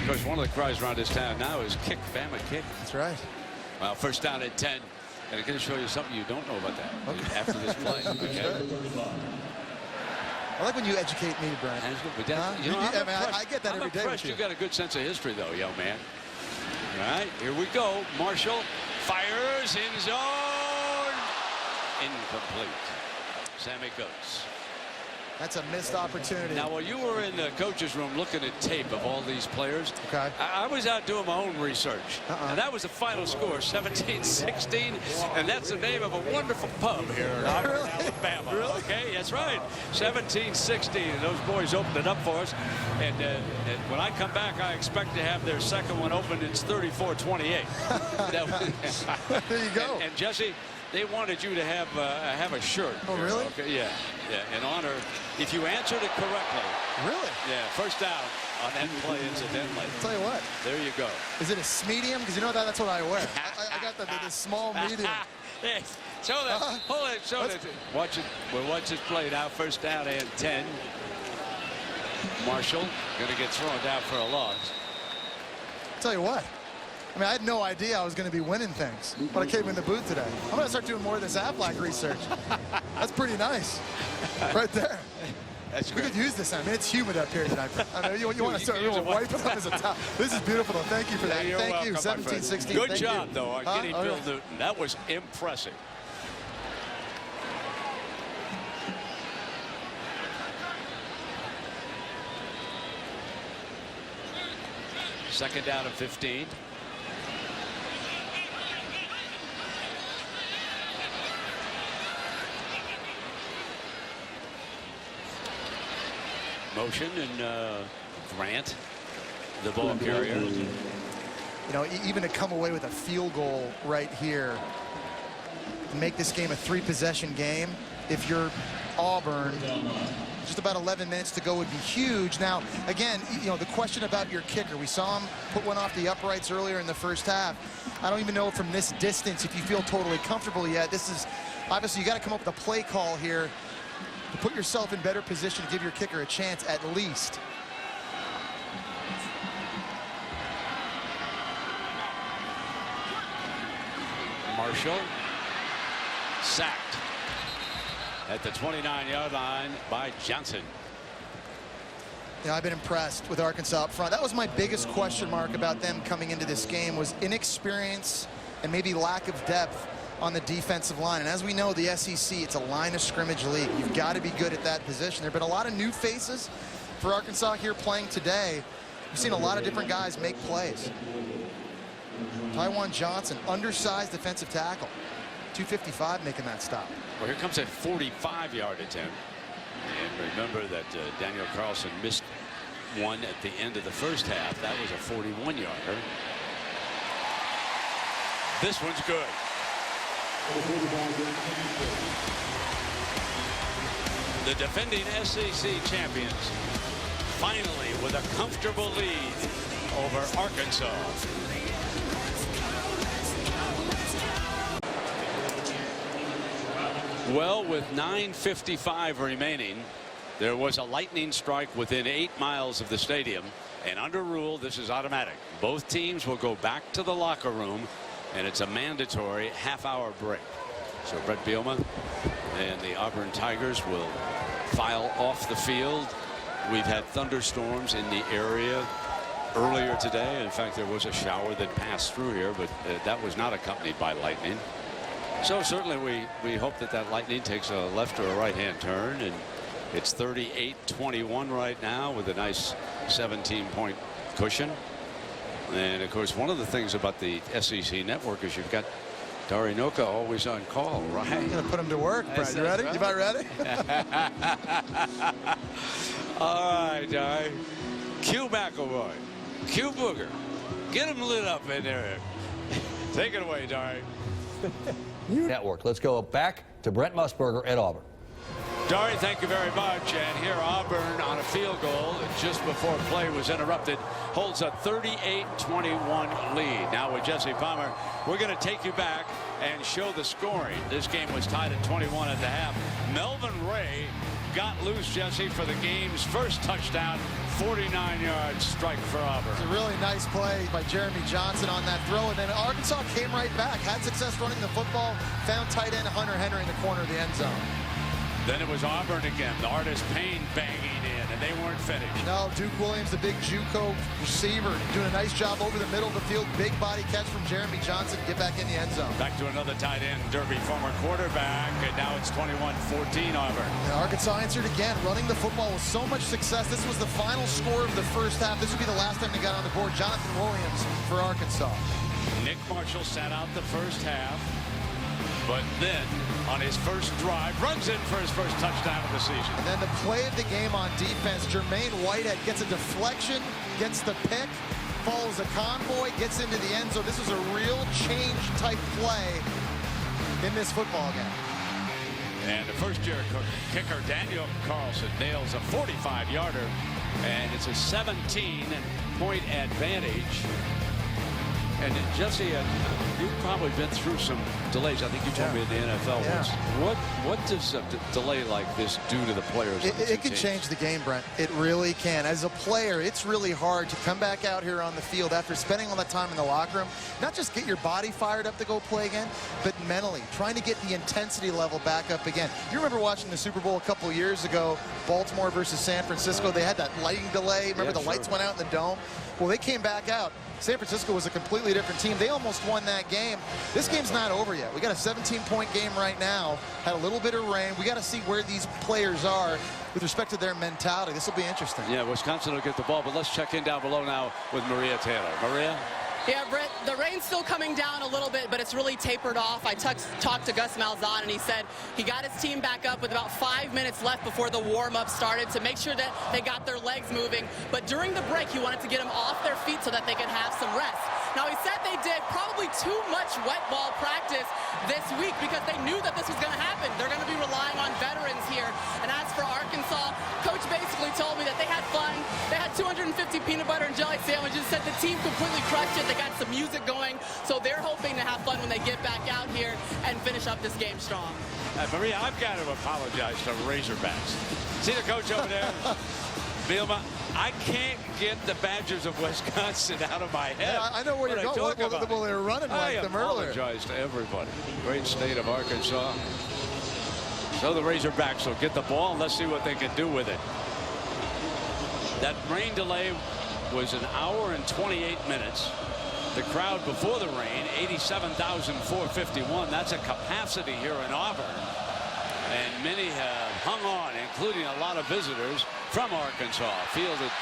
course, one of the cries around this town now is kick, Bama kick. That's right. Well, first down at 10. And I'm going to show you something you don't know about that after this play. Okay? I like when you educate me, Brian. You know, I get that every day. I'm impressed you got a good sense of history, though, young man. All right, here we go. Marshall fires in zone. Incomplete. Sammy Goetz. That's a missed opportunity. Now, while you were in the coach's room looking at tape of all these players, okay, I was out doing my own research. And that was the final score, 17-16. And that's the name of a wonderful pub here in Auburn, Alabama. Really? Okay, that's right. 17-16. And those boys opened it up for us. And when I come back, I expect to have their second one open. It's 34-28. There you go. And Jesse, they wanted you to have a shirt. Oh, really? Okay, yeah. In honor, if you answered it correctly. Really? Yeah, first down on that play, incidentally. I'll tell you what. There you go. Is it a medium? Because you know that's what I wear. I got the small medium. Yes. Show that. Hold it. Show it. Watch it. We'll watch this play now. First down and 10. Marshall going to get thrown down for a loss. I'll tell you what. I mean, I had no idea I was going to be winning things when I came in the booth today. I'm going to start doing more of this Aflac research. That's pretty nice. Right there. That's we great. could use this. I mean, it's humid up here tonight. I mean, you want to start wiping up as a towel. This is beautiful, though. Thank you for that. Thank you. 17-16. Good job, though, on getting Bill Newton. That was impressive. Second down and 15. Motion and Grant, the ball carrier. You know, even to come away with a field goal right here and make this game a 3-possession game, if you're Auburn, just about 11 minutes to go would be huge. Now, again, you know, the question about your kicker, we saw him put one off the uprights earlier in the first half. I don't even know from this distance if you feel totally comfortable yet. This is, obviously, you got to come up with a play call here to put yourself in better position to give your kicker a chance at least. Marshall sacked at the 29-yard line by Johnson. Yeah, I've been impressed with Arkansas up front. That was my biggest question mark about them coming into this game, was inexperience and maybe lack of depth on the defensive line. And as we know, the SEC, it's a line of scrimmage league. You've got to be good at that position. There have been a lot of new faces for Arkansas here playing today. We've seen a lot of different guys make plays. Tywan Johnson, undersized defensive tackle. 255 making that stop. Well, here comes a 45-yard attempt. And remember that Daniel Carlson missed one at the end of the first half. That was a 41-yarder. This one's good. The defending SEC champions finally with a comfortable lead over Arkansas. Well, with 9:55 remaining, there was a lightning strike within 8 miles of the stadium, and under rule, this is automatic. Both teams will go back to the locker room, and it's a mandatory half-hour break. So Brett Bielema and the Auburn Tigers will file off the field. We've had thunderstorms in the area earlier today. In fact, there was a shower that passed through here, but that was not accompanied by lightning. So certainly we hope that that lightning takes a left or a right-hand turn, and it's 38-21 right now with a nice 17-point cushion. And of course, one of the things about the SEC network is you've got Darinoka always on call, right? I'm gonna put him to work, Brad. You ready? Right. You about ready? All right, Dari. Q McElroy, Q Booger, get him lit up in there. Take it away, Dari. Network. Let's go back to Brent Musburger at Auburn. Dari, thank you very much. And here Auburn on a field goal just before play was interrupted holds a 38-21 lead. Now with Jesse Palmer, we're going to take you back and show the scoring. This game was tied at 21 at the half. Melvin Ray got loose, Jesse, for the game's first touchdown. 49-yard strike for Auburn. It's a really nice play by Jeremy Johnson on that throw, and then Arkansas came right back, had success running the football, found tight end Hunter Henry in the corner of the end zone. Then it was Auburn again. The Artist Payne banging in, and they weren't finished. No, Duke Williams, the big JUCO receiver, doing a nice job over the middle of the field. Big body catch from Jeremy Johnson. Get back in the end zone. Back to another tight end, Derby, former quarterback, and now it's 21-14 Auburn. And Arkansas answered again, running the football with so much success. This was the final score of the first half. This would be the last time they got on the board. Jonathan Williams for Arkansas. Nick Marshall sat out the first half, but then on his first drive, runs in for his first touchdown of the season. And then the play of the game on defense, Jermaine Whitehead gets a deflection, gets the pick, follows a convoy, gets into the end zone. This was a real change type play in this football game. And the first-year kicker, Daniel Carlson, nails a 45-yarder, and it's a 17-point advantage. And Jesse, you've probably been through some delays. I think you told me in the NFL once. What does a delay like this do to the players? It can change the game, Brent. It really can. As a player, it's really hard to come back out here on the field after spending all that time in the locker room, not just get your body fired up to go play again, but mentally, trying to get the intensity level back up again. You remember watching the Super Bowl a couple years ago, Baltimore versus San Francisco. They had that lighting delay. Remember the lights went out in the dome? Well, they came back out. San Francisco was a completely different team. They almost won that game. This game's not over yet. We got a 17-point game right now. Had a little bit of rain. We got to see where these players are with respect to their mentality. This will be interesting. Yeah, Wisconsin will get the ball, but let's check in down below now with Maria Taylor. Maria? Yeah, Brett, the rain's still coming down a little bit, but it's really tapered off. I talked to Gus Malzahn, and he said he got his team back up with about 5 minutes left before the warm-up started to make sure that they got their legs moving. But during the break, he wanted to get them off their feet so that they could have some rest. Now, he said they did probably too much wet ball practice this week because they knew that this was going to happen. They're going to be relying on veterans here. And as for Arkansas, Coach basically told me that they had fun. They had 250 peanut butter and jelly sandwiches, said the team completely crushed it. They got some music going, so they're hoping to have fun when they get back out here and finish up this game strong. Maria, I've got to apologize to Razorbacks. See the coach over there? Bielma, I can't get the Badgers of Wisconsin out of my head. Yeah, I know where you're going. Well, they were running like them earlier. I apologize to everybody. Great state of Arkansas. So the Razorbacks will get the ball, and let's see what they can do with it. That rain delay was 1 hour and 28 minutes. The crowd before the rain, 87,451. That's a capacity here in Auburn. And many have hung on, including a lot of visitors from Arkansas. Fielded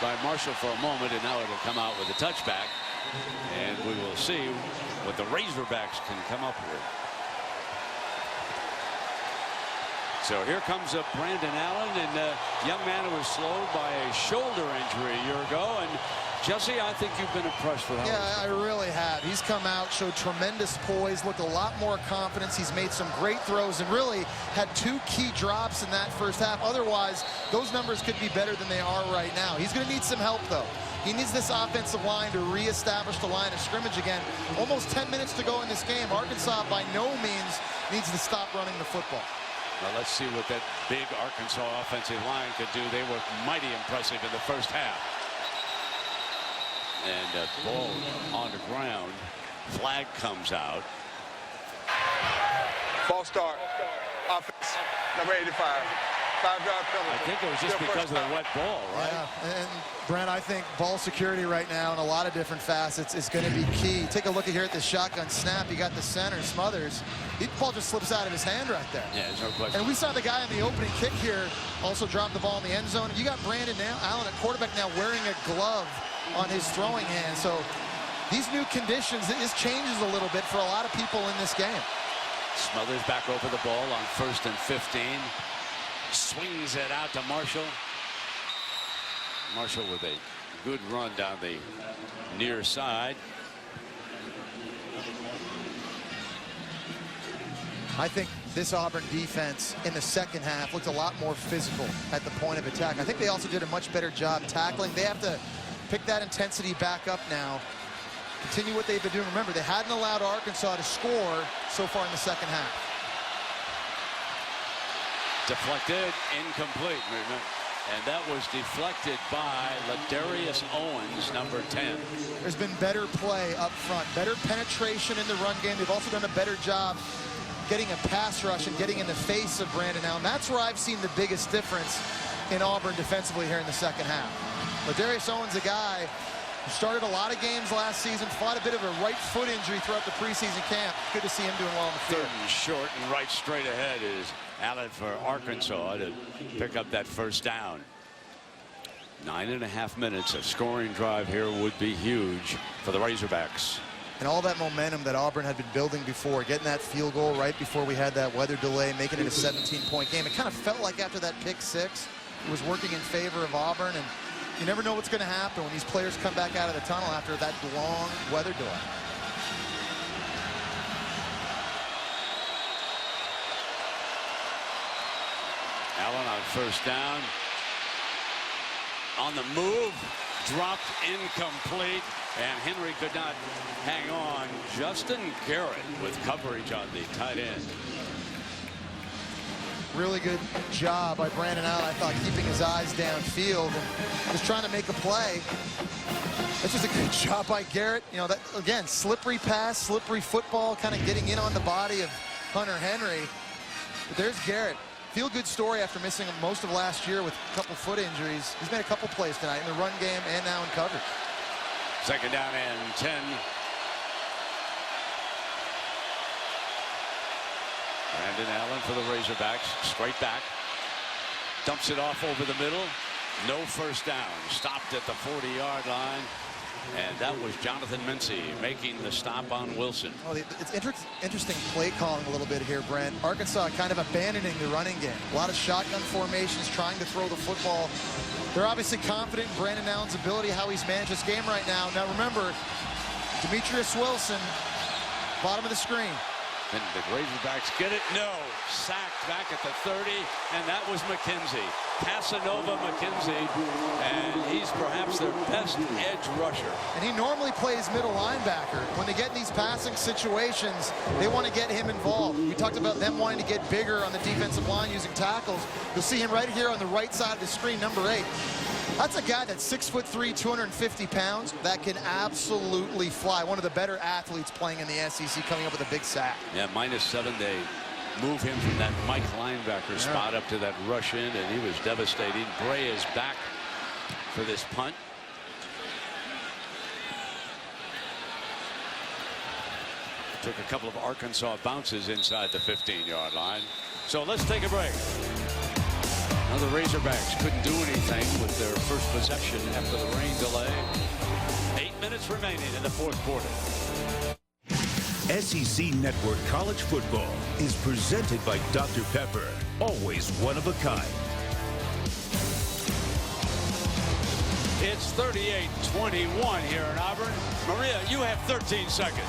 by Marshall for a moment, and now it'll come out with a touchback. And we will see what the Razorbacks can come up with. So here comes Brandon Allen, and a young man who was slowed by a shoulder injury a year ago. And Jesse, I think you've been impressed with him. Yeah, I really have. He's come out, showed tremendous poise, looked a lot more confidence. He's made some great throws and really had 2 key drops in that first half. Otherwise, those numbers could be better than they are right now. He's going to need some help, though. He needs this offensive line to reestablish the line of scrimmage again. Almost 10 minutes to go in this game. Arkansas, by no means, needs to stop running the football. Now let's see what that big Arkansas offensive line could do. They were mighty impressive in the first half. And ball on the ground. Flag comes out. False start. Offense, number 85. 5-yard penalty. I think it was just because of the wet ball, right? Yeah, and Brent, I think ball security right now in a lot of different facets is going to be key. Take a look here at the shotgun snap. You got the center, Smothers. The ball just slips out of his hand right there. Yeah, there's no question. And we saw the guy in the opening kick here also drop the ball in the end zone. You got Brandon Allen at quarterback now wearing a glove on his throwing hand. So these new conditions, this changes a little bit for a lot of people in this game. Smothers back over the ball on 1st and 15. Swings it out to Marshall. Marshall with a good run down the near side. I think this Auburn defense in the second half looked a lot more physical at the point of attack. I think they also did a much better job tackling. They have to pick that intensity back up now. Continue what they've been doing. Remember, they hadn't allowed Arkansas to score so far in the second half. Deflected, incomplete movement. And that was deflected by Ladarius Owens, number 10. There's been better play up front, better penetration in the run game. They've also done a better job getting a pass rush and getting in the face of Brandon Allen. That's where I've seen the biggest difference in Auburn defensively here in the second half. Ladarius Owens, a guy who started a lot of games last season, fought a bit of a right foot injury throughout the preseason camp. Good to see him doing well in the field. Third and short and right straight ahead is Allen for Arkansas to pick up that first down. 9.5 minutes. A scoring drive here would be huge for the Razorbacks. And all that momentum that Auburn had been building before, getting that field goal right before we had that weather delay, making it a 17-point game. It kind of felt like after that pick six, it was working in favor of Auburn. And you never know what's going to happen when these players come back out of the tunnel after that long weather delay. Allen on first down. On the move, dropped incomplete, and Henry could not hang on. Justin Garrett with coverage on the tight end. Really good job by Brandon Allen, I thought, keeping his eyes downfield and just trying to make a play. That's just a good job by Garrett. You know, that again, slippery pass, slippery football, kind of getting in on the body of Hunter Henry. But there's Garrett. Feel good story after missing most of last year with a couple foot injuries. He's made a couple plays tonight in the run game and now in coverage. Second down and 10. Brandon Allen for the Razorbacks, straight back. Dumps it off over the middle. No first down. Stopped at the 40-yard line. And that was Jonathan Mincy making the stop on Wilson. Oh, it's interesting play calling a little bit here, Brent. Arkansas kind of abandoning the running game. A lot of shotgun formations, trying to throw the football. They're obviously confident in Brandon Allen's ability, how he's managed this game right now. Now remember, Demetrius Wilson, bottom of the screen. And the Razorbacks get it? No. Sacked back at the 30, and that was McKenzie. Casanova McKenzie, and he's perhaps their best edge rusher. And he normally plays middle linebacker. When they get in these passing situations, they want to get him involved. We talked about them wanting to get bigger on the defensive line using tackles. You'll see him right here on the right side of the screen, number 8. That's a guy that's 6'3", 250 pounds, that can absolutely fly. One of the better athletes playing in the SEC, coming up with a big sack. Yeah, -7. They move him from that Mike linebacker spot up to that rush in, and he was devastating. Bray is back for this punt. Took a couple of Arkansas bounces inside the 15-yard line. So let's take a break. Now the Razorbacks couldn't do anything with their first possession after the rain delay. 8 minutes remaining in the fourth quarter. SEC Network College Football is presented by Dr. Pepper, always one of a kind. It's 38-21 here in Auburn. Maria, you have 13 seconds.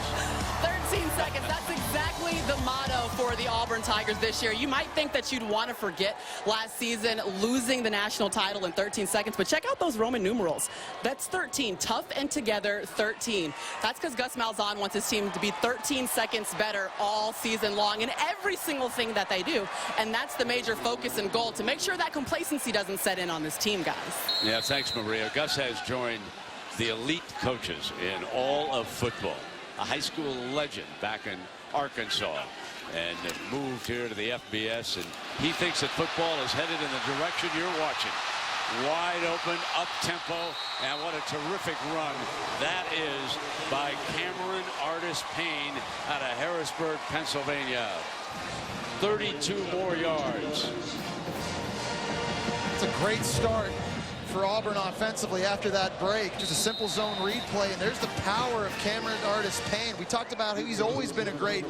13 seconds. That's exactly the motto for the Auburn Tigers this year. You might think that you'd want to forget last season losing the national title in 13 seconds, but check out those Roman numerals. That's 13. Tough and together, 13. That's because Gus Malzahn wants his team to be 13 seconds better all season long in every single thing that they do. And that's the major focus and goal, to make sure that complacency doesn't set in on this team, guys. Yeah, thanks, Maria. Gus has joined the elite coaches in all of football. A high school legend back in Arkansas, and moved here to the FBS, and he thinks that football is headed in the direction you're watching. Wide open, up-tempo, and what a terrific run that is by Cameron Artis Payne out of Harrisburg, Pennsylvania. 32 more yards. It's a great start for Auburn offensively after that break. Just a simple zone read play, and there's the power of Cameron Artis Payne. We talked about how he's always been a great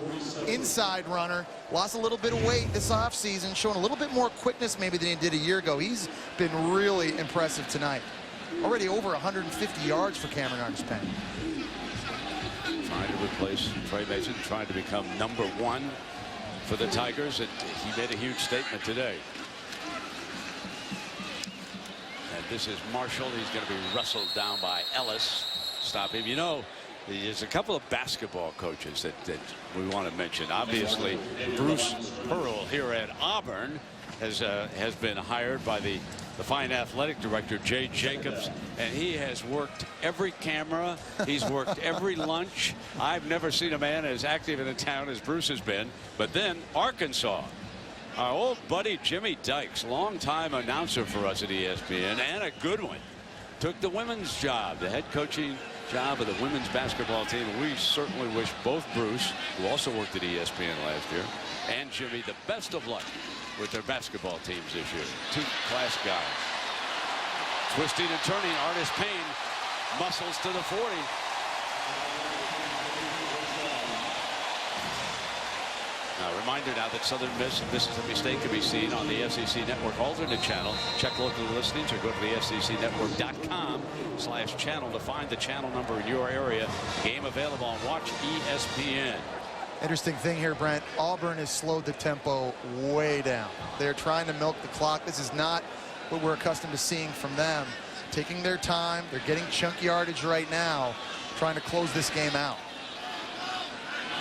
inside runner. Lost a little bit of weight this offseason, showing a little bit more quickness maybe than he did a year ago. He's been really impressive tonight. Already over 150 yards for Cameron Artis Payne. Trying to replace Trey Mason, trying to become #1 for the Tigers, and he made a huge statement today. And this is Marshall. He's going to be wrestled down by Ellis. Stop him. You know, there's a couple of basketball coaches that we want to mention. Obviously, Bruce Pearl here at Auburn has been hired by the fine athletic director, Jay Jacobs, and he has worked every camera. He's worked every lunch. I've never seen a man as active in a town as Bruce has been. But then Arkansas, our old buddy Jimmy Dykes, longtime announcer for us at ESPN, and a good one, took the women's job, the head coaching job of the women's basketball team. We certainly wish both Bruce, who also worked at ESPN last year, and Jimmy the best of luck with their basketball teams this year. Two class guys. Twisting and turning, Artis Payne muscles to the 40. Now, reminder now that Southern Miss and Mississippi State can be seen on the SEC Network alternate channel. Check local listings or go to the SECnetwork.com/channel to find the channel number in your area. Game available on Watch ESPN. Interesting thing here, Brent. Auburn has slowed the tempo way down. They're trying to milk the clock. This is not what we're accustomed to seeing from them. Taking their time. They're getting chunky yardage right now, trying to close this game out.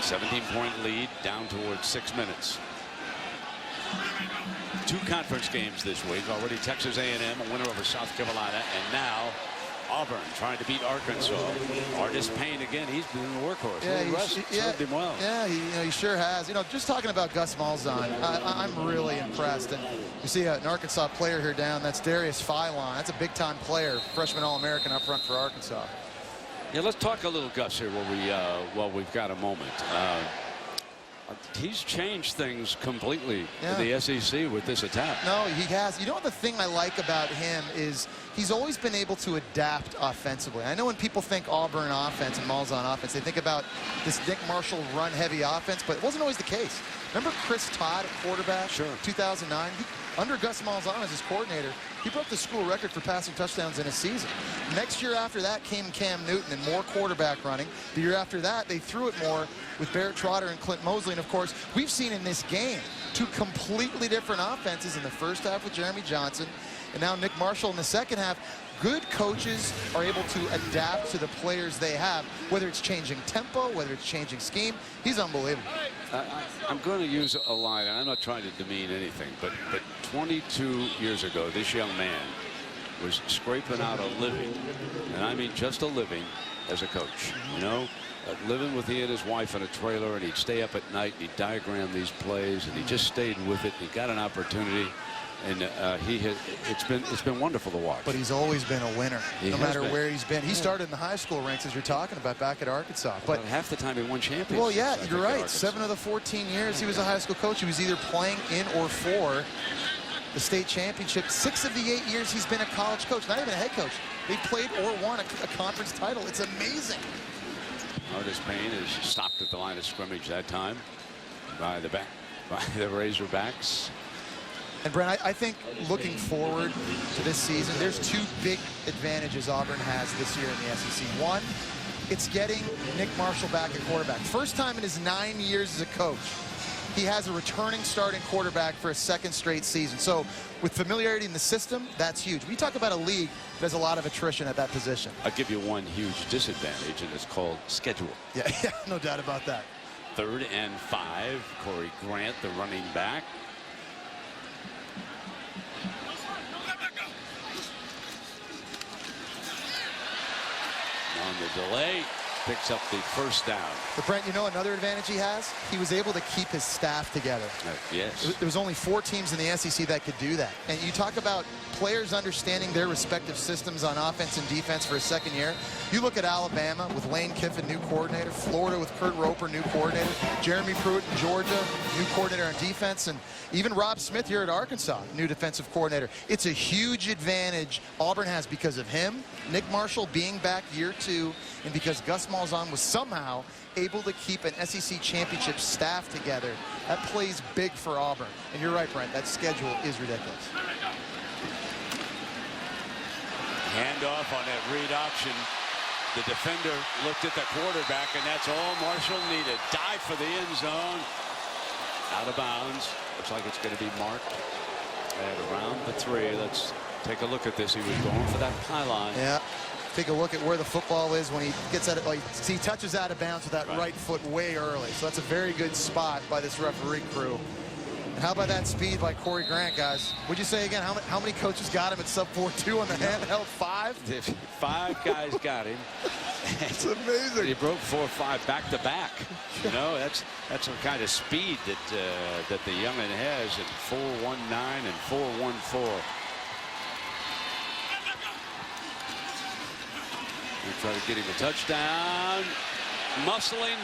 17-point lead down towards 6 minutes. 2 conference games this week. Already Texas A&M, a winner over South Carolina, and now Auburn trying to beat Arkansas. Artis Payne again. He's been the workhorse. Yeah, served him well. Yeah, he sure has. You know, just talking about Gus Malzahn, I'm really impressed. And you see an Arkansas player here down. That's Darius Philon. That's a big-time player, freshman All-American up front for Arkansas. Yeah, let's talk a little Gus here while we've got a moment. He's changed things completely in the SEC with this attack. No, he has. You know what the thing I like about him is he's always been able to adapt offensively. I know when people think Auburn offense and Malzahn offense, they think about this Nick Marshall run-heavy offense, but it wasn't always the case. Remember Chris Todd at quarterback? Sure. 2009? Under Gus Malzahn as his coordinator, he broke the school record for passing touchdowns in a season. Next year after that came Cam Newton and more quarterback running. The year after that, they threw it more with Barrett Trotter and Clint Mosley. And, of course, we've seen in this game 2 completely different offenses in the first half with Jeremy Johnson and now Nick Marshall in the second half. Good coaches are able to adapt to the players they have, whether it's changing tempo, whether it's changing scheme. He's unbelievable. I'm going to use a line, and I'm not trying to demean anything, but 22 years ago, this young man was scraping out a living, and I mean just a living, as a coach. You know, living with he and his wife in a trailer, and he'd stay up at night, and he'd diagram these plays, and he just stayed with it. He got an opportunity. And it's been wonderful to watch. But he's always been a winner, no matter where he's been. He started in the high school ranks, as you're talking about, back at Arkansas. But half the time he won championships. Well, yeah, you're right. 7 of the 14 years he was a high school coach. He was either playing in or for the state championship. 6 of the 8 years he's been a college coach, not even a head coach. They played or won a conference title. It's amazing. Artis Payne is stopped at the line of scrimmage that time by the Razorbacks. And, Brent, I think looking forward to this season, there's 2 big advantages Auburn has this year in the SEC. One, it's getting Nick Marshall back at quarterback. First time in his 9 years as a coach, he has a returning starting quarterback for a 2nd straight season. So with familiarity in the system, that's huge. We talk about a league that has a lot of attrition at that position. I'll give you one huge disadvantage, and it's called schedule. Yeah, no doubt about that. 3rd and 5. Corey Grant, the running back. On the delay, picks up the first down. But, Brent, you know another advantage he has? He was able to keep his staff together. Yes. There was only 4 teams in the SEC that could do that. And you talk about players understanding their respective systems on offense and defense for a 2nd year. You look at Alabama with Lane Kiffin, new coordinator. Florida with Kurt Roper, new coordinator. Jeremy Pruitt in Georgia, new coordinator on defense. And even Rob Smith here at Arkansas, new defensive coordinator. It's a huge advantage Auburn has because of him, Nick Marshall being back year 2, and because Gus Malzahn was somehow able to keep an SEC championship staff together. That plays big for Auburn. And you're right, Brent, that schedule is ridiculous. Handoff on that read option. The defender looked at the quarterback, and that's all Marshall needed. Dive for the end zone. Out of bounds. Looks like it's going to be marked at around the 3. Let's take a look at this. He was going for that pylon. Yeah. Take a look at where the football is when he gets at it. Like, he touches out of bounds with that right foot way early. So that's a very good spot by this referee crew. And how about that speed by Corey Grant, guys? Would you say again, how many coaches got him at sub 4.2 on the handheld? 5? 5 guys got him. It's amazing. He broke 4.5 back to back. You know, that's the kind of speed that the youngin has at 4.19 and 4.14. We try to get him a touchdown. Muscling.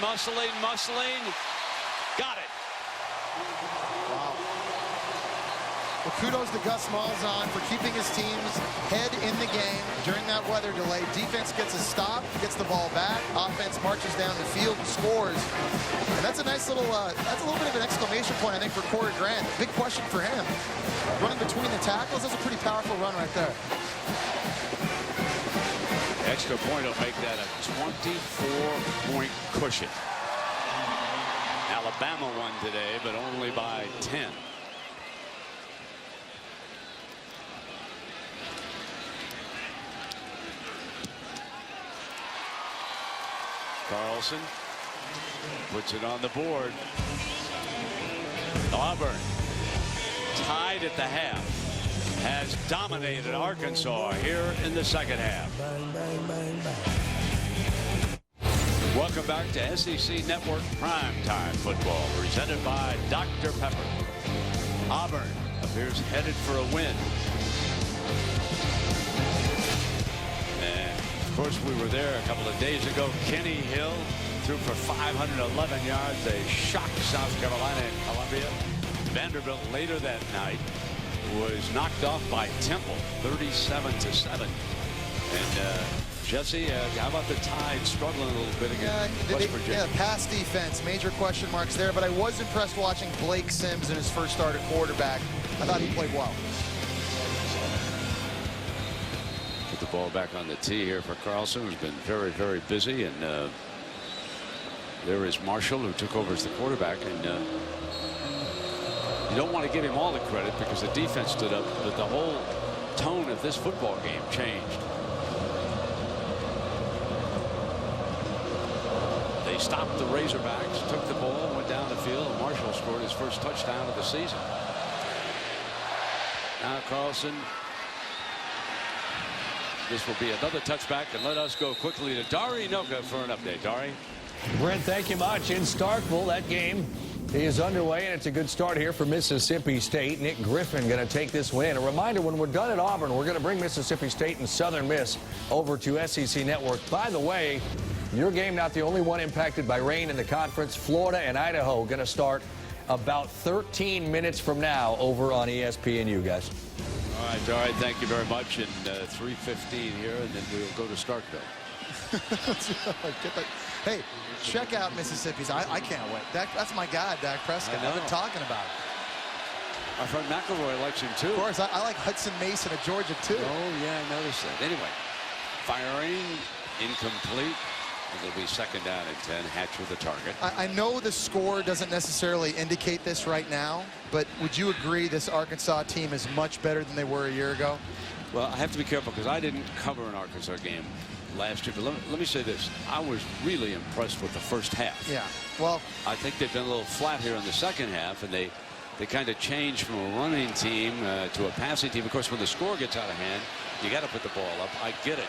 Got it. Wow. Well, kudos to Gus Malzahn for keeping his team's head in the game during that weather delay. Defense gets a stop, gets the ball back. Offense marches down the field and scores. And that's a nice little, that's a little bit of an exclamation point, I think, for Corey Grant. Big question for him. Running between the tackles, that's a pretty powerful run right there. Extra point will make that a 24-point cushion. Alabama won today, but only by 10. Carlson puts it on the board. Auburn, tied at the half, has dominated Arkansas here in the second half. Welcome back to SEC Network Primetime Football, presented by Dr. Pepper. Auburn appears headed for a win. And, of course, we were there a couple of days ago. Kenny Hill threw for 511 yards. They shocked South Carolina and Columbia. Vanderbilt later that night was knocked off by Temple, 37-7. And Jesse, how about the Tide struggling a little bit against West Virginia? Yeah, pass defense, major question marks there, but I was impressed watching Blake Sims in his first start at quarterback. I thought he played well. Put the ball back on the tee here for Carlson, who's been very, very busy. And there is Marshall, who took over as the quarterback. And you don't want to give him all the credit because the defense stood up, but the whole tone of this football game changed. They stopped the Razorbacks, took the ball, went down the field, and Marshall scored his first touchdown of the season. Now Carlson. This will be another touchback, and let us go quickly to Dari Noka for an update. Dari? Brent, thank you much. In Starkville, that game is underway, and it's a good start here for Mississippi State. Nick Griffin going to take this win. A reminder, when we're done at Auburn, we're going to bring Mississippi State and Southern Miss over to SEC Network. By the way, your game not the only one impacted by rain in the conference. Florida and Idaho going to start about 13 minutes from now over on ESPNU, guys. All right, Dari, thank you very much. And 3:15 here, and then we'll go to Starkville. Hey, check out Mississippi's. I can't wait. That's my guy, Dak Prescott. I've been talking about it. Our friend McElroy likes him, too. Of course, I like Hudson Mason of Georgia, too. Oh, yeah, I noticed that. Anyway, firing, incomplete. It'll be second down and 10. Hatch with the target. I know the score doesn't necessarily indicate this right now, but would you agree this Arkansas team is much better than they were a year ago? Well, I have to be careful because I didn't cover an Arkansas game last year. But let me say this. I was really impressed with the first half. Yeah. Well, I think they've been a little flat here in the second half, and they kind of changed from a running team to a passing team. Of course, when the score gets out of hand, you got to put the ball up. I get it.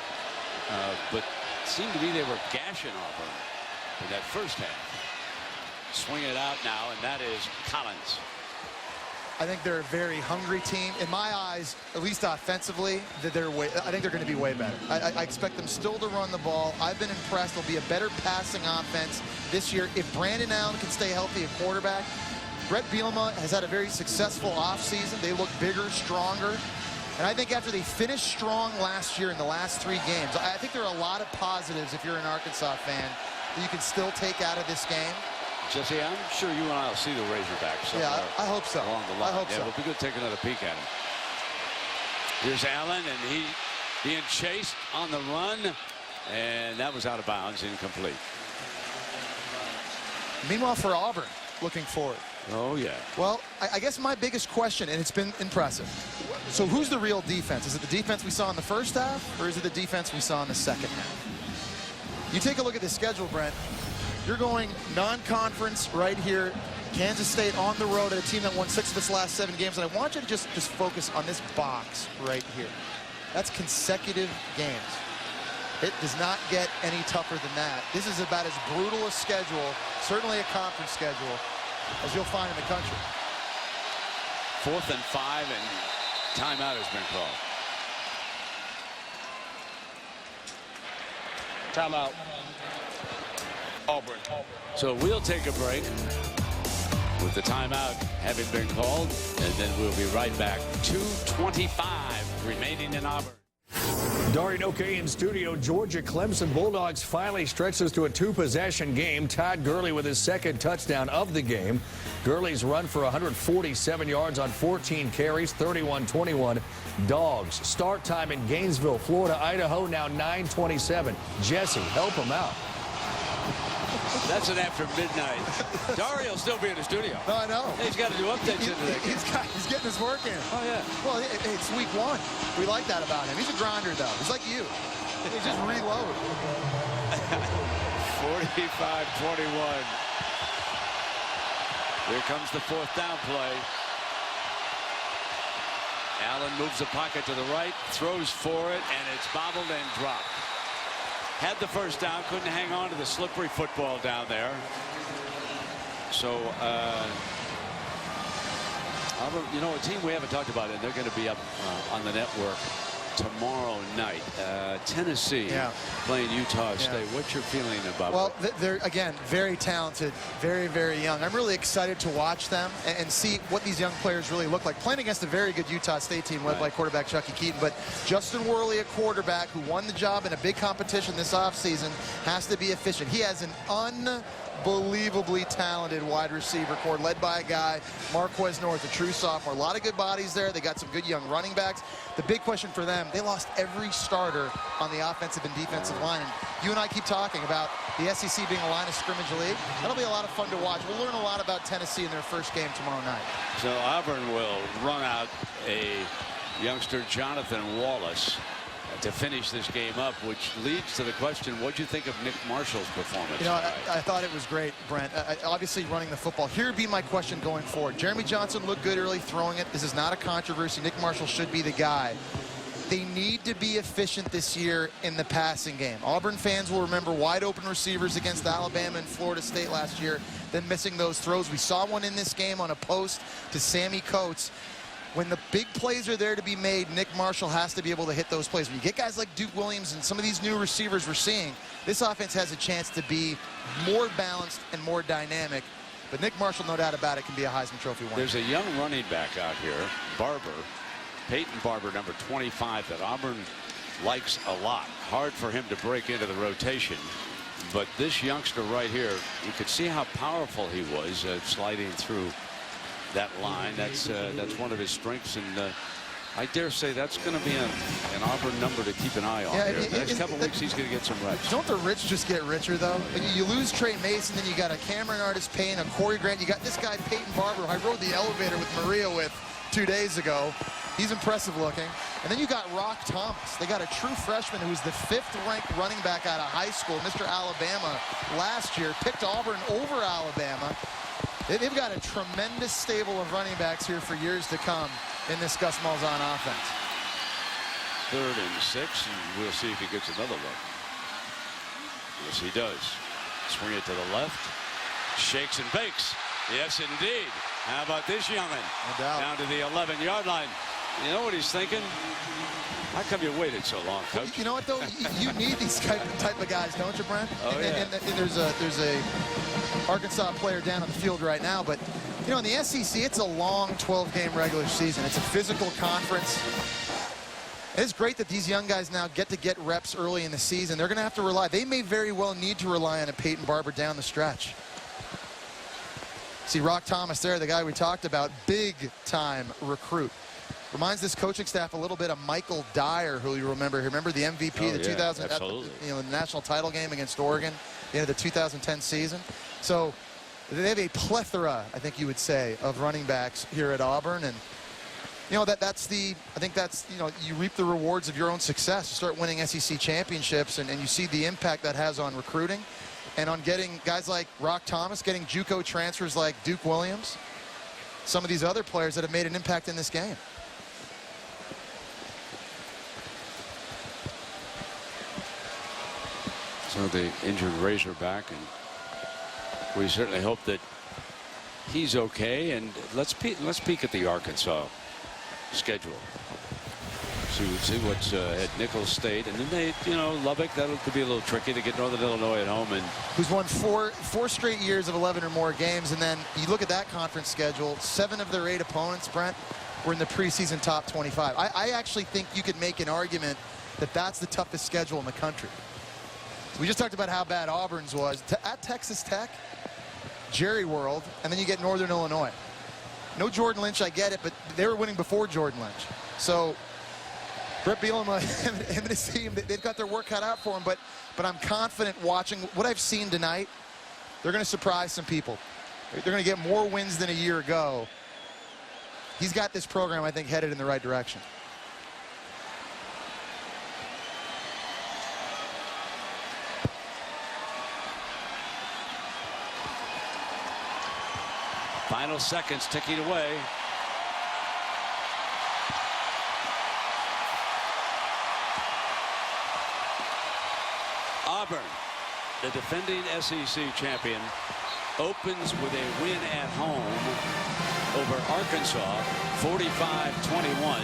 But it seemed to me they were gashing Auburn in that first half. Swing it out now, and that is Collins. I think they're a very hungry team. In my eyes, at least offensively, I think they're going to be way better. I expect them still to run the ball. I've been impressed. They'll be a better passing offense this year. If Brandon Allen can stay healthy at quarterback, Brett Bielema has had a very successful offseason. They look bigger, stronger. And I think after they finished strong last year in the last 3 games, I think there are a lot of positives if you're an Arkansas fan that you can still take out of this game. Jesse, I'm sure you and I will see the Razorbacks. Yeah, I hope so. Along the line. I hope so. It'll be good to take another peek at him. Here's Allen, and he being chased on the run. And that was out of bounds, incomplete. Meanwhile, for Auburn, looking forward. Oh, yeah. Well, I guess my biggest question, and it's been impressive. So who's the real defense? Is it the defense we saw in the first half, or is it the defense we saw in the second half? You take a look at the schedule, Brent. You're going non-conference right here. Kansas State on the road at a team that won 6 of its last 7 games. And I want you to just focus on this box right here. That's consecutive games. It does not get any tougher than that. This is about as brutal a schedule, certainly a conference schedule, as you'll find in the country. 4th and 5, and timeout has been called. Timeout. Auburn. So we'll take a break with the timeout having been called, and then we'll be right back. 2:25 remaining in Auburn. Darian O'Kay in studio. Georgia Clemson Bulldogs finally stretches to a 2-possession game. Todd Gurley with his 2nd touchdown of the game. Gurley's run for 147 yards on 14 carries, 31-21. Dogs. Start time in Gainesville, Florida, Idaho, now 9:27. Jesse, help him out. That's an after midnight. Dario will still be in the studio. No, I know. He's got to do updates into that game. He's getting his work in. Oh, yeah. Well, it's week 1. We like that about him. He's a grinder, though. He's like you. He just reload. 45-21. Here comes the 4th down play. Allen moves the pocket to the right, throws for it, and it's bobbled and dropped. Had the first down, couldn't hang on to the slippery football down there. So, you know, a team we haven't talked about, and they're going to be up on the network tomorrow night. Tennessee playing Utah State. What's your feeling about Well, they're, again, very talented, very, very young. I'm really excited to watch them and see what these young players really look like. Playing against a very good Utah State team led by quarterback Chucky Keaton. But Justin Worley, a quarterback who won the job in a big competition this offseason, has to be efficient. He has an unbelievably talented wide receiver corps led by a guy, Marquez North, a true sophomore. A lot of good bodies there. They got some good young running backs. The big question for them, they lost every starter on the offensive and defensive line. And you and I keep talking about the SEC being a line of scrimmage league. That'll be a lot of fun to watch. We'll learn a lot about Tennessee in their first game tomorrow night. So Auburn will run out a youngster, Jonathan Wallace, to finish this game up, which leads to the question, what do you think of Nick Marshall's performance? You know, I thought it was great, Brent. Obviously running the football. Here would be my question going forward. Jeremy Johnson looked good early throwing it. This is not a controversy. Nick Marshall should be the guy. They need to be efficient this year in the passing game. Auburn fans will remember wide open receivers against Alabama and Florida State last year, then missing those throws. We saw one in this game on a post to Sammy Coates. When the big plays are there to be made, Nick Marshall has to be able to hit those plays. When you get guys like Duke Williams and some of these new receivers we're seeing, this offense has a chance to be more balanced and more dynamic. But Nick Marshall, no doubt about it, can be a Heisman Trophy winner. There's a young running back out here, Barber, Peyton Barber, number 25, that Auburn likes a lot. Hard for him to break into the rotation. But this youngster right here, you could see how powerful he was sliding through that line. That's one of his strengths, and I dare say that's going to be an Auburn number to keep an eye on. Yeah, the next couple weeks, he's going to get some reps. Don't the rich just get richer, though? You lose Trey Mason, then you got a Cameron Artis-Payne, a Corey Grant. You got this guy, Peyton Barber, who I rode the elevator with Maria with 2 days ago. He's impressive looking. And then you got Rock Thomas. They got a true freshman who was the 5th-ranked running back out of high school, Mr. Alabama, last year. Picked Auburn over Alabama. They've got a tremendous stable of running backs here for years to come in this Gus Malzahn offense. 3rd and 6, and we'll see if he gets another look. Yes, he does. Swing it to the left. Shakes and bakes. Yes, indeed. How about this young'un? No doubt. Down to the 11-yard line. You know what he's thinking? How come you waited so long, Coach? You know what, though? You need these type of guys, don't you, Brent? Oh, yeah. And there's a Arkansas player down on the field right now, but you know, in the SEC, it's a long 12-game regular season. It's a physical conference. It's great that these young guys now get reps early in the season. They're going to have to rely. They may very well need to rely on a Peyton Barber down the stretch. See Rock Thomas there, the guy we talked about, big-time recruit. Reminds this coaching staff a little bit of Michael Dyer, who you remember. Remember the MVP, the 2000, the national title game against Oregon, the end of the 2010 season. So they have a plethora, I think you would say, of running backs here at Auburn, and you know, I think that's, you know, you reap the rewards of your own success. You start winning SEC championships, and you see the impact that has on recruiting and on getting guys like Rock Thomas, getting JUCO transfers like Duke Williams, some of these other players that have made an impact in this game. So the injured Razorback, and we certainly hope that he's okay. And let's peek at the Arkansas schedule. See what's at Nicholls State, and then they, you know, Lubbock. That could be a little tricky to get Northern Illinois at home, and who's won four straight years of 11 or more games. And then you look at that conference schedule, 7 of their 8 opponents, Brent, were in the preseason top 25. I actually think you could make an argument that that's the toughest schedule in the country. We just talked about how bad Auburn's was. At Texas Tech, Jerry World, and then you get Northern Illinois. No Jordan Lynch, I get it, but they were winning before Jordan Lynch. So Brett Bielema, him and his team, they've got their work cut out for them, but I'm confident watching what I've seen tonight. They're going to surprise some people. They're going to get more wins than a year ago. He's got this program, I think, headed in the right direction. final seconds ticking away. Auburn, the defending SEC champion, opens with a win at home over Arkansas, 45-21.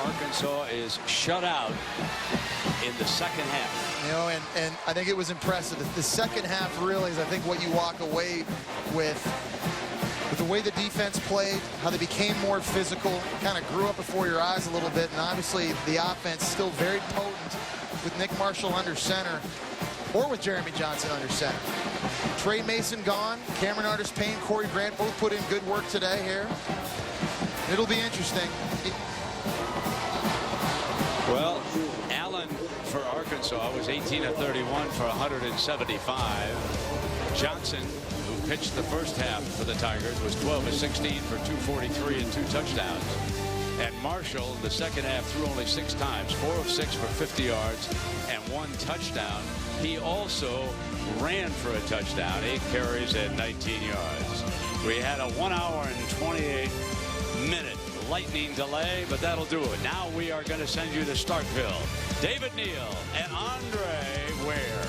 Arkansas is shut out in the second half. You know, and I think it was impressive. The second half really is, I think, what you walk away with the way the defense played, how they became more physical, kind of grew up before your eyes a little bit, and obviously the offense still very potent with Nick Marshall under center, or with Jeremy Johnson under center. Trey Mason gone, Cameron Artis-Payne, Corey Grant both put in good work today here. It'll be interesting. Well, Allen for Arkansas was 18 of 31 for 175. Johnson, who pitched the first half for the Tigers, was 12 of 16 for 243 and 2 touchdowns. And Marshall in the second half threw only 6 times, 4 of 6 for 50 yards and 1 touchdown. He also ran for a touchdown, 8 carries and 19 yards. We had a 1 hour and 28-minute lightning delay, but that'll do it. Now we are going to send you to Starkville. David Neal and Andre Ware.